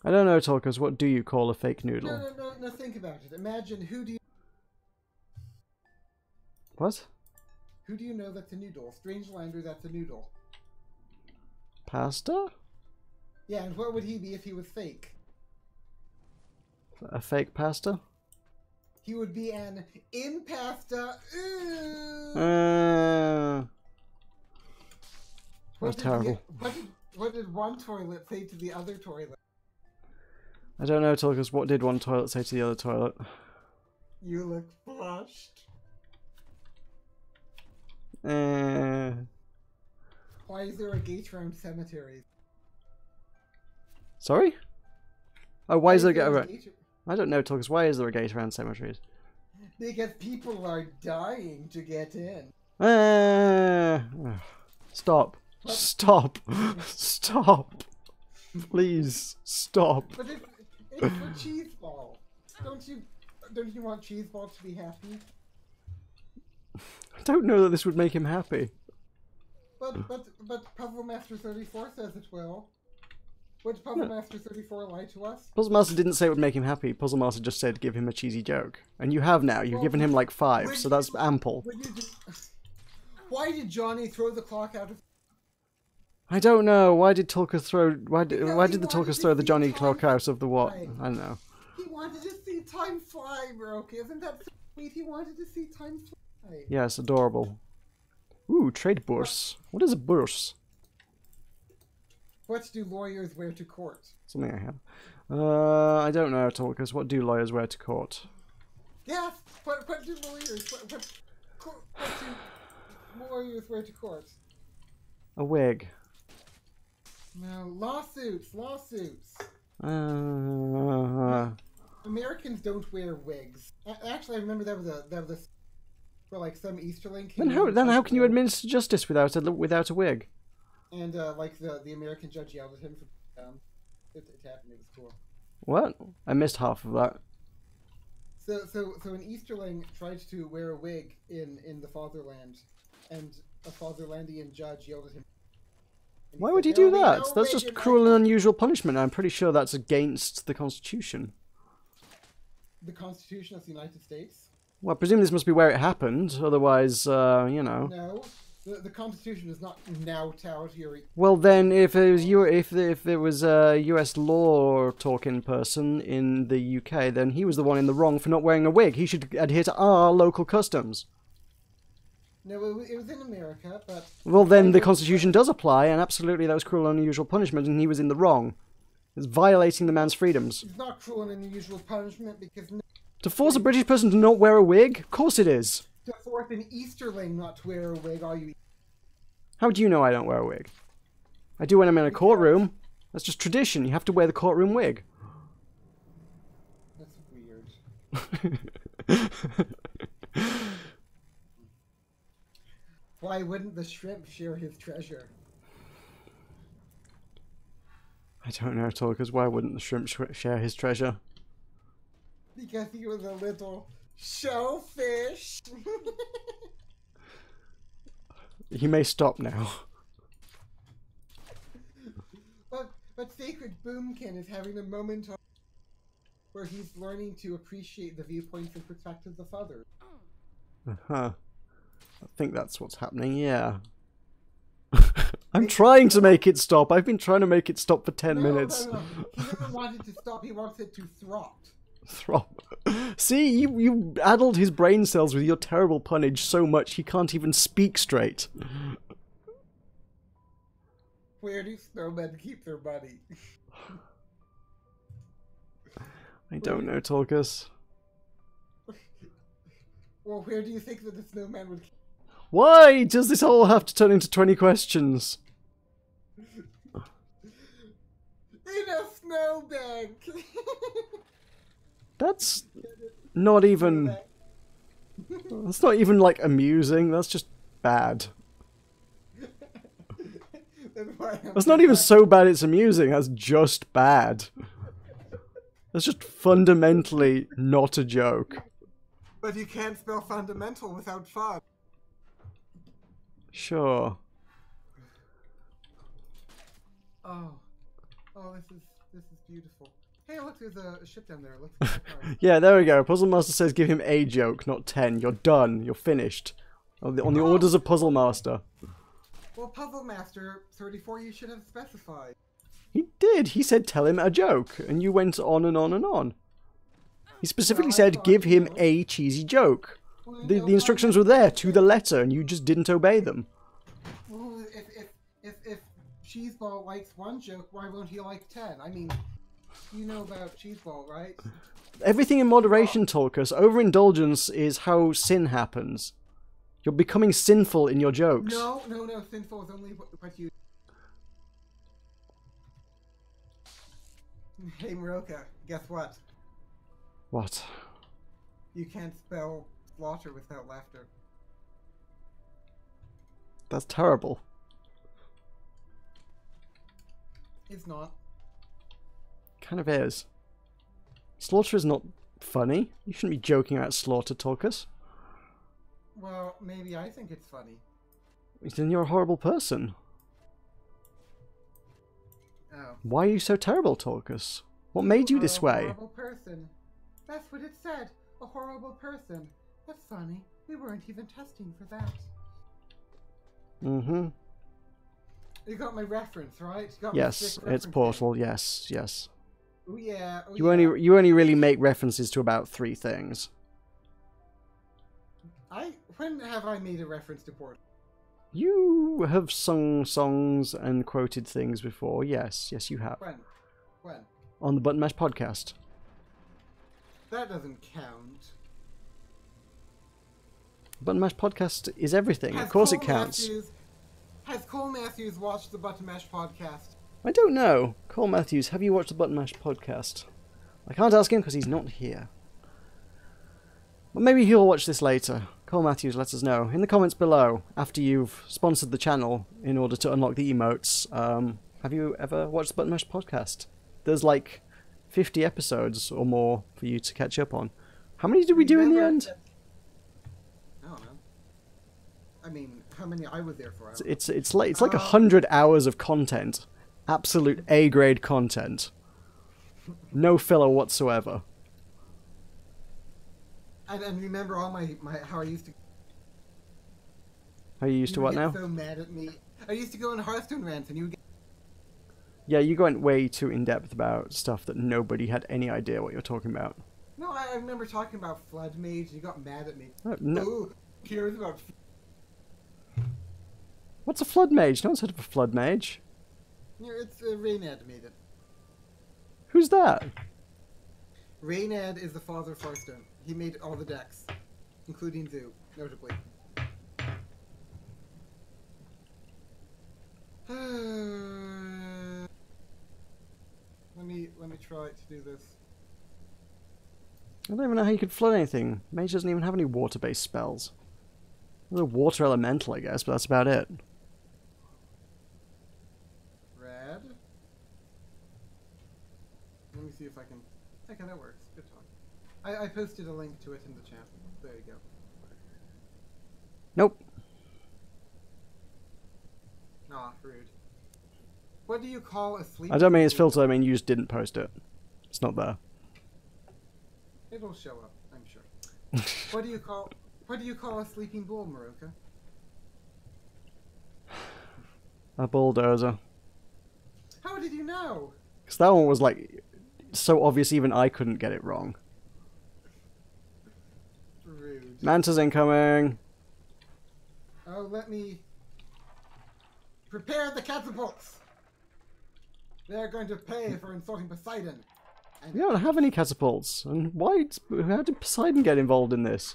I don't know, Tulkas. What do you call a fake noodle? No. Think about it. Imagine who do you... What? Who do you know that's a noodle? Strangelander that's a noodle. Pasta? Yeah, and what would he be if he was fake? A fake pasta? He would be an impasta. That's terrible. What did one toilet say to the other toilet? I don't know, Tulkas. What did one toilet say to the other toilet? You look flushed. is there a gate around cemeteries? Sorry? Oh, why is there there a gate? I don't know, Tulkas. Why is there a gate around cemeteries? Because people are dying to get in. Stop. Stop. Stop. Please stop. But it's for Cheeseball. Don't you want Cheeseball to be happy? I don't know that this would make him happy. But Puzzle Master 34 says it will. Would Puzzle Master 34 lie to us? Puzzle Master didn't say it would make him happy. Puzzle Master just said give him a cheesy joke. And you have now. You've given him like 5, so that's ample. Why did Johnny throw the clock out of... I don't know. Why did Tulkas throw... Why did the Tulkas throw the Johnny clock out of the what? I don't know. He wanted to see time fly, Meroka. Isn't that so sweet? He wanted to see time fly. Yes, adorable. Ooh, trade bourse. What is a bourse? What do lawyers wear to court? Something I have. I don't know, Tulkas. What do lawyers wear to court? Yes! What do lawyers... What do lawyers wear to court? A wig. No, lawsuits! Americans don't wear wigs. Actually, I remember that was a for like some Easterling. Then how can you administer justice without a wig? And like the American judge yelled at him for it happened. It was cool. What? I missed half of that. So an Easterling tried to wear a wig in the fatherland, and a fatherlandian judge yelled at him. Why would he do that? That's just cruel and unusual punishment. I'm pretty sure that's against the Constitution. The Constitution of the United States? Well, I presume this must be where it happened. Otherwise, you know. No, the Constitution is not now tout your... Well, then, if there was a U.S. law talking person in the UK, then he was the one in the wrong for not wearing a wig. He should adhere to our local customs. No, it was in America, but... Well, then the Constitution does apply, and absolutely that was cruel and unusual punishment, and he was in the wrong. It's violating the man's freedoms. It's not cruel and unusual punishment because... To force a British person to not wear a wig? Of course it is. To force an Easterling not to wear a wig, are you... How do you know I don't wear a wig? I do when I'm in a courtroom. That's just tradition. You have to wear the courtroom wig. That's weird. Why wouldn't the shrimp share his treasure? I don't know at all, because why wouldn't the shrimp share his treasure? Because he was a little shellfish. He may stop now. But Sacred Boomkin is having a moment where he's learning to appreciate the viewpoints and perspectives of others. Uh-huh. I think that's what's happening, yeah. I'm trying to make it stop. I've been trying to make it stop for 10 minutes. No. He doesn't want it to stop. He wants it to throp. Throp. See, you addled his brain cells with your terrible punnage so much he can't even speak straight. Where do snowmen keep their money? I don't know, Tulkas. Well, where do you think that the snowman would keep... Why does this all have to turn into 20 questions? In a snowbank! That's not even... That's not even, like, amusing. That's just bad. That's not even so bad it's amusing. That's just bad. That's just fundamentally not a joke. But you can't spell fundamental without fun. Sure. Oh, this is beautiful. Hey, look, there's a ship down there. Let's Yeah, there we go. Puzzle Master says give him a joke, not 10. You're done. You're finished. On the orders of Puzzle Master. Well, Puzzle Master 34, you should have specified. He did. He said tell him a joke, and you went on and on and on. He specifically said give him a cheesy joke. The instructions were there to the letter, and you just didn't obey them. Well, if Cheeseball likes one joke, why won't he like 10? I mean, you know about Cheeseball, right? Everything in moderation, Tulkas. Overindulgence is how sin happens. You're becoming sinful in your jokes. No, sinful is only what you... Hey, Meroka, guess what? What? You can't spell slaughter without laughter. That's terrible. It's not. Kind of is. Slaughter is not funny. You shouldn't be joking about slaughter, Tulkas. Well, maybe I think it's funny. Then you're a horrible person. Oh. Why are you so terrible, Tulkas? What made you this A way? horrible person. That's what it said. A horrible person. That's funny. We weren't even testing for that. Mm-hmm. You got my reference, right? You got Yes, my it's Portal. Yes, yes. Oh yeah. Oh, You yeah. only really make references to about 3 things. When have I made a reference to Portal? You have sung songs and quoted things before. Yes, yes, you have. When? On the Button Mash podcast. That doesn't count. Button Mash podcast is everything. Has Of course Cole it counts. Has Cole Matthews watched the Button Mash podcast? I don't know. Cole Matthews, have you watched the Button Mash podcast? I can't ask him because he's not here. But maybe he'll watch this later. Cole Matthews, let us know in the comments below after you've sponsored the channel in order to unlock the emotes. Have you ever watched the Button Mash podcast? There's like 50 episodes or more for you to catch up on. How many did we do in the end? I don't know. I mean, how many I was there for? It's like 100 hours of content. Absolute A-grade content. No filler whatsoever. And remember all my how I used to. Are you used to what now? So mad at me. I used to go in Hearthstone rants, and you would get. Yeah, you went way too in depth about stuff that nobody had any idea what you're talking about. No, I remember talking about Flood Mage. You got mad at me. No. Ooh, who cares about? What's a flood mage? No one's heard of a flood mage. Yeah, it's Raynad made it. Who's that? Raynad is the father of Hearthstone. He made all the decks, including Zoo, notably. Let me try to do this. I don't even know how you could flood anything. Mage doesn't even have any water-based spells. There's a water elemental, I guess, but that's about it. Red. Let me see if I can. Okay, that works. Good talk. I posted a link to it in the chat. There you go. Nope. Aw, rude. What do you call a sleep? I don't mean it's filtered, I mean you just didn't post it. It's not there. It'll show up, I'm sure. What do you call a sleeping bull, Meroka? A bulldozer. How did you know? Because that one was like so obvious even I couldn't get it wrong. Rude. Manta's incoming. Oh, let me prepare the catapults. They're going to pay for insulting Poseidon. And We don't have any catapults. And how did Poseidon get involved in this?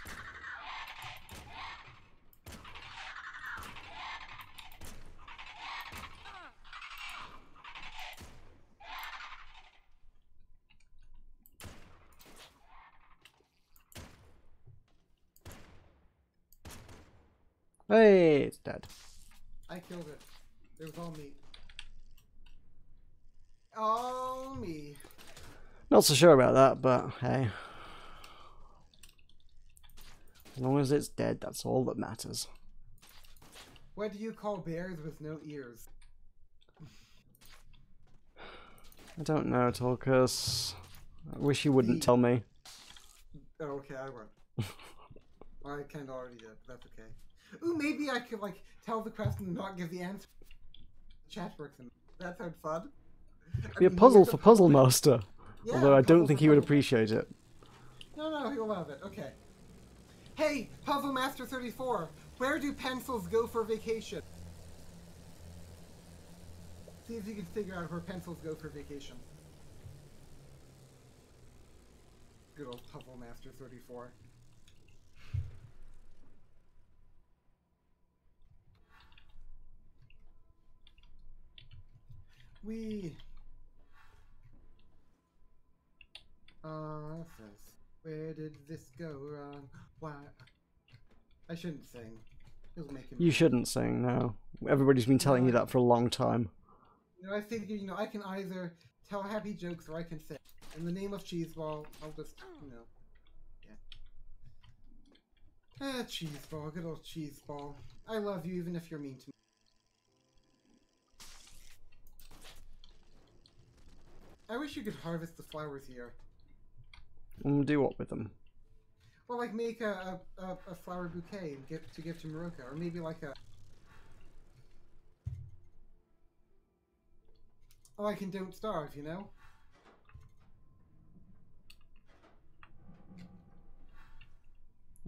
Hey, it's dead. I killed it. It was all me. All me. Not so sure about that, but hey. As long as it's dead, that's all that matters. What do you call bears with no ears? I don't know, Tulkas. I wish you wouldn't tell me. Oh, okay, I won't. I kind of already did, but that's okay. Ooh, maybe I could, like, tell the question and not give the answer. Chat works and that sounds fun. Be a puzzle for Puzzle Master. Yeah, Although I don't puzzle think for he would Puzzle appreciate it. No, he'll love it. Okay. Hey, Puzzle Master 34, where do pencils go for vacation? See if you can figure out where pencils go for vacation. Good old Puzzle Master 34. Where did this go wrong? Why? I shouldn't sing. It'll make him. You shouldn't sing, no. Everybody's been telling you that for a long time. You know, I figure, you know, I can either tell happy jokes or I can sing. In the name of Cheeseball, I'll just, you know, yeah. Cheeseball, good old Cheeseball. I love you even if you're mean to me. I wish you could harvest the flowers here. And do what with them? Well, like make a flower bouquet and give to Meroka, or maybe like a like in Don't Starve, you know?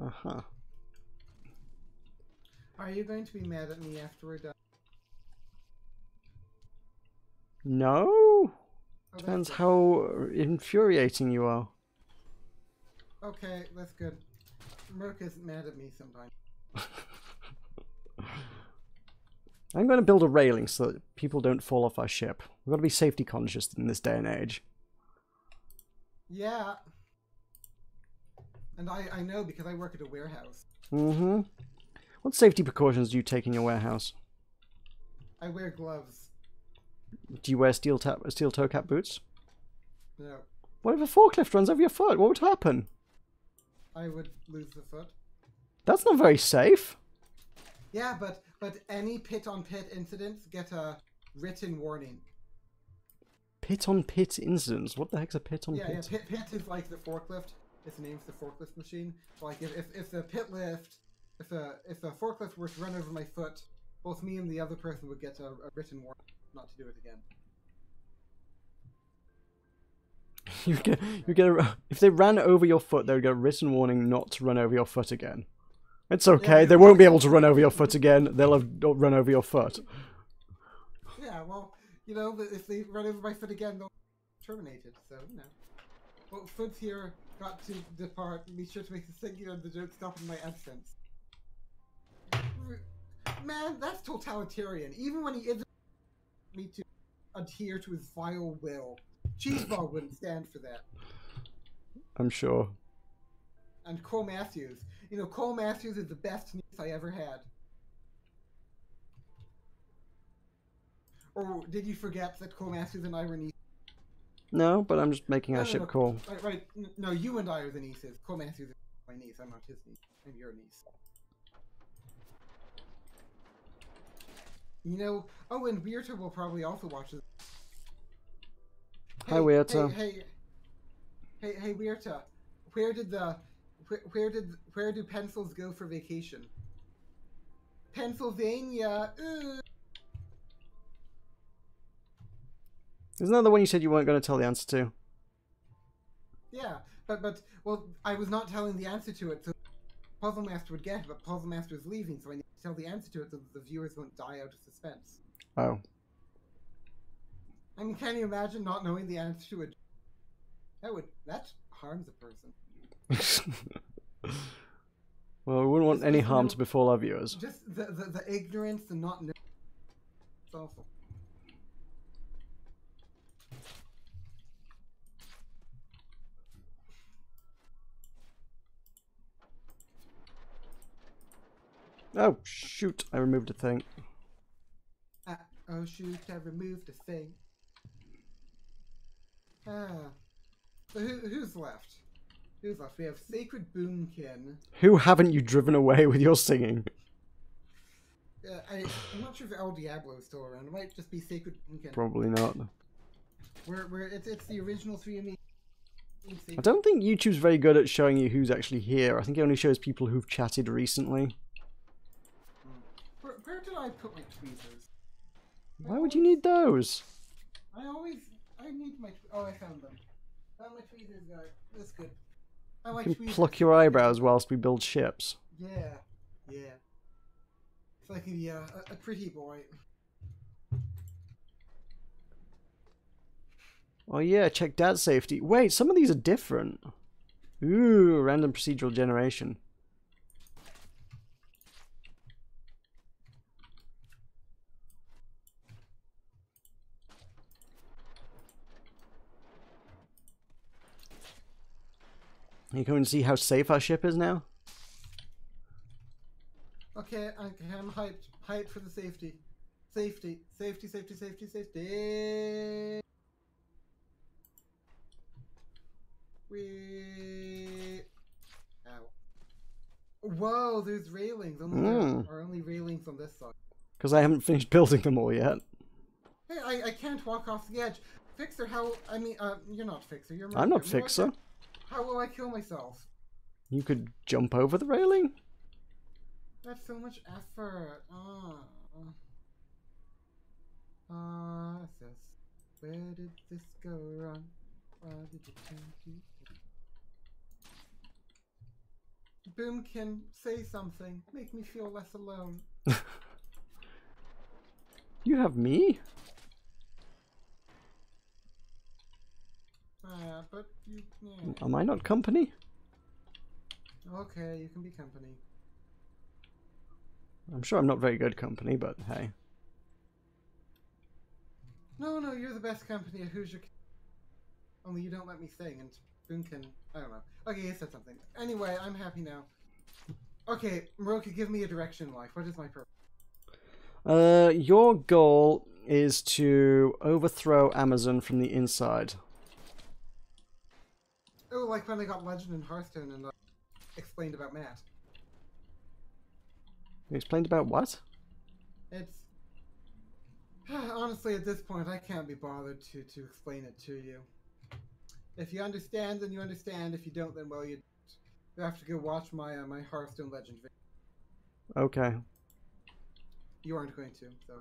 Uh-huh. Are you going to be mad at me after we're done? No? Oh, Depends how infuriating you are. Okay, that's good. Meroka isn't mad at me sometimes. I'm going to build a railing so that people don't fall off our ship. We've got to be safety conscious in this day and age. Yeah. And I know because I work at a warehouse. Mm-hmm. What safety precautions do you take in your warehouse? I wear gloves. Do you wear steel toe cap boots? No. What if a forklift runs over your foot? What would happen? I would lose the foot. That's not very safe. Yeah, but any pit-on-pit incidents get a written warning. Pit-on-pit incidents? What the heck's a pit-on-pit? Yeah, pit is like the forklift. It's the name for the forklift machine. So like if the pit lift, if the forklift were to run over my foot, both me and the other person would get a written warning not to do it again. If they ran over your foot, they would get a written warning not to run over your foot again. It's okay. Yeah, they won't be able to run over your foot again. They'll have run over your foot. Yeah, well, you know, if they run over my foot again, they'll be terminated. So, you know. Well, Foot's here got to depart. Be sure to make the singular the joke stop in my absence. Man, that's totalitarian. Even when he isn't me to adhere to his vile will. Cheeseball wouldn't stand for that. I'm sure. And Cole Matthews. You know, Cole Matthews is the best niece I ever had. Or did you forget that Cole Matthews and I were nieces? No, but I'm just making our ship cool. Right. No, you and I are the nieces. Cole Matthews is my niece. I'm not his niece. I'm your niece. You know, oh, and Weirta will probably also watch this. Hi, Weirta. Hey, Weirta. Where do pencils go for vacation? Pennsylvania. Isn't that the one you said you weren't going to tell the answer to? Yeah, but well, I was not telling the answer to it, so Puzzle Master would get it, but Puzzle Master is leaving, so I need to tell the answer to it so that the viewers won't die out of suspense. Oh. I mean, can you imagine not knowing the answer to it? That harms a person. Well, we wouldn't want any harm to befall our viewers. Just the ignorance and not knowing. It's awful. Oh, shoot. I removed a thing. Oh, shoot. I removed a thing. So who's left? Who's left? We have Sacred Boomkin. Who haven't you driven away with your singing? I'm not sure if El Diablo is still around. It might just be Sacred Boomkin. Probably not. It's the original 3ME. I don't think YouTube's very good at showing you who's actually here. I think it only shows people who've chatted recently. Where did I put my tweezers? Why would you need those? I need my... Oh, I found them. Found my tweezers, guys. That's good. I like You can tweezers. pluck your eyebrows whilst we build ships. Yeah. It's like a pretty boy. Oh yeah, check dad safety. Wait, some of these are different. Ooh, random procedural generation. You going to see how safe our ship is now? Okay, I'm hyped. Hyped for the safety. Safety. Safety, safety, safety, safety. Ow. Whoa, there's railings. Only there are only railings on this side. Because I haven't finished building them all yet. Hey, I can't walk off the edge. Fixer, how... I mean, you're not Fixer. You're... I'm not Fixer. How will I kill myself? You could jump over the railing? That's so much effort. Sis, where did this go wrong? Why did you change it? Boomkin, say something. Make me feel less alone. You have me? But you... Yeah. Am I not company? Okay, you can be company. I'm sure I'm not very good company, but hey. No, you're the best company at Hoosier. Only you don't let me sing, and Boomkin... I don't know. Okay, he said something. Anyway, I'm happy now. Okay, Meroka, give me a direction in life. What is my purpose? Your goal is to overthrow Amazon from the inside. Oh, like when I got Legend in Hearthstone and explained about Matt. You explained about what? It's... Honestly, at this point, I can't be bothered to explain it to you. If you understand, then you understand. If you don't, then, well, you have to go watch my my Hearthstone Legend video. Okay. You aren't going to, so...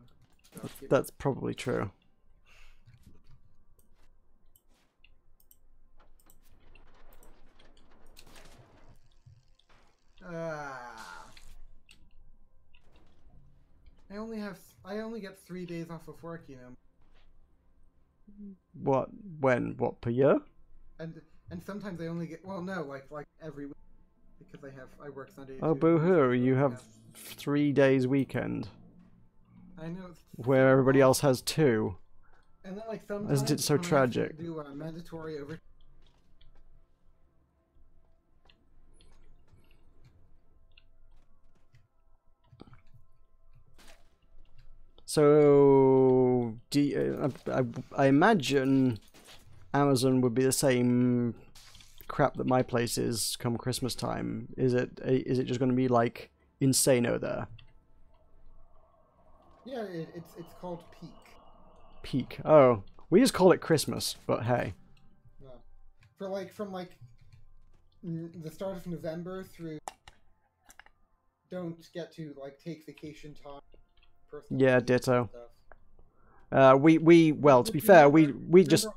That's probably true. I only get 3 days off of work, you know. What? When? What, per year? And sometimes I only get, well, no, like every week, because I work Sunday. Oh, boo-hoo! You have 3 days weekend. I know. Where everybody else has 2. And then, like, sometimes Isn't it so tragic? I do mandatory over. So, I imagine Amazon would be the same crap that my place is come Christmas time. Is it just going to be like insano there? Yeah, it's called peak. Peak. Oh, we just call it Christmas, but hey. Yeah. From the start of November through. Don't get to like take vacation time. Yeah, ditto. Well, to be fair, we just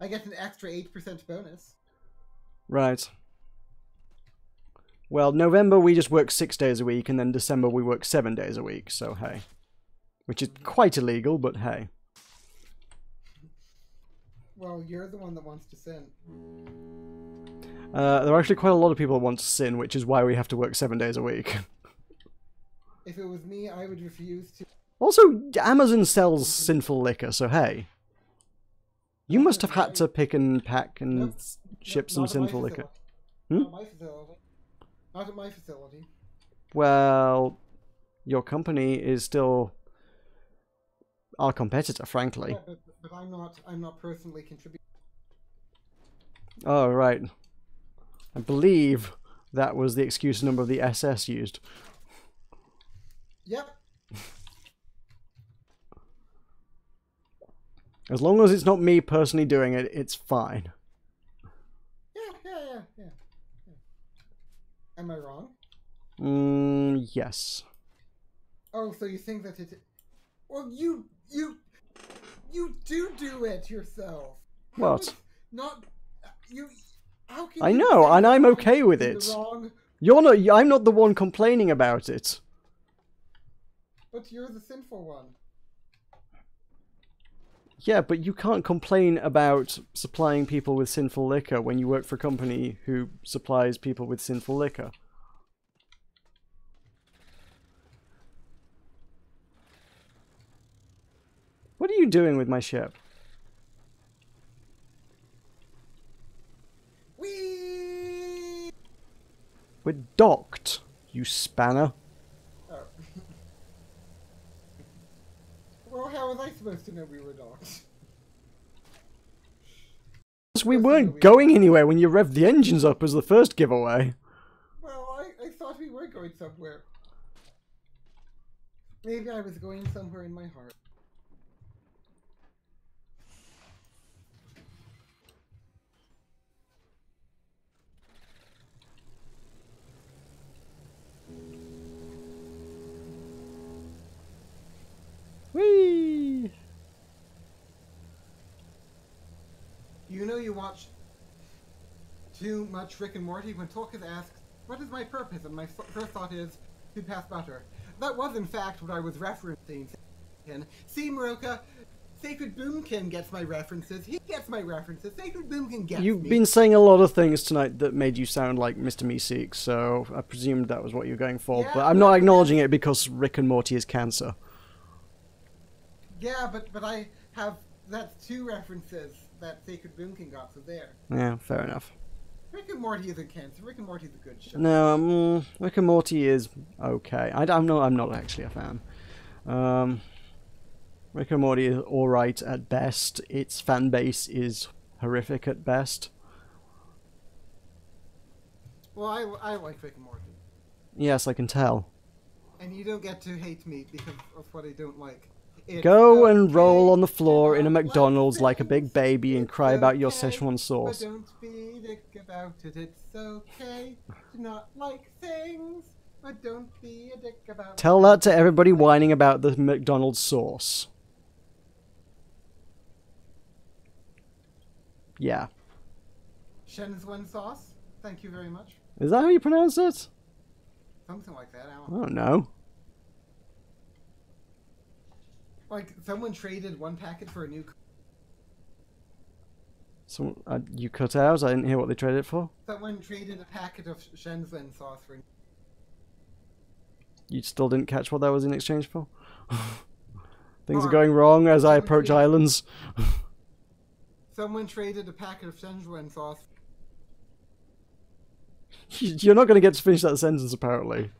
I get an extra 8% bonus. Right. Well, November we just work 6 days a week, and then December we work 7 days a week. So hey, which is quite illegal, but hey. Well, you're the one that wants to sin. There are actually quite a lot of people that want to sin, which is why we have to work 7 days a week. If it was me, I would refuse to. Also, Amazon sells sinful liquor, so hey. You must have had to pick and pack and ship some sinful liquor. Not at my facility. Not at my facility. Well, your company is still our competitor, frankly. Yeah, but I'm not personally contributing. Oh, right. I believe that was the excuse number of the SS used. Yep. As long as it's not me personally doing it, it's fine. Yeah. Am I wrong? Yes. Oh, so you think that it... Well, you do it yourself. What? Not... You... How can I know, and I'm okay with it. You're not... I'm not the one complaining about it. But you're the sinful one. Yeah, but you can't complain about supplying people with sinful liquor when you work for a company who supplies people with sinful liquor. What are you doing with my ship? Whee! We're docked, you spanner. Oh. Well, how was I supposed to know we were docked? We weren't going anywhere when you revved the engines up as the first giveaway. Well, I thought we were going somewhere. Maybe I was going somewhere in my heart. Whee! You know you watch too much Rick and Morty when Tulkas asks, "What is my purpose?" And my first thought is, to pass butter. That was in fact what I was referencing. See, Meroka, Sacred Boomkin gets my references. He gets my references. Sacred Boomkin gets You've me. been saying a lot of things tonight that made you sound like Mr. Meeseeks, so I presumed that was what you were going for. Yeah, but I'm not acknowledging it because Rick and Morty is cancer. Yeah, but I have, that's two references that Sacred Boomkin got, so there. Yeah, fair enough. Rick and Morty isn't cancer. Rick and Morty's a good show. No, Rick and Morty is okay. I'm not actually a fan. Rick and Morty is alright at best. Its fan base is horrific at best. Well, I like Rick and Morty. Yes, I can tell. And you don't get to hate me because of what I don't like. It's Go and okay roll on the floor to in a not McDonald's like a things. big baby and It's cry about your okay, Szechuan sauce. But don't be a dick about it. It's okay to not like things, but don't be a dick about it. Tell that to everybody whining about the McDonald's sauce. Yeah. Shenzhen sauce. Thank you very much. Is that how you pronounce it? Something like that. I don't know. Like someone traded one packet for a new. So you cut out? I didn't hear what they traded it for. Someone traded a packet of Shenzhen sauce for. You still didn't catch what that was in exchange for? Things are going wrong as I approach islands. Someone traded a packet of Shenzhen sauce. You're not going to get to finish that sentence, apparently.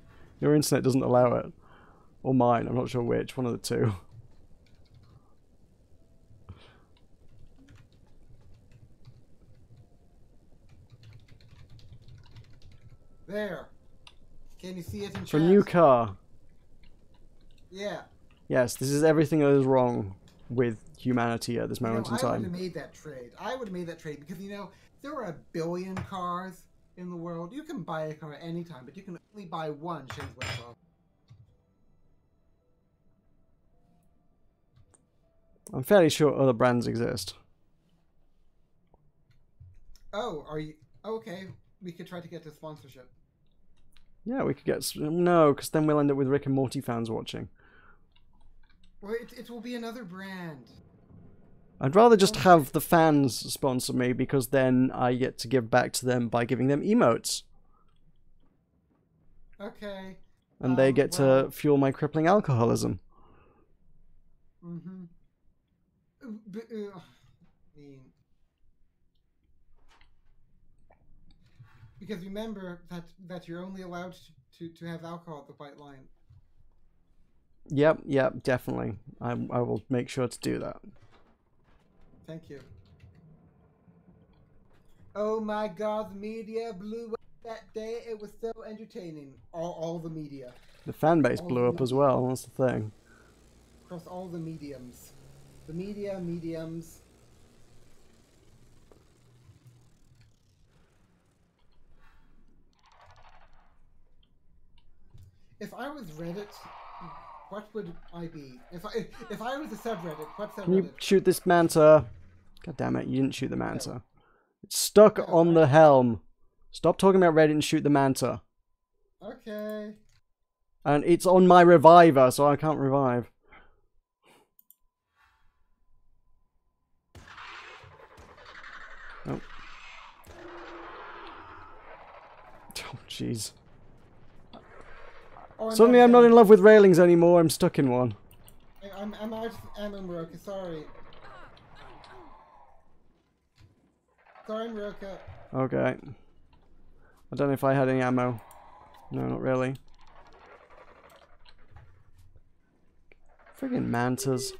Your internet doesn't allow it. Or mine, I'm not sure which. One of the two. There. Can you see it in For a chat? new car. Yeah. Yes, this is everything that is wrong with humanity at this moment in I would have time. made that trade. I would have made that trade because, you know, there are 1 billion cars in the world. You can buy a car at any time, but you can only buy one Shenzhen sauce. I'm fairly sure other brands exist. Oh, are you... Okay, we could try to get to sponsorship. Yeah, we could get... No, because then we'll end up with Rick and Morty fans watching. Well, it will be another brand. I'd rather just have the fans sponsor me because then I get to give back to them by giving them emotes. Okay. And they get to fuel my crippling alcoholism. Mm-hmm. Because remember that you're only allowed to have alcohol at the White Line. Yep, definitely. I will make sure to do that. Thank you. Oh my God, the media blew up that day. It was so entertaining. All the media. The fan base blew up as well, that's the thing. Across all the mediums. The mediums. If I was Reddit, what would I be? If I was a subreddit, what subreddit? Can you shoot this manta? God damn it, you didn't shoot the manta. It's stuck on the helm. Stop talking about Reddit and shoot the manta. Okay. And it's on my reviver, so I can't revive. Oh. Oh, jeez. Oh, Suddenly I'm not in love with railings anymore, I'm stuck in one. I'm out of ammo, Meroka, sorry. Sorry, Meroka. Okay. I don't know if I had any ammo. No, not really. Friggin' mantas.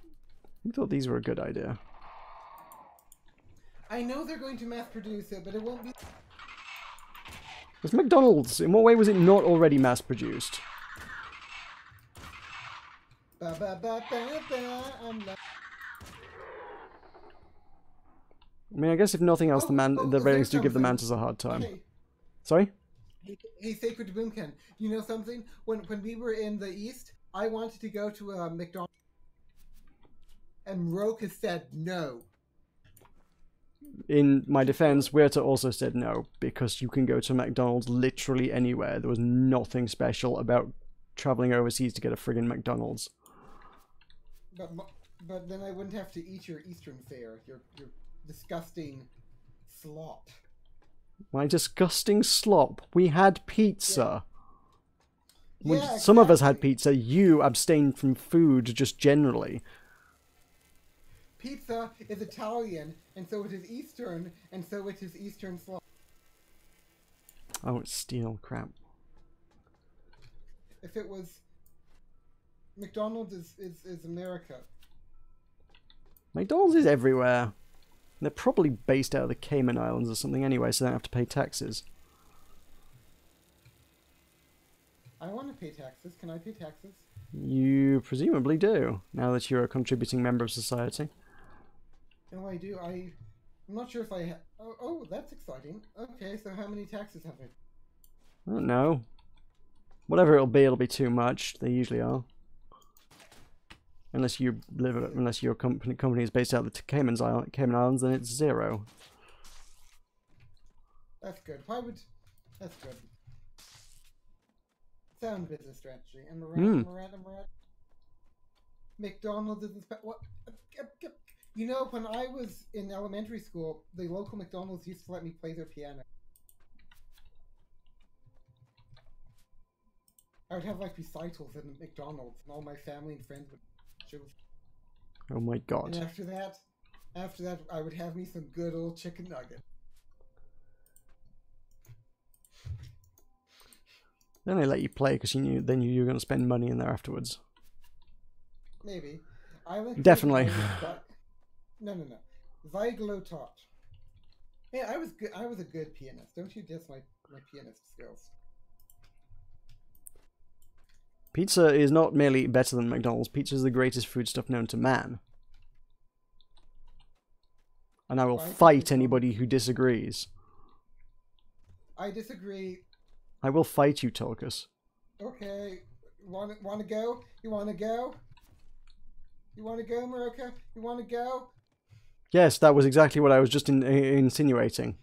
I thought these were a good idea. I know they're going to mass produce it, but it won't be. It's McDonald's. In what way was it not already mass produced? Ba, ba, ba, ba, ba, I mean, I guess if nothing else, the ratings do give the mantas a hard time. Okay. Sorry? Hey, Sacred Boomkin, you know something? When we were in the East, I wanted to go to a McDonald's, and Meroka said no. In my defense, Weirta also said no, because you can go to McDonald's literally anywhere. There was nothing special about traveling overseas to get a friggin' McDonald's. But then I wouldn't have to eat your Eastern fare, your disgusting slop. My disgusting slop. We had pizza. Yeah. Yeah, some of us had pizza. You abstained from food just generally. Pizza is Italian, and so it is Eastern, and so it is Eastern slop. Oh, it's steel. Crap. If it was... McDonald's is America. McDonald's is everywhere. They're probably based out of the Cayman Islands or something anyway, so they don't have to pay taxes. I want to pay taxes. Can I pay taxes? You presumably do, now that you're a contributing member of society. No, I do. I'm not sure if I... Oh, that's exciting. Okay, so how many taxes have I? I don't know. Whatever it'll be too much. They usually are. Unless your company is based out of the Cayman Islands, then it's 0. That's good. That's good. Sound business strategy. Am I right? McDonald's isn't what? You know, when I was in elementary school, the local McDonald's used to let me play their piano. I would have like recitals in McDonald's, and all my family and friends would choose. Oh my god. And after that, I would have me some good old chicken nugget. Then they let you play because you were going to spend money in there afterwards. Maybe. Definitely. No. Viglo taught. Hey, I was good. I was a good pianist. Don't you diss my pianist skills. Pizza is not merely better than McDonald's. Pizza is the greatest foodstuff known to man. And I will fight anybody who disagrees. I disagree. I will fight you, Tulkas. Okay. Want to go? You want to go? You want to go, Meroka? You want to go? Yes, that was exactly what I was just insinuating.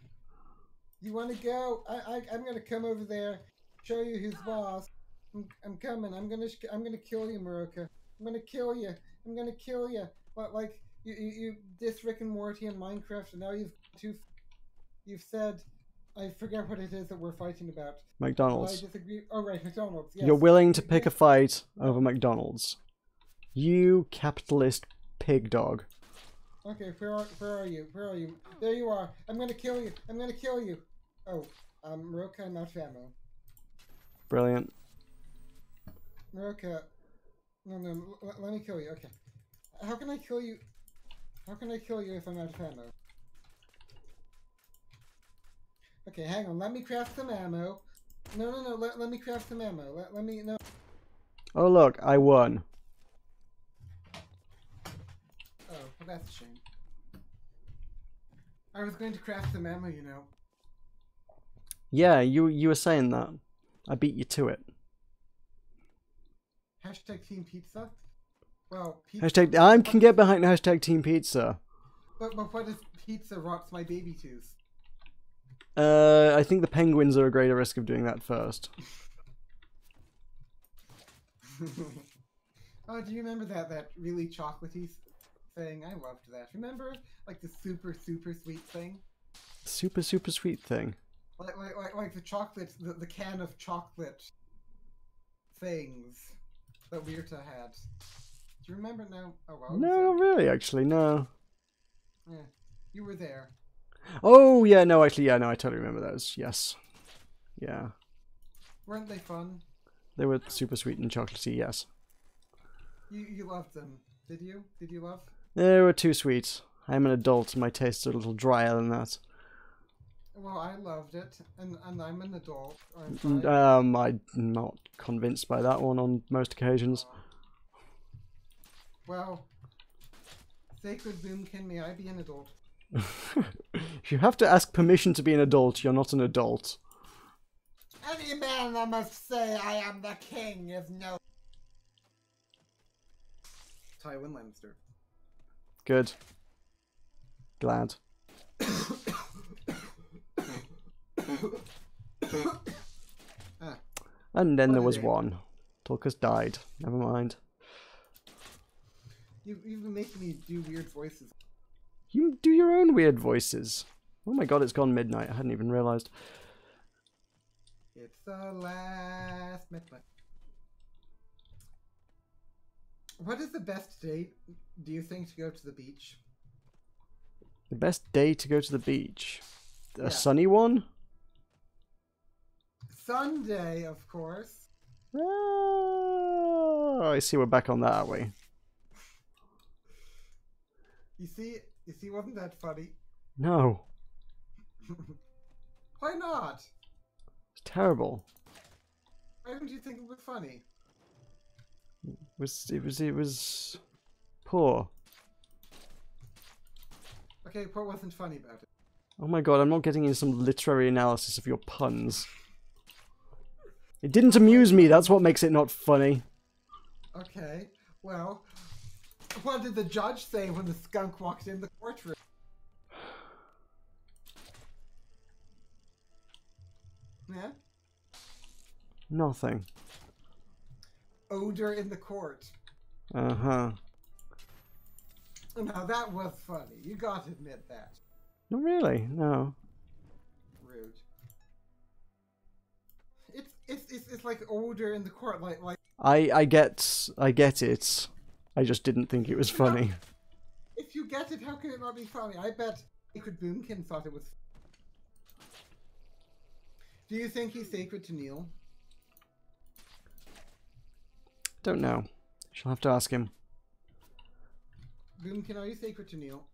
You want to go? I'm gonna come over there, show you who's boss. I'm coming. I'm gonna kill you, Meroka. I'm gonna kill you. I'm gonna kill you. But like you diss Rick and Morty in Minecraft, and now you've said, I forget what it is that we're fighting about. McDonald's. I disagree. Oh right, McDonald's. Yes. You're willing to pick a fight over McDonald's. You capitalist pig dog. Okay, where are you? Where are you? There you are. I'm gonna kill you. I'm gonna kill you. Oh, Meroka, I'm out of ammo. Brilliant. Meroka, no, let me kill you. Okay. How can I kill you? How can I kill you if I'm out of ammo? Okay, hang on. Let me craft some ammo. No. Let me craft some ammo. Let me no. Oh look, I won. Oh, well, that's a shame. I was going to craft some ammo, you know. Yeah, you were saying that. I beat you to it. Hashtag Team Pizza? Well, pizza... Hashtag, I can get behind hashtag Team Pizza. But what if pizza rots my baby tooth? I think the penguins are a greater risk of doing that first. Oh, do you remember that really chocolatey thing? I loved that. Remember, like the super sweet thing? Super sweet thing. Like the chocolate, the can of chocolate things that Weirta had. Do you remember now? Oh well. No, really, actually, no. Yeah, you were there. Oh yeah, no, actually, yeah, no, I totally remember those. Yes, yeah. Weren't they fun? They were super sweet and chocolatey, yes. You loved them, did you? Did you love? They were too sweet. I'm an adult, my tastes are a little drier than that. Well, I loved it, and I'm an adult, aren't I'm not convinced by that one on most occasions. Well, Sacred Boomkin, may I be an adult? If you have to ask permission to be an adult, you're not an adult. Any man that must say I am the king is no... Tywin Lannister. Good. Glad. And then there was one. Tulkas died. Never mind. You've been making me do weird voices. You do your own weird voices. Oh my god, it's gone midnight. I hadn't even realised. It's the last midnight. What is the best date, do you think, to go to the beach? The best day to go to the beach? A Yeah. sunny one? Sunday, of course. Oh, I see we're back on that, are we? You see, wasn't that funny? No. Why not? It's terrible. Why don't you think it was funny? It was poor. Okay, what wasn't funny about it? Oh my god, I'm not getting into some literary analysis of your puns. It didn't amuse me, that's what makes it not funny. Okay, well, what did the judge say when the skunk walked in the courtroom? Yeah? Nothing. Odor in the court. Uh-huh. Now that was funny. You gotta admit that. Not really, no. Rude. It's like odor in the court, like I get it. I just didn't think it was funny. if you get it, how can it not be funny? I bet Sacred Boomkin thought it was. Do you think he's sacred to Neil? Don't know. She'll have to ask him. Boomkin, are you sacred to Neil?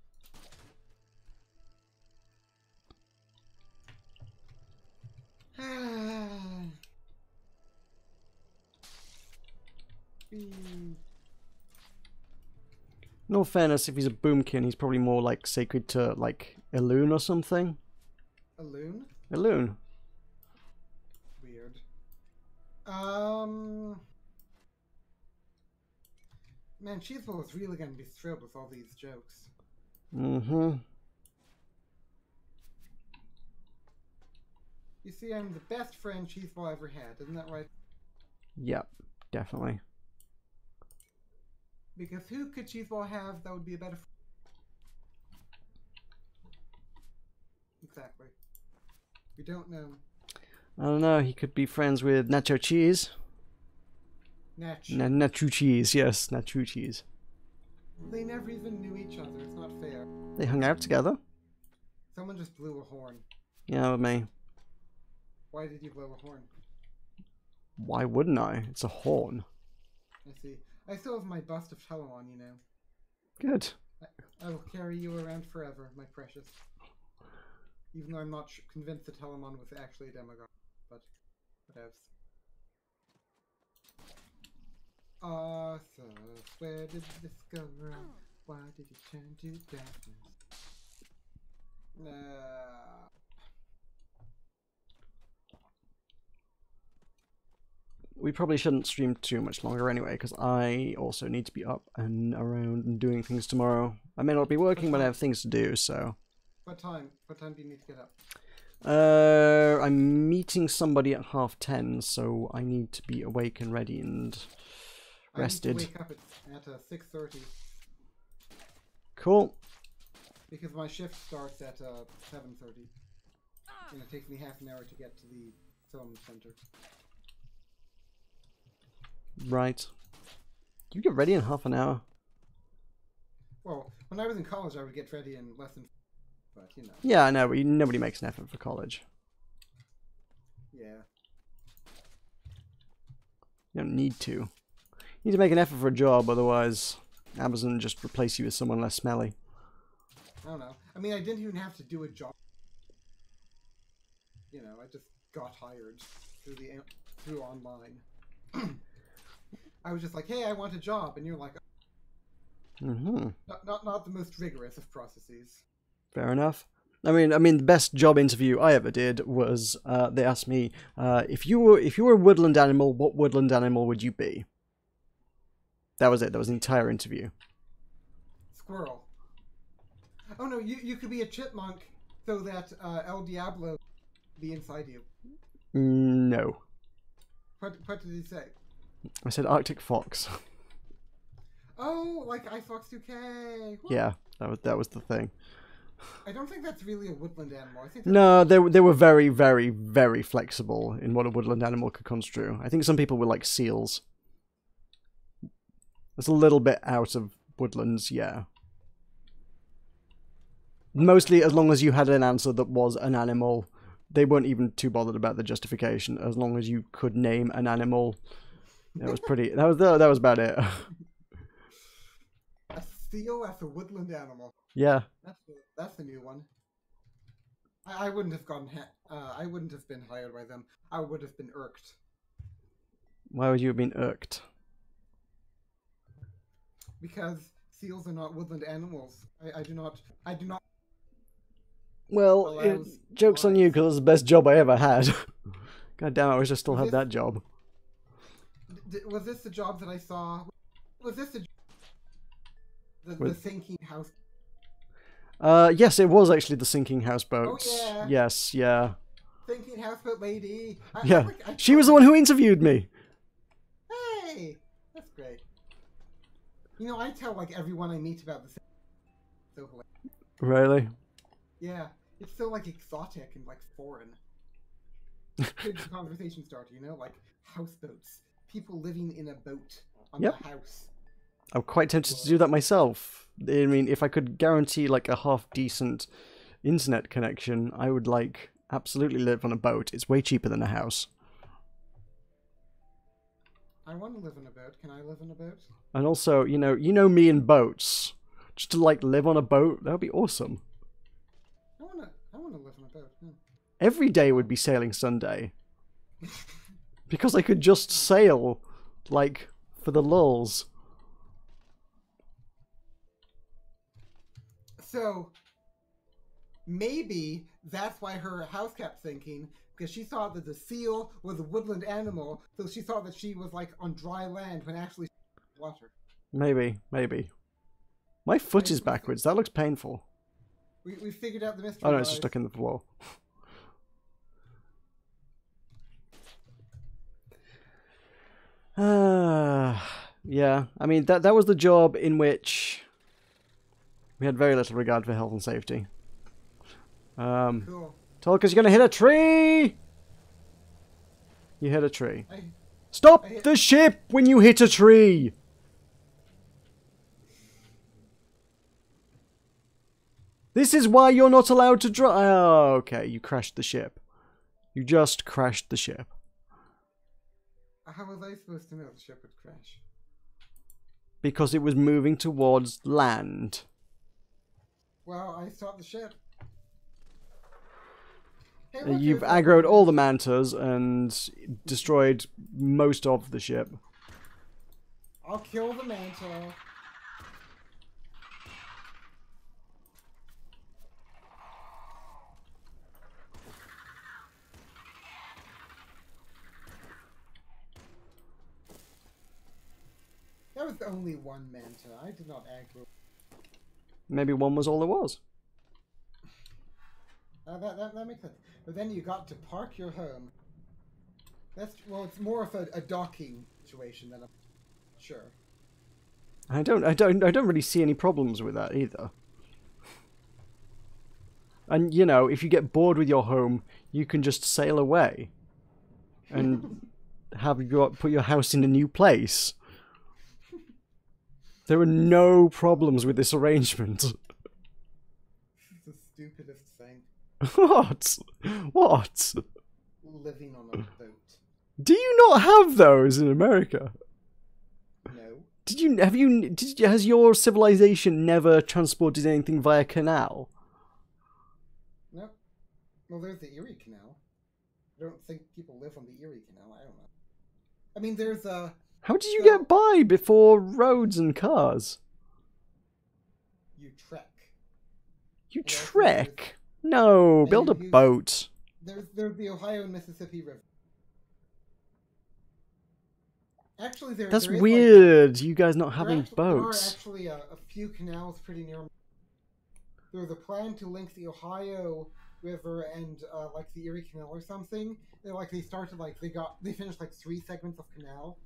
In all fairness, if he's a boomkin, he's probably more like sacred to like Elune or something. Elune? Elune. Weird. Man, Cheeseball is really going to be thrilled with all these jokes. Mm-hmm. You see, I'm the best friend Cheeseball ever had, isn't that right? Yep, definitely. Because who could Cheeseball have that would be a better friend? Exactly. We don't know. I don't know, he could be friends with Nacho Cheese. Nacho Cheese, yes, Nacho Cheese. They never even knew each other, it's not fair. They hung out together. Someone just blew a horn. Yeah, with me. Why did you blow a horn? Why wouldn't I? It's a horn. I see. I still have my bust of Telamon, you know. Good. I will carry you around forever, my precious. Even though I'm not convinced that Telamon was actually a demigod. But, whatevs. Arthur, where did this go wrong? Why did you turn to darkness? We probably shouldn't stream too much longer anyway, because I also need to be up and around and doing things tomorrow. I may not be working, but I have things to do, so... What time? What time do you need to get up? I'm meeting somebody at 10:30, so I need to be awake and ready and rested. I need to wake up at 6:30. Cool. Because my shift starts at 7:30. And it takes me half an hour to get to the film center. Right. You get ready in half an hour? Well, when I was in college, I would get ready in less than... But, you know. Yeah, I know, but nobody makes an effort for college. Yeah. You don't need to. You need to make an effort for a job, otherwise Amazon just replace you with someone less smelly. I don't know. I mean, I didn't even have to do a job. You know, I just got hired through online. I was just like, hey, I want a job, and you're like, not the most rigorous of processes. Fair enough. I mean, the best job interview I ever did was they asked me if you were a woodland animal, what woodland animal would you be? That was it. That was the entire interview. Squirrel. Oh no, you could be a chipmunk, so that El Diablo be inside you. No. What did he say? I said Arctic fox. Oh, like iFox 2K. What? Yeah, that was the thing. I don't think that's really a woodland animal. I think no, they were very, very, very flexible in what a woodland animal could construe. I think some people were like seals. It's a little bit out of woodlands, yeah. Mostly, as long as you had an answer that was an animal, they weren't even too bothered about the justification. As long as you could name an animal, it was pretty. That was about it. A seal as a woodland animal. Yeah. That's the new one. I wouldn't have gotten. I wouldn't have been hired by them. I would have been irked. Why would you have been irked? Because seals are not woodland animals. I do not. Well, joke's on you, because it was the best job I ever had. God damn it, I wish I still had that job. Was this the job that I saw? Was this the sinking house? Yes, it was actually the sinking houseboat. Oh, yeah. Yes, yeah. Sinking houseboat lady. Yeah, she was the one who interviewed me. Hey, that's great. You know, I tell like everyone I meet about this. So hilarious. Really? Yeah, it's so like exotic and like foreign. Good conversation starter, you know, like houseboats, people living in a boat on the house. I'm quite tempted to do that myself. I mean, if I could guarantee like a half decent internet connection, I would like absolutely live on a boat. It's way cheaper than a house. I want to live in a boat. Can I live in a boat? And also, you know me and boats. Just to like live on a boat, that would be awesome. I want to live on a boat. Yeah. Every day would be sailing Sunday. Because I could just sail, like, for the lulz. So, maybe that's why her house kept sinking, because she thought that the seal was a woodland animal, so she thought that she was, like, on dry land when actually she was water. Maybe. My foot is backwards. That looks painful. We figured out the mystery. Oh no, it's just stuck in the floor. Yeah. I mean, that was the job in which we had very little regard for health and safety. Cool. Tulkas, you're gonna hit a tree! You hit a tree. Stop the ship when you hit a tree! This is why you're not allowed to drive. Oh, okay, you crashed the ship. You just crashed the ship. How was I supposed to know the ship would crash? Because it was moving towards land. Well, I stopped the ship. Hey, You've aggroed all the mantas and destroyed most of the ship. I'll kill the manta. That was only one manta. I did not aggro. Maybe one was all there was. That makes sense. But then you got to park your home. Well, it's more of a docking situation than a... Sure. I don't really see any problems with that either. And, you know, if you get bored with your home, you can just sail away. And put your house in a new place. There are no problems with this arrangement. It's the stupidest thing. What? What? Living on a boat. Do you not have those in America? No. Has your civilization never transported anything via canal? No. Well, there's the Erie Canal. I don't think people live on the Erie Canal. I don't know. I mean, there's a... How did you get by before roads and cars? You trek. You trek? No, build a boat. There's the Ohio and Mississippi River. Actually, that's weird. Like, you guys not having boats. There are actually a few canals pretty near. There was a plan to link the Ohio River and like the Erie Canal or something. They started like they finished like 3 segments of canal,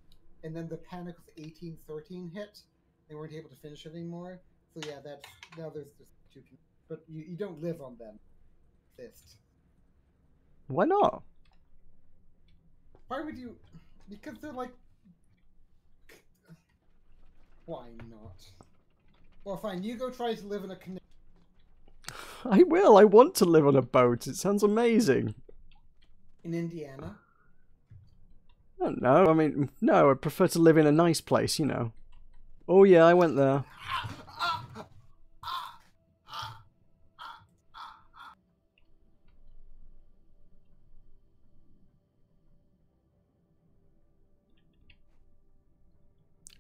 and then the panic of 1813 hit. They weren't able to finish it anymore. So yeah, now there's just 2 canals, but you don't live on them. Why not? Why would you? Because they're like. Why not? Well, fine. You go try to live in a canal. I will. I want to live on a boat. It sounds amazing. In Indiana? I don't know. I mean, no. I prefer to live in a nice place, you know. Oh yeah, I went there.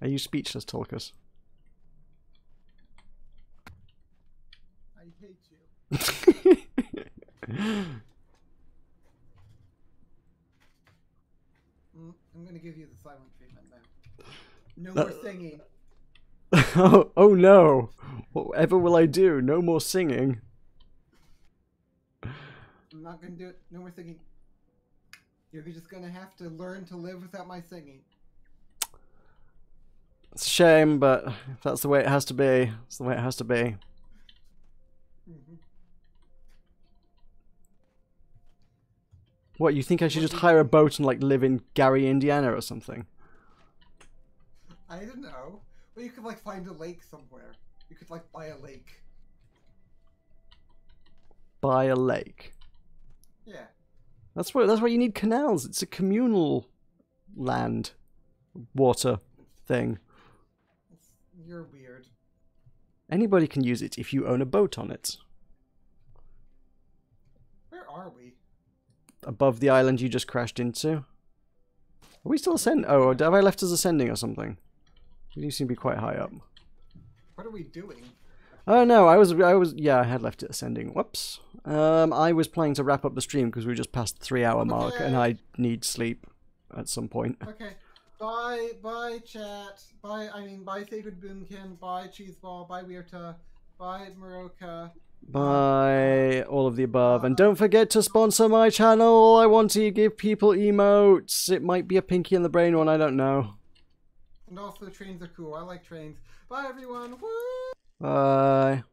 Are you speechless, Tulkas? I hate you. I'm gonna give you the silent treatment now. No more singing. Oh no! Whatever will I do? No more singing. I'm not gonna do it. No more singing. You're just gonna have to learn to live without my singing. It's a shame, but if that's the way it has to be, it's the way it has to be. What, you think I should just hire a boat and like live in Gary, Indiana or something? I don't know. Well, you could like find a lake somewhere. You could like buy a lake. Buy a lake? Yeah. That's why you need canals. It's a communal land water thing. You're weird. Anybody can use it if you own a boat on it. Where are we? Above the island you just crashed into. Are we still ascending? Oh, have I left us ascending or something? We do seem to be quite high up. What are we doing? Oh no, yeah, I had left it ascending. Whoops. I was planning to wrap up the stream because we just passed the 3-hour mark and I need sleep at some point. Okay. Bye chat. Bye Sacred Boomkin. Bye Cheeseball. Bye Weirta. Bye Meroka. Bye all of the above. And don't forget to sponsor my channel. I want to give people emotes. It might be a Pinky in the Brain one, I don't know. And also trains are cool. I like trains. Bye everyone. Woo! Bye.